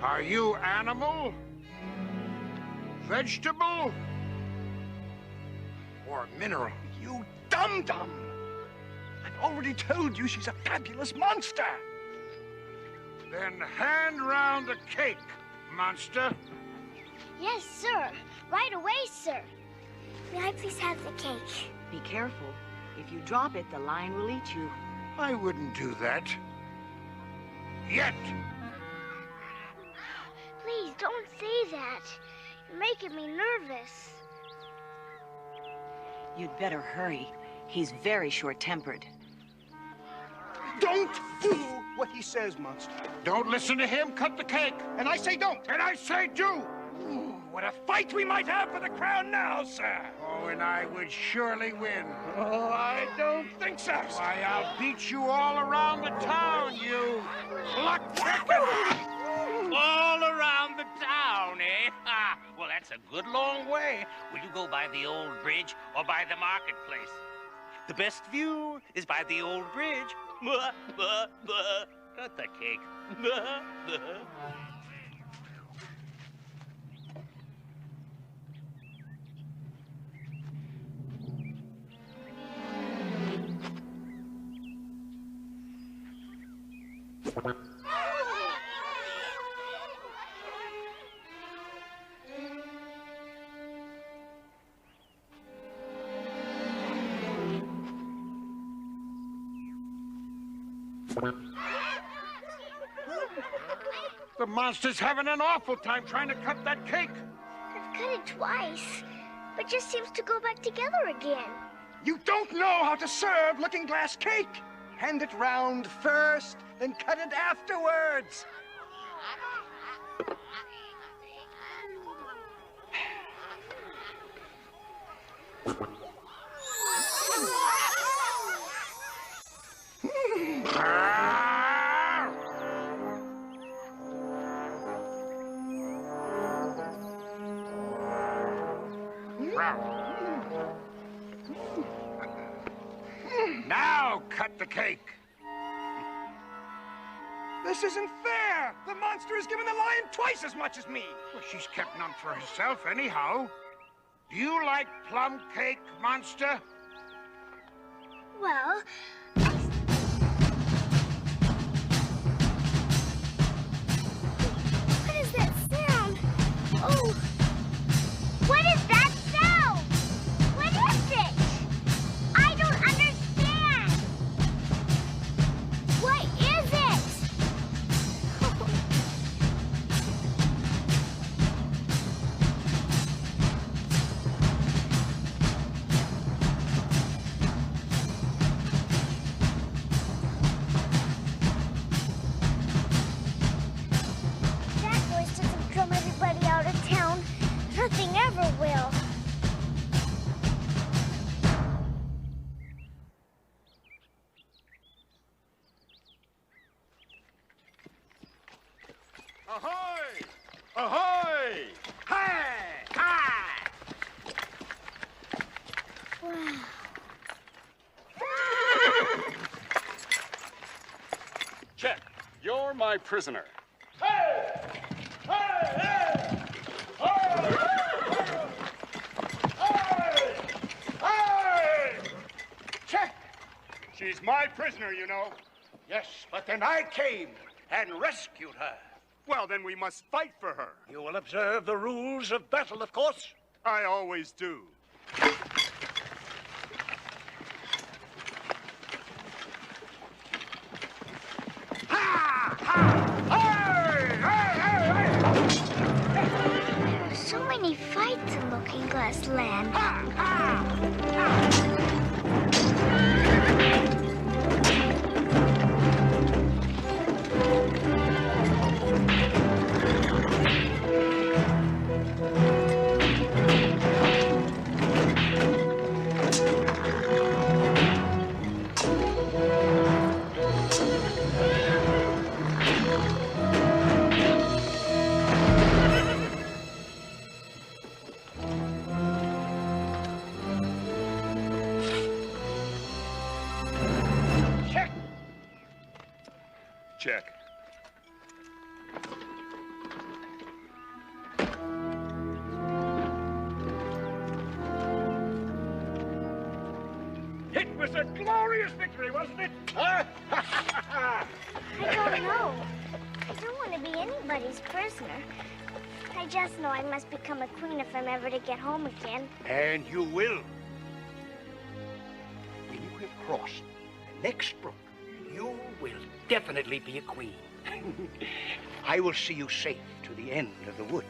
Speaker 6: Are you animal, vegetable, or mineral?
Speaker 7: You dum-dum! I've already told you she's a fabulous monster.
Speaker 6: Then hand round the cake, monster.
Speaker 2: Yes, sir. Right away, sir. May I please have the cake?
Speaker 16: Be careful. If you drop it, the lion will eat you.
Speaker 6: I wouldn't do that. Yet.
Speaker 2: Please, don't say that. You're making me nervous.
Speaker 16: You'd better hurry. He's very short-tempered.
Speaker 7: Don't do what he says, monster.
Speaker 6: Don't listen to him. Cut the cake.
Speaker 7: And I say don't.
Speaker 6: And I say do.
Speaker 7: Ooh, what a fight we might have for the crown now, sir.
Speaker 6: Oh, and I would surely win.
Speaker 7: Oh, I don't think so.
Speaker 6: Why, I'll beat you all around the town, you pluck chicken.
Speaker 15: All around the town, eh? Well, that's a good long way. Will you go by the old bridge or by the marketplace? The best view is by the old bridge. Cut the cake.
Speaker 6: The monster's having an awful time trying to cut that cake.
Speaker 2: I've cut it twice, but just seems to go back together again.
Speaker 7: You don't know how to serve looking-glass cake. Hand it round first, then cut it afterwards.
Speaker 6: Now cut the cake.
Speaker 7: This isn't fair. The monster has given the lion twice as much as me.
Speaker 6: Well, she's kept none for herself anyhow. Do you like plum cake, monster?
Speaker 2: Well, what is that sound? Oh, what is that sound? What is it? I don't understand. What is it? That voice doesn't drum everybody out of town. Nothing ever will.
Speaker 6: Ahoy! Ahoy! Hi! Hi!
Speaker 2: Wow.
Speaker 8: Check. You're my prisoner.
Speaker 6: Check!
Speaker 8: She's my prisoner, you know.
Speaker 6: Yes, but then I came and rescued her.
Speaker 8: Well, then we must fight for her.
Speaker 6: You will observe the rules of battle, of course.
Speaker 8: I always do.
Speaker 2: There are so many fights in Looking Glass Land.
Speaker 6: Check.
Speaker 8: It was a glorious victory, wasn't it? Huh?
Speaker 2: I don't know. I don't want to be anybody's prisoner. I just know I must become a queen if I'm ever to get home again.
Speaker 11: And you will. When you have crossed the next brook, you will definitely be a queen. I will see you safe to the end of the wood.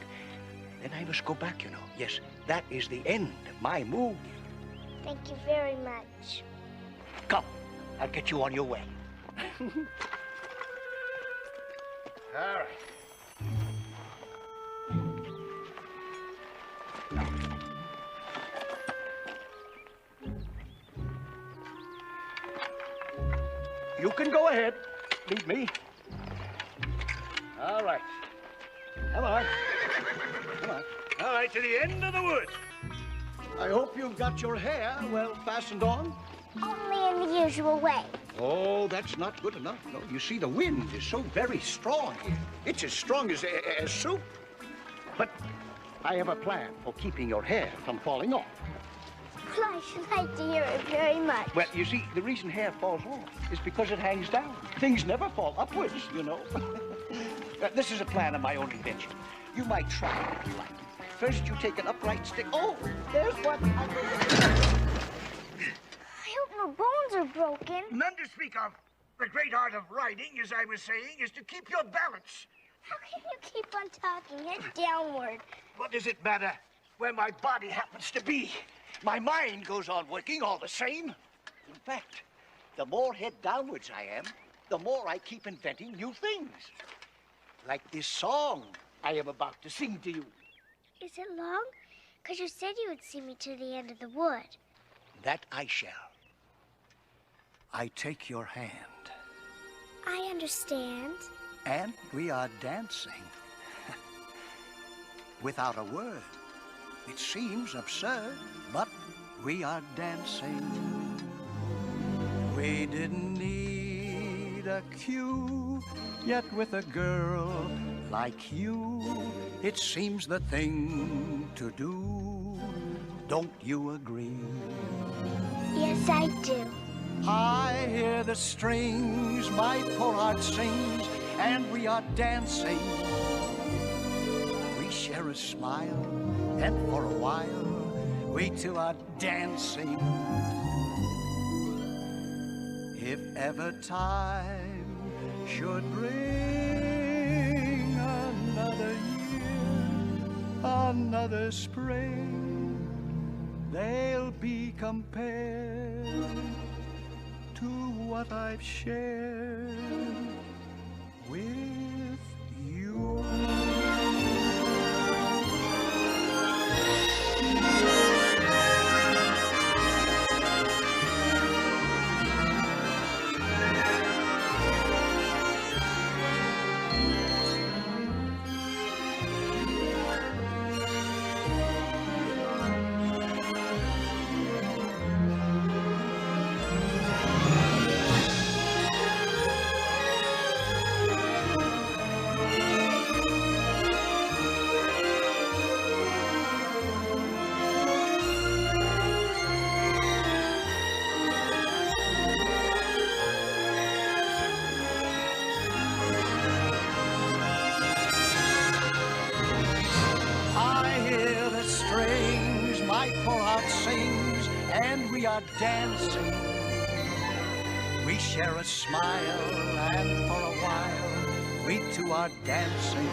Speaker 11: Then I must go back, you know. Yes, that is the end of my move.
Speaker 2: Thank you very much.
Speaker 11: Come, I'll get you on your way. All right. You can go ahead. Lead me. All right. Come on. Come on. All right, to the end of the wood. I hope you've got your hair well fastened on.
Speaker 2: Only in the usual way.
Speaker 11: Oh, that's not good enough. No, you see, the wind is so very strong here. It's as strong as soup. But I have a plan for keeping your hair from falling off.
Speaker 2: Well, I should like to hear it very much.
Speaker 11: Well, you see, the reason hair falls off is because it hangs down. Things never fall upwards, you know. This is a plan of my own invention. You might try it if you like. First, you take an upright stick. Oh, there's one.
Speaker 2: I hope no bones are broken.
Speaker 17: None to speak of. The great art of riding, as I was saying, is to keep your balance.
Speaker 2: How can you keep on talking head downward?
Speaker 11: What does it matter where my body happens to be? My mind goes on working all the same. In fact, the more head downwards I am, the more I keep inventing new things. Like this song I am about to sing to you.
Speaker 2: Is it long? Because you said you would see me to the end of the wood.
Speaker 11: That I shall. I take your hand.
Speaker 2: I understand.
Speaker 11: And we are dancing. Without a word. It seems absurd, but we are dancing. We didn't need a cue, yet with a girl like you, it seems the thing to do. Don't you agree?
Speaker 2: Yes, I do.
Speaker 11: I hear the strings my poor heart sings, and we are dancing. We share a smile, and for a while, we two are dancing. If ever time should bring another year, another spring, they'll be compared to what I've shared with you. and we are dancing. We share a smile, and for a while, we two are dancing.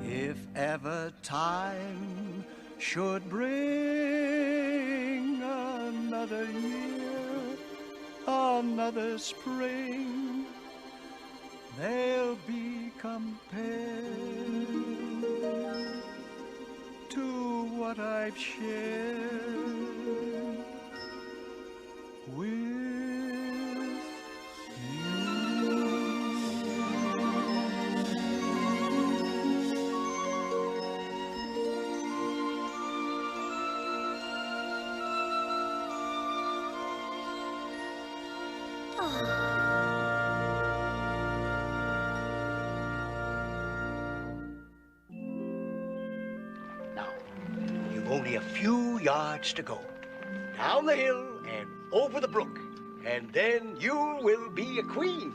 Speaker 11: If ever time should bring another year, another spring, they'll be compared to what I've shared with you. Now, you've only a few yards to go. Down the hill and over the brook. And then you will be a queen.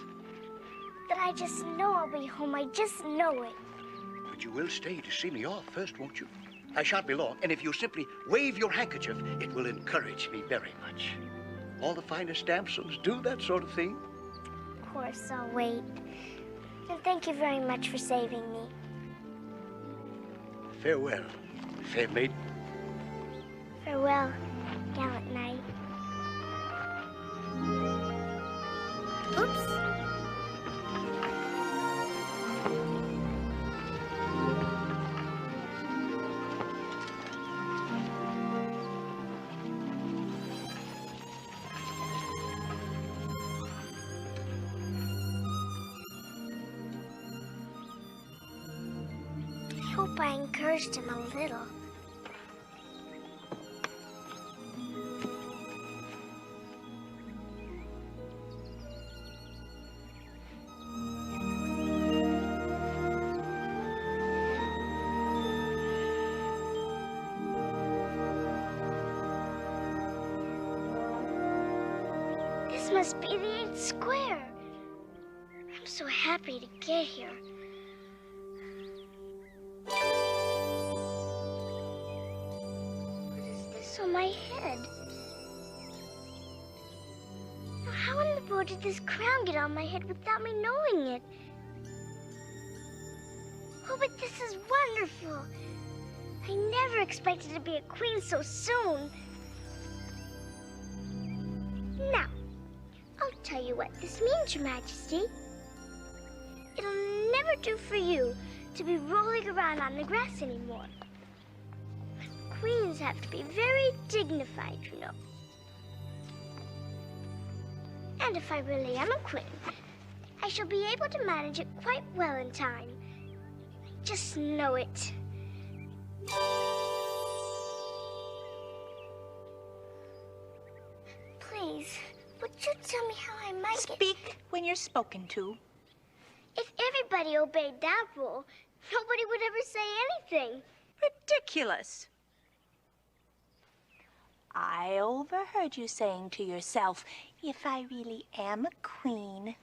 Speaker 2: But I just know I'll be home. I just know it.
Speaker 11: But you will stay to see me off first, won't you? I shan't be long, and if you simply wave your handkerchief, it will encourage me very much. All the finest damsels do that sort of thing.
Speaker 2: Of course, I'll wait. And thank you very much for saving me.
Speaker 11: Farewell, fair maiden.
Speaker 2: Farewell, gallant knight. Oops. I hope I encouraged him a little. This must be the 8th square. I'm so happy to get here. What is this on my head? Now, how in the world did this crown get on my head without me knowing it? Oh, but this is wonderful. I never expected to be a queen so soon. Now, I'll tell you what this means, Your Majesty. It'll never do for you to be rolling around on the grass anymore. Queens have to be very dignified, you know. And if I really am a queen, I shall be able to manage it quite well in time. I just know it. Please, would you tell me how I might
Speaker 1: Speak when you're spoken to.
Speaker 2: If everybody obeyed that rule, nobody would ever say anything.
Speaker 1: Ridiculous. I overheard you saying to yourself, if I really am a queen.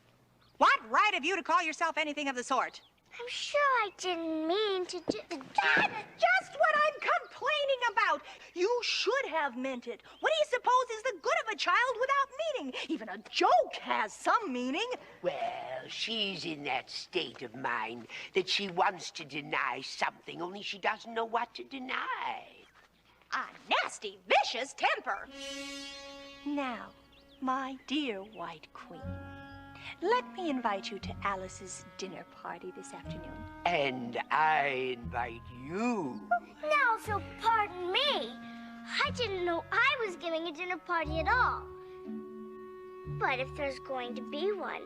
Speaker 9: What right have you to call yourself anything of the sort?
Speaker 2: I'm sure I didn't mean to do...
Speaker 1: That's just what I'm complaining about. You should have meant it. What do you suppose is the good of a child without meaning? Even a joke has some meaning.
Speaker 22: Well, she's in that state of mind that she wants to deny something, only she doesn't know what to deny.
Speaker 1: A nasty, vicious temper. Now, my dear White Queen, let me invite you to Alice's dinner party this afternoon.
Speaker 22: And I invite you.
Speaker 2: Now, if you'll pardon me, I didn't know I was giving a dinner party at all. But if there's going to be one,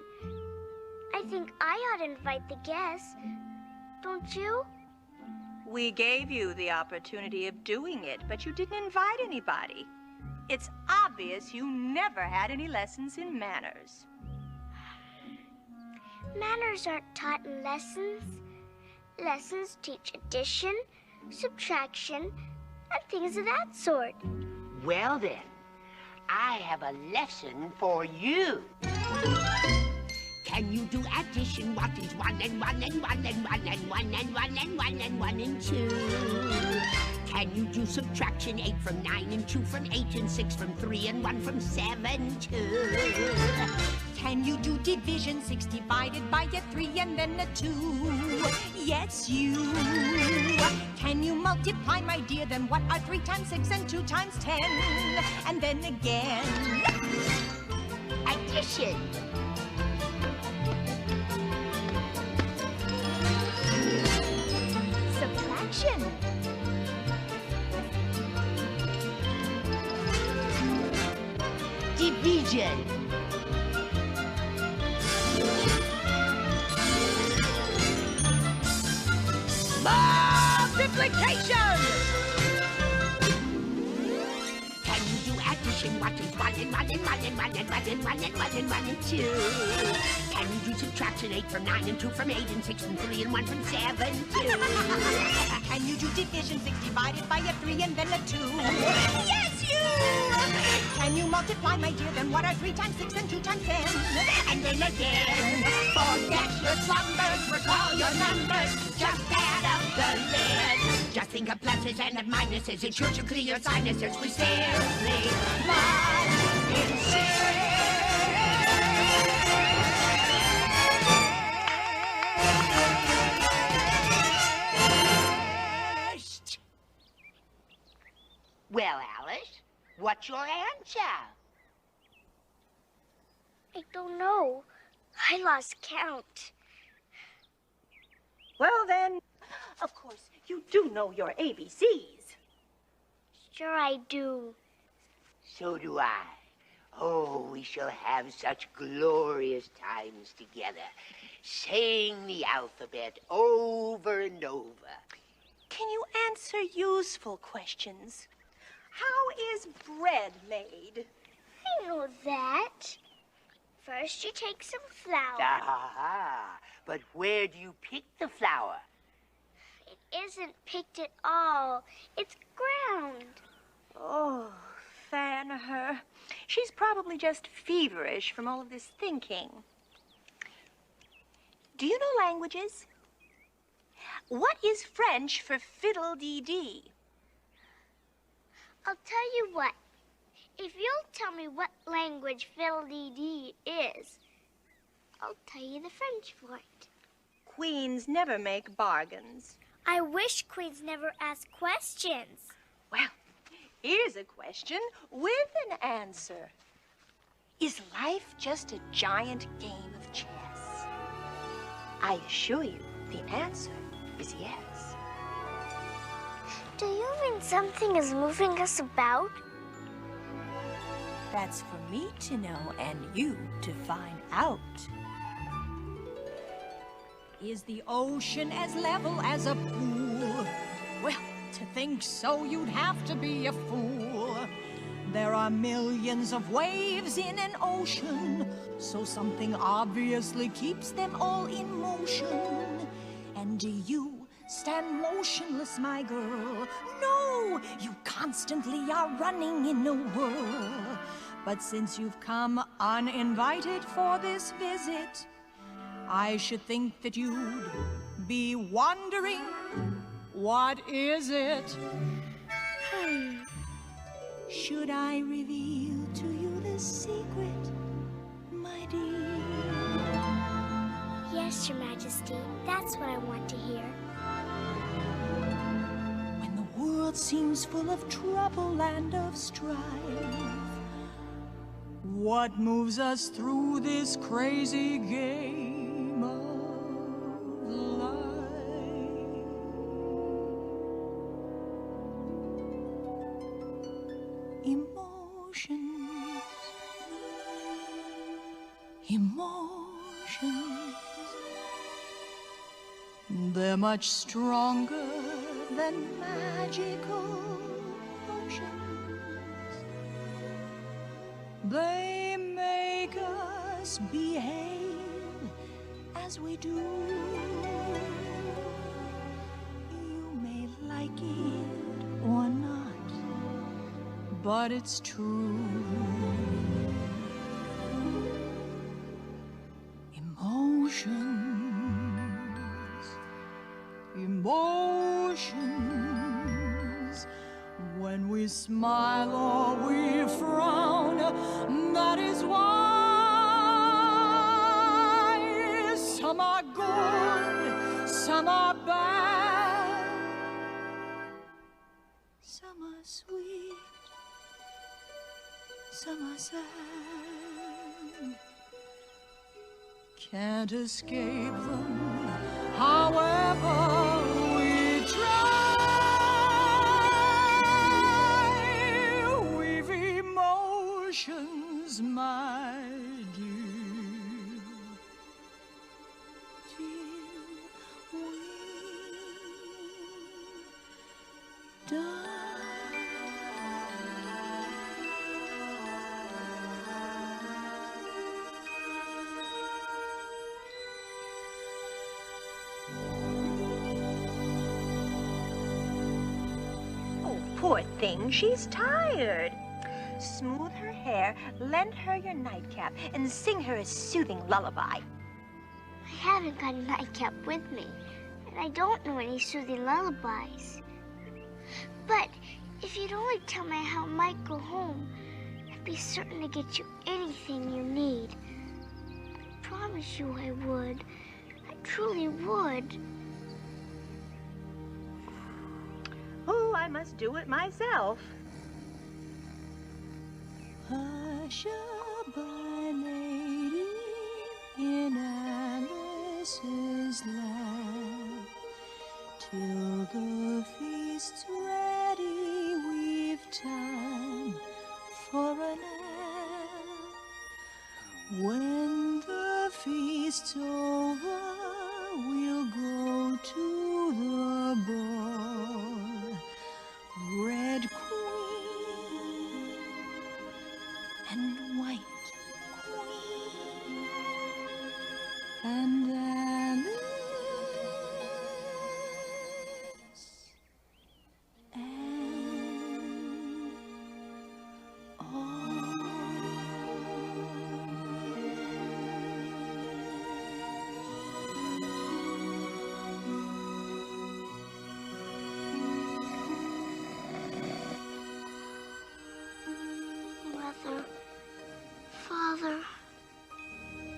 Speaker 2: I think I ought to invite the guests. Don't you?
Speaker 1: We gave you the opportunity of doing it, but you didn't invite anybody. It's obvious you never had any lessons in manners.
Speaker 2: Manners aren't taught in lessons. Lessons teach addition, subtraction, and things of that sort.
Speaker 22: Well then, I have a lesson for you. Can you do addition? What is 1 and 1 and 1 and 1 and 1 and 1 and 1 and 1 and 2? Can you do subtraction? 8 from 9 and 2 from 8 and 6 from 3 and 1 from 7 too?
Speaker 1: Can you do division? 6 divided by a 3 and then a 2? Yes, you. Can you multiply, my dear? Then what are 3 times 6 and 2 times 10? And then again.
Speaker 22: Addition.
Speaker 1: Subtraction.
Speaker 22: Division.
Speaker 1: Multiplication.
Speaker 22: Can you do addition? What is 1 and 1 and 1 and 1 and 1 and 1 and 1 and 1 and 2? Can you do subtraction? 8 from 9 and 2 from 8 and 6 from 3 and 1 from 7 too?
Speaker 1: Can you do division? 6 divided by a 3 and then a 2? Yes, you! Can you multiply, my dear? Then what are 3 times 6 and 2 times 10?
Speaker 22: And then again. Forget your slumbers, recall your numbers, just add up the list. Just think of pluses and of minuses, it's sure to clear your sinuses. We simply must insist. Well, Alice, what's your answer?
Speaker 2: I don't know. I lost count.
Speaker 1: Well, then, of course, you do know your ABCs.
Speaker 2: Sure I do.
Speaker 22: So do I. Oh, we shall have such glorious times together, saying the alphabet over and over.
Speaker 1: Can you answer useful questions? How is bread made?
Speaker 2: I know that. First, you take some flour.
Speaker 22: Ah, but where do you pick the flour?
Speaker 2: It isn't picked at all. It's ground.
Speaker 1: Oh, fan her. She's probably just feverish from all of this thinking. Do you know languages? What is French for fiddle-dee-dee?
Speaker 2: I'll tell you what. If you'll tell me what language fiddle-dee-dee is, I'll tell you the French for it.
Speaker 1: Queens never make bargains.
Speaker 2: I wish queens never ask questions.
Speaker 1: Well, here's a question with an answer. Is life just a giant game of chess? I assure you, the answer is yes.
Speaker 2: Do you mean something is moving us about?
Speaker 1: That's for me to know and you to find out. Is the ocean as level as a pool? Well, to think so, you'd have to be a fool. There are millions of waves in an ocean, so something obviously keeps them all in motion. And do you stand motionless, my girl? No, you constantly are running in a whirl. But since you've come uninvited for this visit, I should think that you'd be wondering, what is it? Should I reveal to you the secret, my dear?
Speaker 2: Yes, Your Majesty. That's what I want to hear.
Speaker 1: When the world seems full of trouble and of strife, what moves us through this crazy game of life? Emotions. Emotions. They're much stronger than magical potions. They make us behave as we do. You may like it or not, but it's true. Emotions, emotions, When we smile or we frown, that is why some are good, some are bad, some are sweet, some are sad. Can't escape them, however we try. We've emotions, my dear, till we die.
Speaker 9: Poor thing, she's tired. Smooth her hair, lend her your nightcap, and sing her a soothing lullaby.
Speaker 2: I haven't got a nightcap with me, and I don't know any soothing lullabies. But if you'd only tell me how I might go home, I'd be certain to get you anything you need. I promise you I would. I truly would.
Speaker 9: Oh, I must do it myself.
Speaker 1: Hush-a-bye, lady, in Alice's lap. Till the feast's ready, we've time for a nap. When the feast's over, we'll go to the ball. Red Queen and White Queen and Alice and all.
Speaker 2: Mother, Father,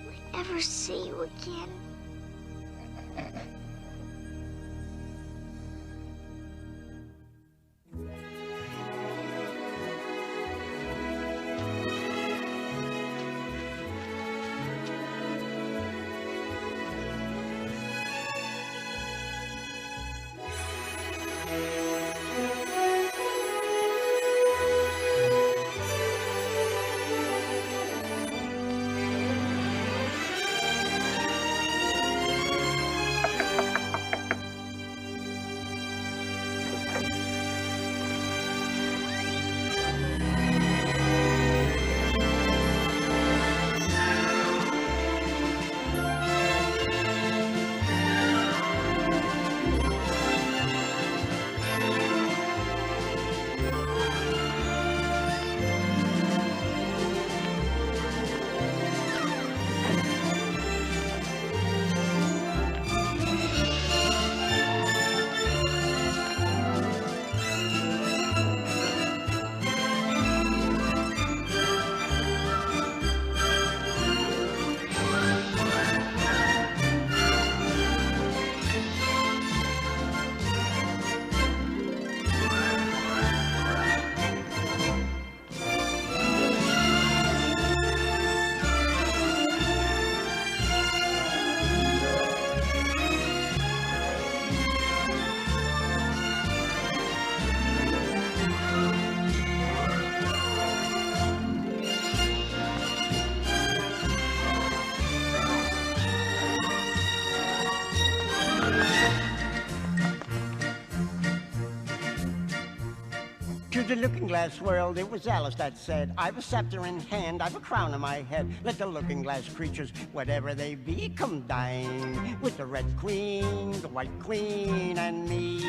Speaker 2: will I ever see you again?
Speaker 4: To the looking-glass world, it was Alice that said, I've a scepter in hand, I've a crown on my head. Let the looking-glass creatures, whatever they be, come dine with the Red Queen, the White Queen, and me.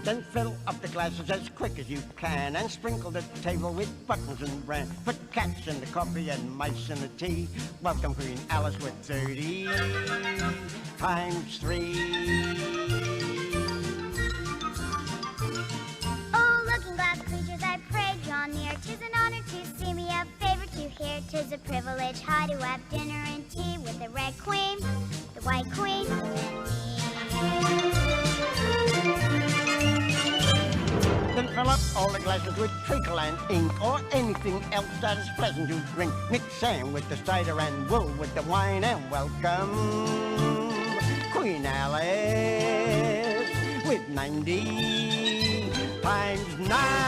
Speaker 4: Then fill up the glasses as quick as you can and sprinkle the table with buttons and bran. Put cats in the coffee and mice in the tea. Welcome Queen Alice with 30 times 3.
Speaker 2: is a privilege high to have dinner and tea with the red queen, the white queen, and me.
Speaker 4: Then fill up all the glasses with treacle and ink, or anything else that is pleasant to drink. Mix sand with the cider and wool with the wine, and welcome Queen Alice with 90 times 9.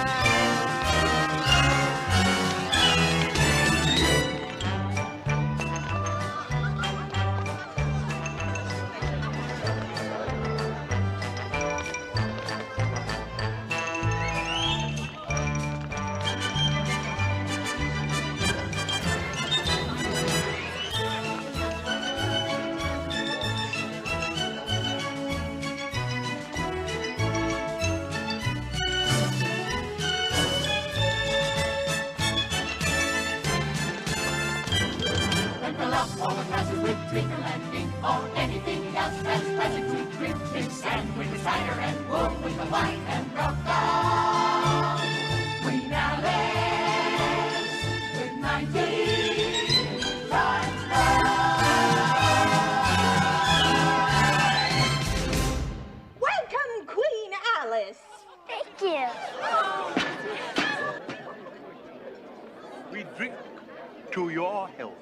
Speaker 18: All the glasses with treacle and ink, or anything else that's pleasant to drink. Mix sand with the cider and wool with the wine, and welcome Queen Alice with 90 times 9.
Speaker 9: Welcome, Queen Alice.
Speaker 2: Thank you.
Speaker 13: We drink to your health.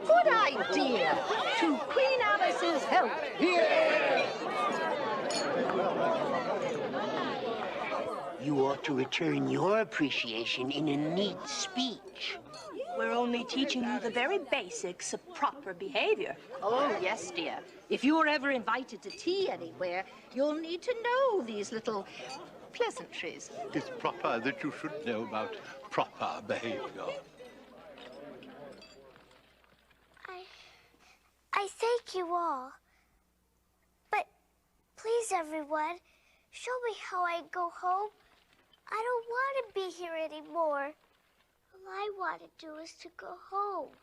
Speaker 9: Good idea. To Queen Alice's health.
Speaker 22: You ought to return your appreciation in a neat speech.
Speaker 9: We're only teaching you the very basics of proper behavior.
Speaker 3: Oh, yes, dear. If you're ever invited to tea anywhere, you'll need to know these little pleasantries.
Speaker 13: It's proper that you should know about proper behavior.
Speaker 2: I thank you all. But please, everyone, show me how I go home. I don't want to be here anymore. All I want to do is to go home.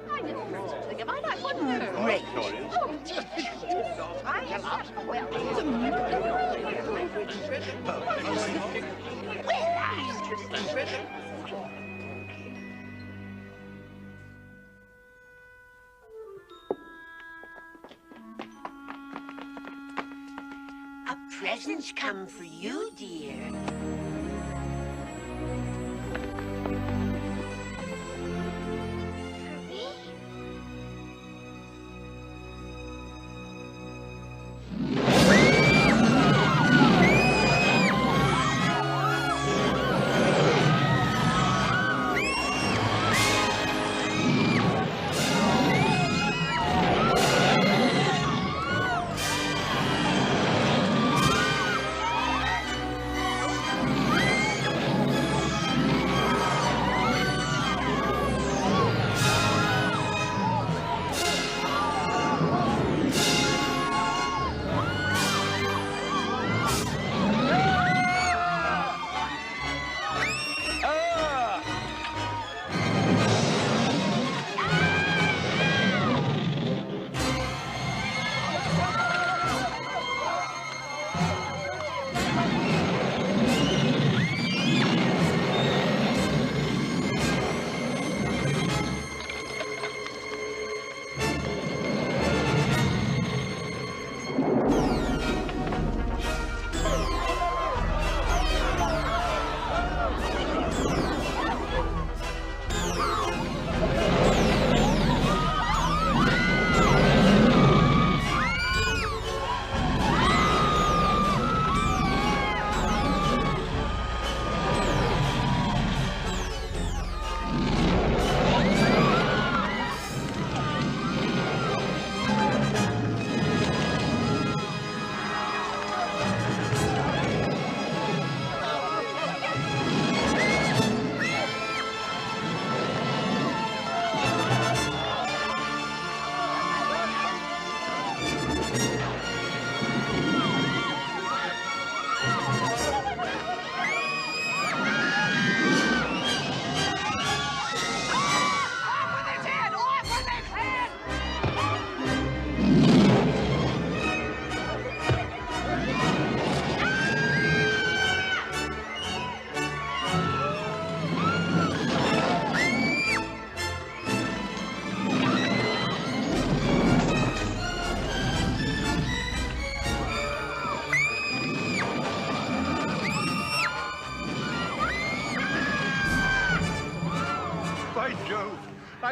Speaker 3: I never heard such a thing about that one.
Speaker 22: Great. A present's come for you, dear.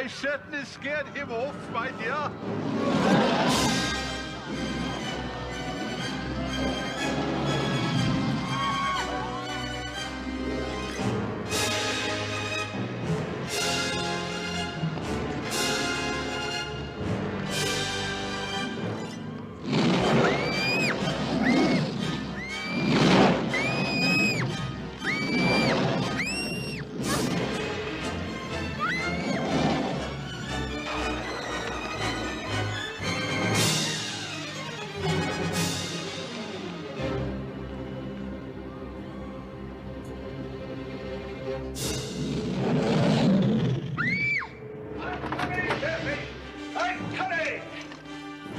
Speaker 5: I certainly scared him off, my dear.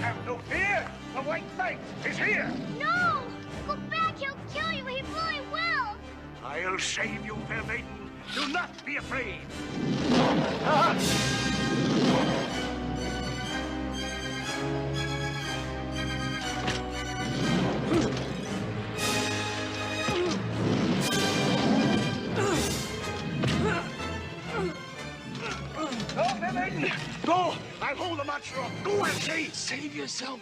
Speaker 17: Have no fear. The White Knight is here.
Speaker 2: No! Go back. He'll kill you. He really will.
Speaker 17: I'll save you, fair maiden. Do not be afraid. Go, fair maiden. Go. I'll hold the monster up. Go and see. Save yourself.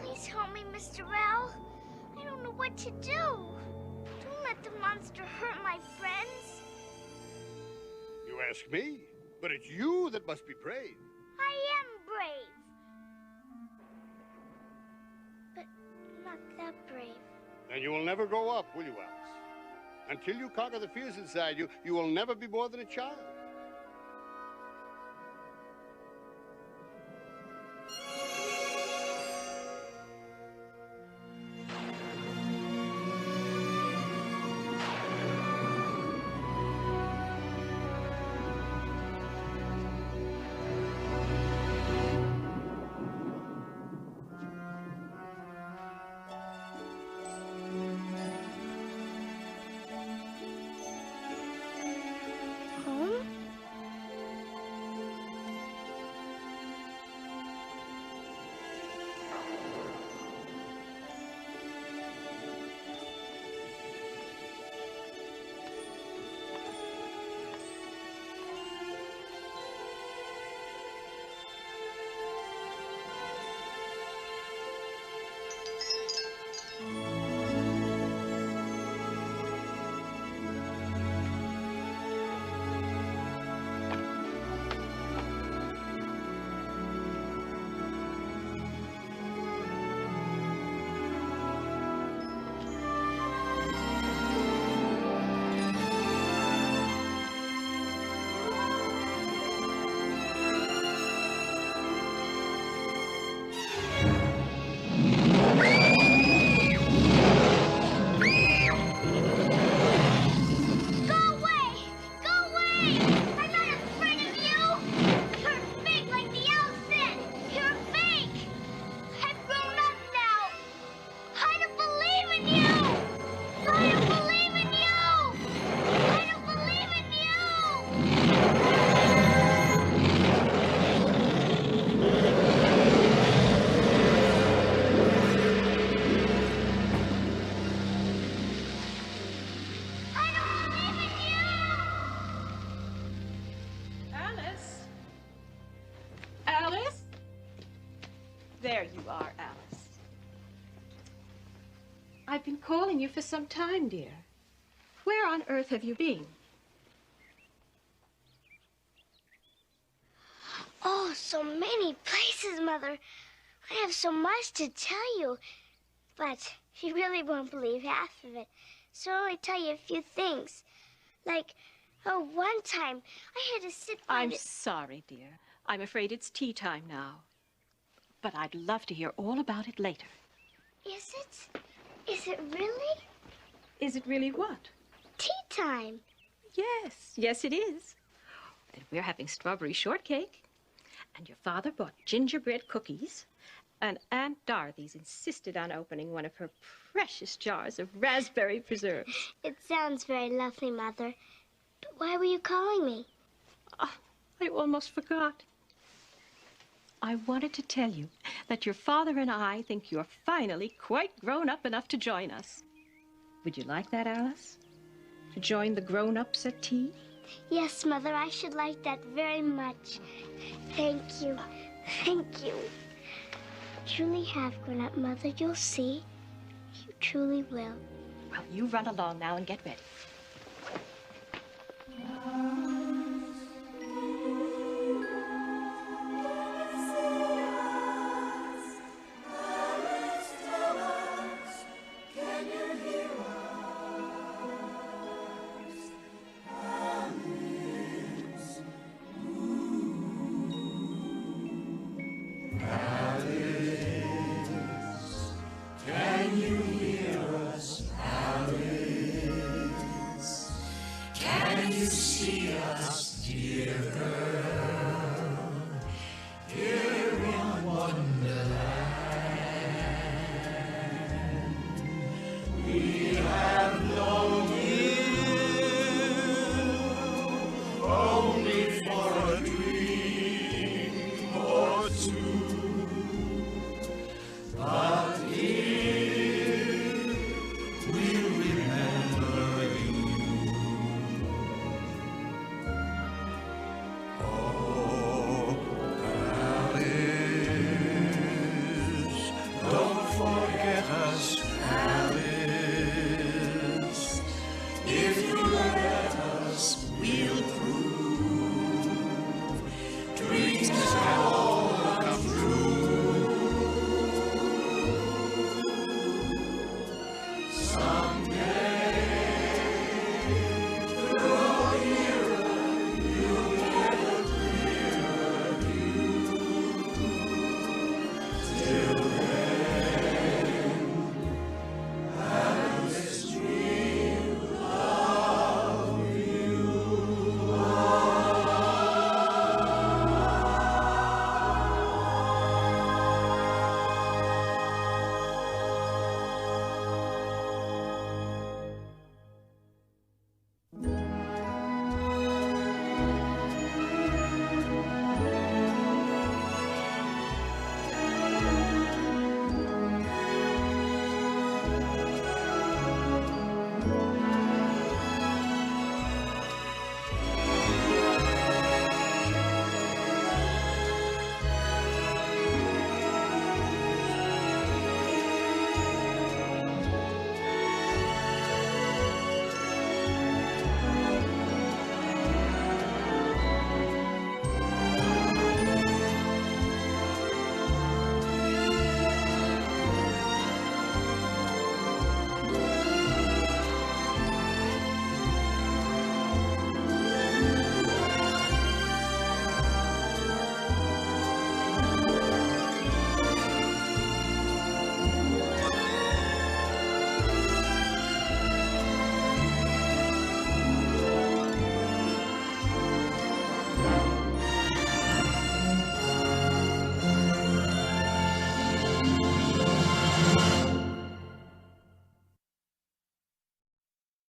Speaker 2: Please help me, Mr. Owl. I don't know what to do. Don't let the monster hurt my friends.
Speaker 5: You ask me, but it's you that must be brave.
Speaker 2: I am brave. But not that brave.
Speaker 5: Then you will never grow up, will you, Alice? Until you conquer the fears inside you, you will never be more than a child.
Speaker 2: Home?
Speaker 9: There you are, Alice. I've been calling you for some time, dear. Where on earth have you been?
Speaker 2: Oh, so many places, Mother. I have so much to tell you. But you really won't believe half of it. So I'll only tell you a few things. Like, Oh, one time I had to sit by
Speaker 20: I'm sorry, dear. I'm afraid it's tea time now. But I'd love to hear all about it later.
Speaker 2: Is it? Is it really?
Speaker 20: Is it really what?
Speaker 2: Tea time.
Speaker 20: Yes, yes it is. And we're having strawberry shortcake. And your father bought gingerbread cookies. And Aunt Dorothy's insisted on opening one of her precious jars of raspberry preserves.
Speaker 2: It sounds very lovely, Mother. But why were you calling me?
Speaker 20: Oh, I almost forgot. I wanted to tell you that your father and I think you're finally quite grown up enough to join us. Would you like that, Alice? To join the grown-ups at tea?
Speaker 2: Yes, Mother, I should like that very much. Thank you. Thank you. Truly have grown up, Mother. You'll see. You truly will.
Speaker 20: Well, you run along now and get ready.
Speaker 18: Don't forget us, Alice.